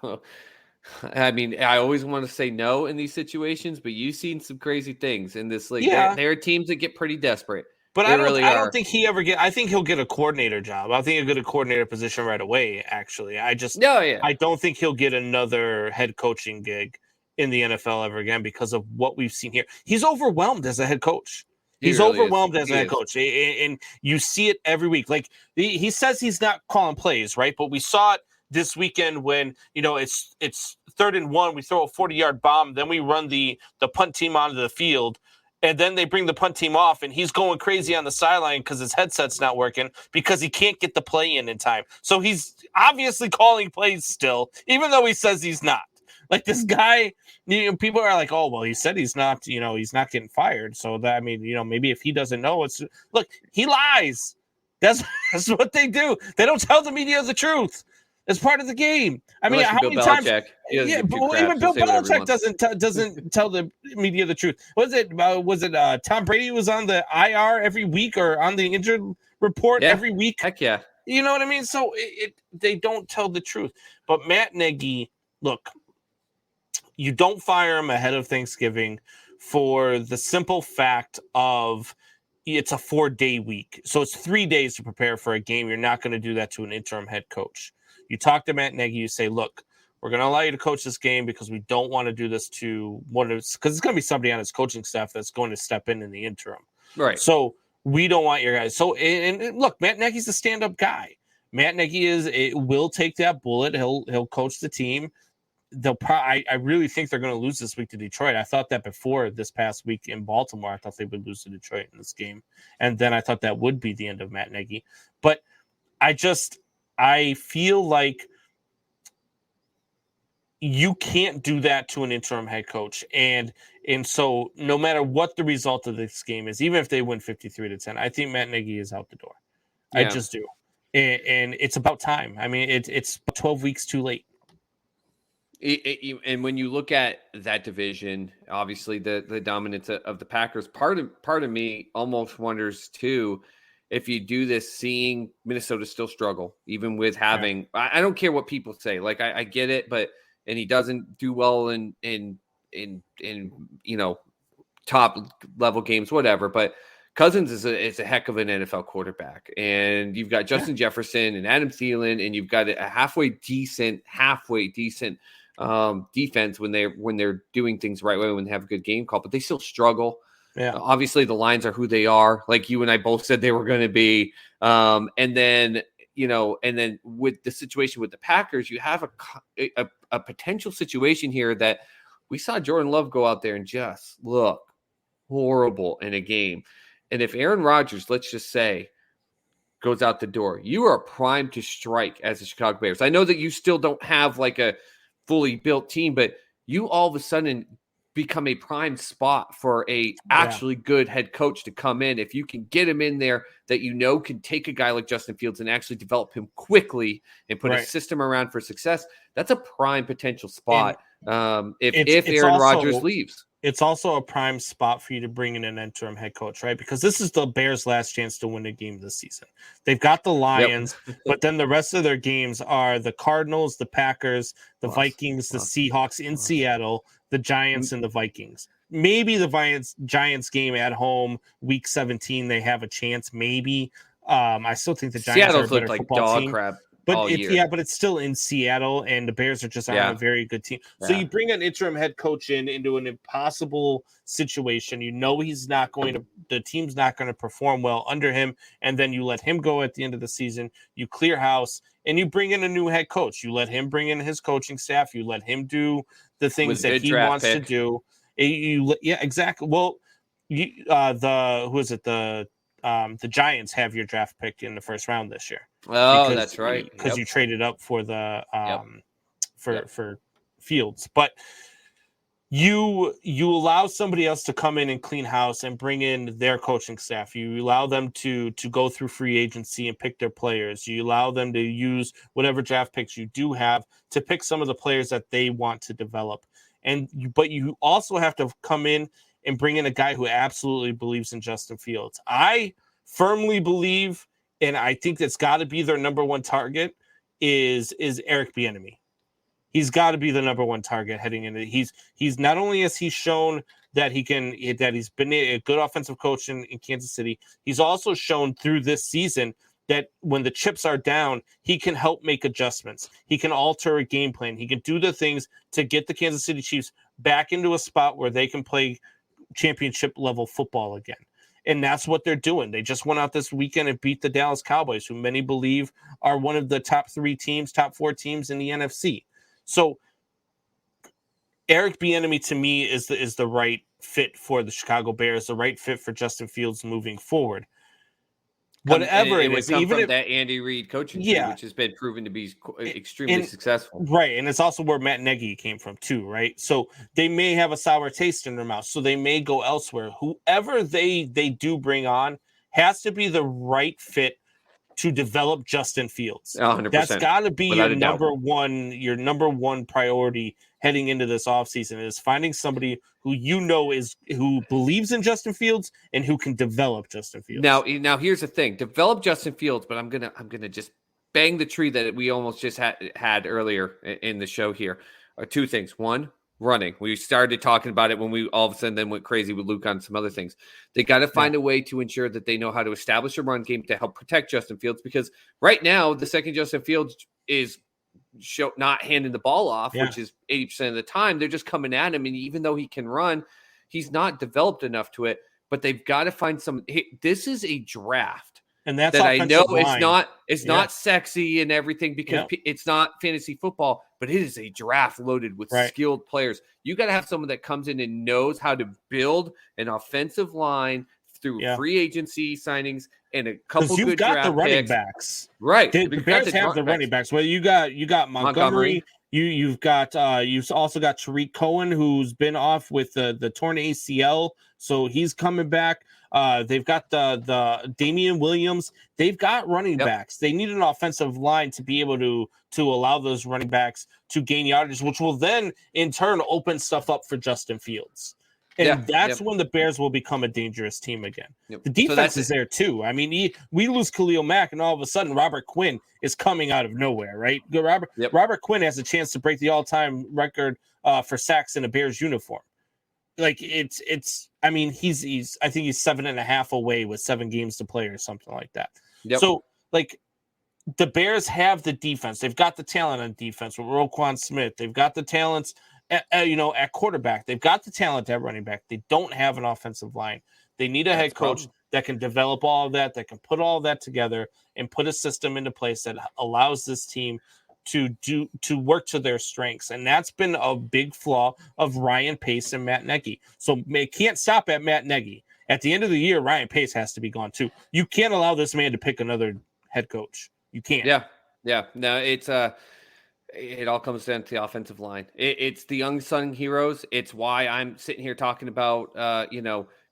mean, I always want to say no in these situations, but you've seen some crazy things in this league. Yeah. There are teams that get pretty desperate. But I don't think he ever I think he'll get a coordinator job. I think he'll get a coordinator position right away, actually. I don't think he'll get another head coaching gig in the NFL ever again because of what we've seen here. He's overwhelmed as a head coach. He's really overwhelmed is. as a head coach, and you see it every week. Like he says he's not calling plays, right? But we saw it this weekend when it's 3rd and 1. We throw a 40-yard bomb, then we run the punt team onto the field, and then they bring the punt team off, and he's going crazy on the sideline because his headset's not working because he can't get the play in time. So he's obviously calling plays still, even though he says he's not. Like this guy, people are like, oh, well, he said he's not, he's not getting fired. So that, maybe if he doesn't know, look, he lies. That's what they do. They don't tell the media the truth. It's part of the game. How many times? Yeah, but even Bill Belichick doesn't tell the media the truth. Was it Tom Brady was on the IR every week or on the injured report every week? Heck yeah. You know what I mean? So they don't tell the truth. But Matt Nagy, look, you don't fire him ahead of Thanksgiving for the simple fact of it's a 4-day week. So it's 3 days to prepare for a game. You're not going to do that to an interim head coach. You talk to Matt Nagy, you say, look, we're going to allow you to coach this game because we don't want to do this to one of because it's going to be somebody on his coaching staff that's going to step in the interim. Right. So we don't want your guys. So, and look, Matt Nagy's a stand-up guy. Matt Nagy will take that bullet. He'll coach the team. I really think they're going to lose this week to Detroit. I thought that before this past week in Baltimore. I thought they would lose to Detroit in this game. And then I thought that would be the end of Matt Nagy. But I feel like you can't do that to an interim head coach. And so no matter what the result of this game is, even if they win 53-10, I think Matt Nagy is out the door. Yeah. I just do. And it's about time. I mean, it's 12 weeks too late. And when you look at that division, obviously the dominance of the Packers, part of me almost wonders too, if you do this, seeing Minnesota still struggle, even with having, I don't care what people say. Like I get it, and he doesn't do well in top level games, whatever. But Cousins is a heck of an NFL quarterback, and you've got Justin Jefferson and Adam Thielen, and you've got a halfway decent defense when they're doing things the right way, when they have a good game call, but they still struggle. Yeah. Obviously the lines are who they are, like you and I both said they were going to be. And then with the situation with the Packers, you have a potential situation here that we saw Jordan Love go out there and just look horrible in a game. And if Aaron Rodgers, let's just say, goes out the door, you are primed to strike as the Chicago Bears. I know that you still don't have like a fully built team, but you all of a sudden become a prime spot for a actually good head coach to come in. If you can get him in there that can take a guy like Justin Fields and actually develop him quickly and put a system around for success, that's a prime potential spot. If Aaron Rodgers leaves. It's also a prime spot for you to bring in an interim head coach, right? Because this is the Bears' last chance to win a game this season. They've got the Lions, but then the rest of their games are the Cardinals, the Packers, the Vikings, the Seahawks in Seattle, the Giants, and the Vikings. Maybe the Giants game at home, week 17, they have a chance. Maybe. I still think the Giants Seattle's are a better looked like football dog team. crap. But it's still in Seattle, and the Bears are just on a very good team. So you bring an interim head coach into an impossible situation. The team's not going to perform well under him, and then you let him go at the end of the season. You clear house, and you bring in a new head coach. You let him bring in his coaching staff. You let him do the things that he wants to do. Exactly. Well, the Giants have your draft pick in the first round this year. Oh, that's right. Because you traded up for the for Fields, but you allow somebody else to come in and clean house and bring in their coaching staff. You allow them to go through free agency and pick their players. You allow them to use whatever draft picks you do have to pick some of the players that they want to develop. But you also have to come in and bring in a guy who absolutely believes in Justin Fields. I firmly believe, and I think that's got to be their number one target, is Eric Bieniemy. He's got to be the number one target heading into. He's not only has he shown that he's been a good offensive coach in Kansas City, he's also shown through this season that when the chips are down, he can help make adjustments. He can alter a game plan. He can do the things to get the Kansas City Chiefs back into a spot where they can play championship level football again. And that's what they're doing. They just went out this weekend and beat the Dallas Cowboys, who many believe are one of the top 4 teams in the NFC. So Eric Bieniemy, to me, is the right fit for the Chicago Bears, the right fit for Justin Fields moving forward. Whatever it is, even if that Andy Reid coaching tree, which has been proven to be extremely successful, right? And it's also where Matt Nagy came from too, right? So they may have a sour taste in their mouth, so they may go elsewhere. Whoever they do bring on has to be the right fit to develop Justin Fields. 100%. That's got to be your number one priority heading into this offseason, is finding somebody who who believes in Justin Fields and who can develop Justin Fields. Now here's the thing: develop Justin Fields, but I'm gonna just bang the tree that we almost just had earlier in the show. Here are 2 things. One, running. We started talking about it when we all of a sudden then went crazy with Luke on some other things. They got to find a way to ensure that they know how to establish a run game to help protect Justin Fields, because right now the second Justin Fields is not handing the ball off, which is 80% of the time, they're just coming at him. And even though he can run, he's not developed enough to it. But they've got to find this is a draft. And that's that I know line. it's not sexy and everything, because it's not fantasy football, but it is a draft loaded with skilled players. You got to have someone that comes in and knows how to build an offensive line through free agency signings and a couple good draft picks. The running backs, right? The Bears have the running backs. Well, you got Montgomery. You've also got Tariq Cohen, who's been off with the torn ACL, so he's coming back. They've got the Damian Williams. They've got running backs. They need an offensive line to be able to allow those running backs to gain yardage, which will then in turn open stuff up for Justin Fields. And that's when the Bears will become a dangerous team again. The defense is there too. I mean, we lose Khalil Mack, and all of a sudden Robert Quinn is coming out of nowhere, right? Robert Quinn has a chance to break the all-time record for sacks in a Bears uniform. Like it's. I mean, he's. I think he's 7.5 away with 7 games to play or something like that. So like, the Bears have the defense. They've got the talent on defense with Roquan Smith. They've got the talents at quarterback. They've got the talent at running back. They don't have an offensive line. They need a head coach that can develop all of that can put all of that together and put a system into place that allows this team to work to their strengths. And that's been a big flaw of Ryan Pace and Matt Nagy. So it can't stop at Matt Nagy. At the end of the year, Ryan Pace has to be gone too. You can't allow this man to pick another head coach. You can't. Yeah. No, it's it all comes down to the offensive line. It's the unsung heroes. It's why I'm sitting here talking about,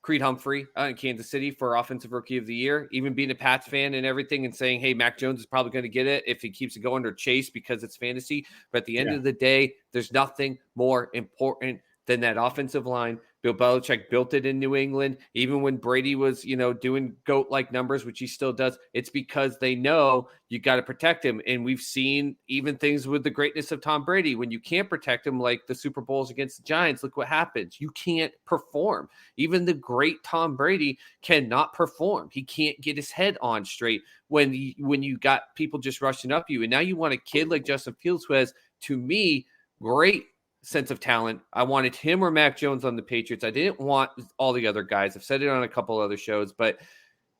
Creed Humphrey in Kansas City for Offensive Rookie of the Year, even being a Pats fan and everything, and saying, hey, Mac Jones is probably going to get it if he keeps it going, or Chase, because it's fantasy. But at the end of the day, there's nothing more important than that offensive line. Bill Belichick built it in New England, even when Brady was, doing GOAT-like numbers, which he still does. It's because they know you got to protect him. And we've seen even things with the greatness of Tom Brady. When you can't protect him, like the Super Bowls against the Giants, look what happens. You can't perform. Even the great Tom Brady cannot perform. He can't get his head on straight when you got people just rushing up you. And now you want a kid like Justin Fields, who has, to me, great sense of talent. I wanted him or Mac Jones on the Patriots. I didn't want all the other guys. I've said it on a couple other shows, but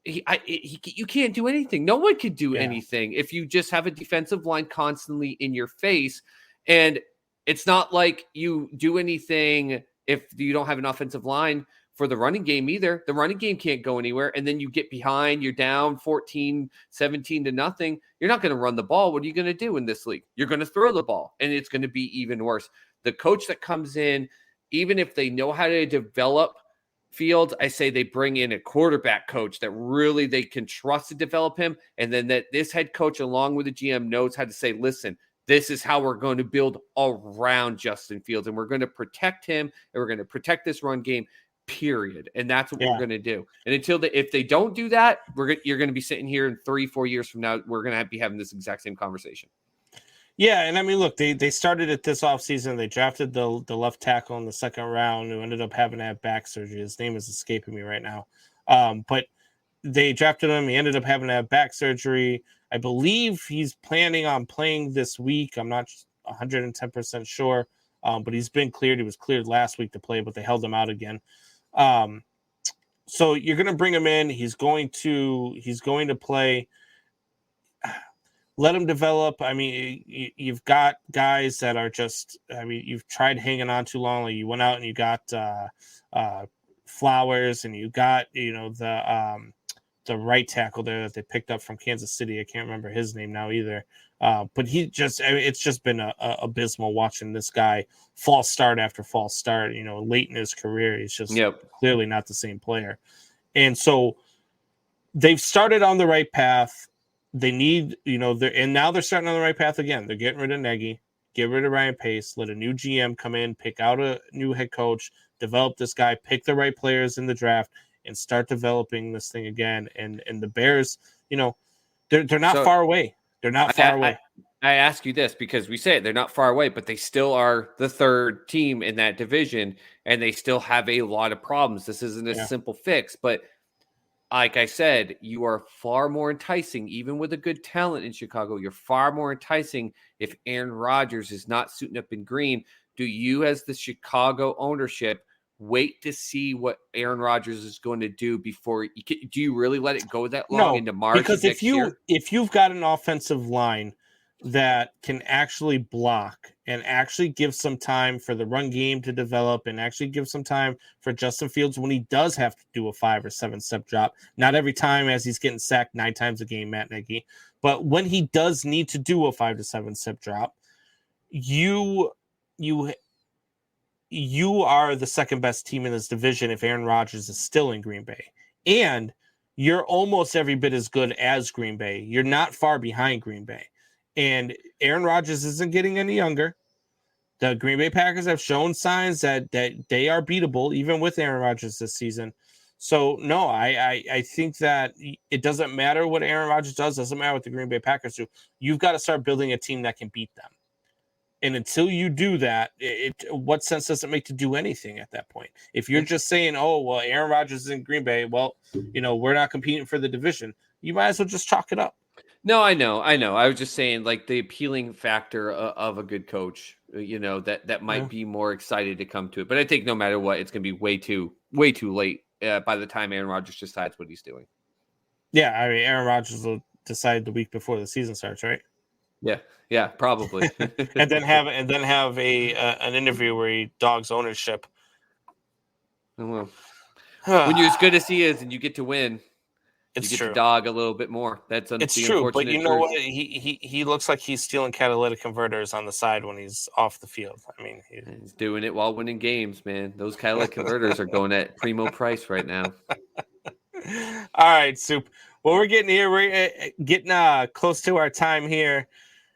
you can't do anything. No one could do anything if you just have a defensive line constantly in your face. And it's not like you do anything if you don't have an offensive line for the running game either. The running game can't go anywhere. And then you get behind, you're down 14, 17 to nothing. You're not going to run the ball. What are you going to do in this league? You're going to throw the ball, and it's going to be even worse. The coach that comes in, even if they know how to develop Fields, I say they bring in a quarterback coach that really they can trust to develop him. And then that this head coach, along with the GM, knows how to say, listen, this is how we're going to build around Justin Fields. And we're going to protect him, and we're going to protect this run game, period. And that's what we're going to do. And if they don't do that, you're going to be sitting here in 3-4 years from now, we're going to be having this exact same conversation. Yeah, and I mean, look, they started it this offseason. They drafted the left tackle in the second round, who ended up having to have back surgery. His name is escaping me right now. But they drafted him. He ended up having to have back surgery. I believe he's planning on playing this week. I'm not 110% sure. but he's been cleared. He was cleared last week to play, but they held him out again. So you're going to bring him in. He's going to play. Let him develop. I mean, you've got guys that are just. I mean, you've tried hanging on too long. Like you went out and you got Flowers, and you got the right tackle there that they picked up from Kansas City. I can't remember his name now either. But it's just been abysmal watching this guy false start after false start. Late in his career, he's just clearly not the same player. And so they've started on the right path. They need, and now they're starting on the right path again. They're getting rid of Nagy, get rid of Ryan Pace, let a new GM come in, pick out a new head coach, develop this guy, pick the right players in the draft, and start developing this thing again. And the Bears, they're not far away. They're not far away. I ask you this because we say they're not far away, but they still are the third team in that division, and they still have a lot of problems. This isn't a simple fix, but like I said, you are far more enticing, even with a good talent in Chicago. You're far more enticing if Aaron Rodgers is not suiting up in green. Do you, as the Chicago ownership, wait to see what Aaron Rodgers is going to do before do you really let it go that long into March? Because if you've got an offensive line that can actually block and actually give some time for the run game to develop and actually give some time for Justin Fields when he does have to do a 5 or 7 step drop, not every time as he's getting sacked 9 times a game, Matt Nagy, but when he does need to do a 5 to 7 step drop, you are the second best team in this division if Aaron Rodgers is still in Green Bay. And you're almost every bit as good as Green Bay. You're not far behind Green Bay. And Aaron Rodgers isn't getting any younger. The Green Bay Packers have shown signs that they are beatable, even with Aaron Rodgers this season. So, no, I think that it doesn't matter what Aaron Rodgers does. Doesn't matter what the Green Bay Packers do. You've got to start building a team that can beat them. And until you do that, what sense does it make to do anything at that point? If you're just saying, oh, well, Aaron Rodgers is in Green Bay, well, we're not competing for the division, you might as well just chalk it up. No, I know. I was just saying, like, the appealing factor of a good coach, that might be more excited to come to it. But I think no matter what, it's going to be way too late by the time Aaron Rodgers decides what he's doing. Yeah, I mean, Aaron Rodgers will decide the week before the season starts, right? Yeah, probably. and then have an interview where he dogs ownership. Well, when you're as good as he is and you get to win, it's you get true. to dog a little bit more. It's true, but you know what? He looks like he's stealing catalytic converters on the side when he's off the field. I mean, he's doing it while winning games, man. Those catalytic converters are going at primo price right now. All right, Soup. Well, we're getting close to our time here.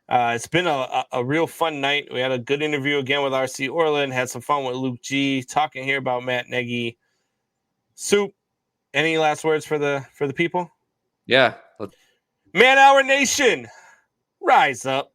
It's been a real fun night. We had a good interview again with RC Orlan. Had some fun with Luke G. Talking here about Matt Nagy. Soup. Any last words for the people? Yeah. Man Hour Nation, rise up.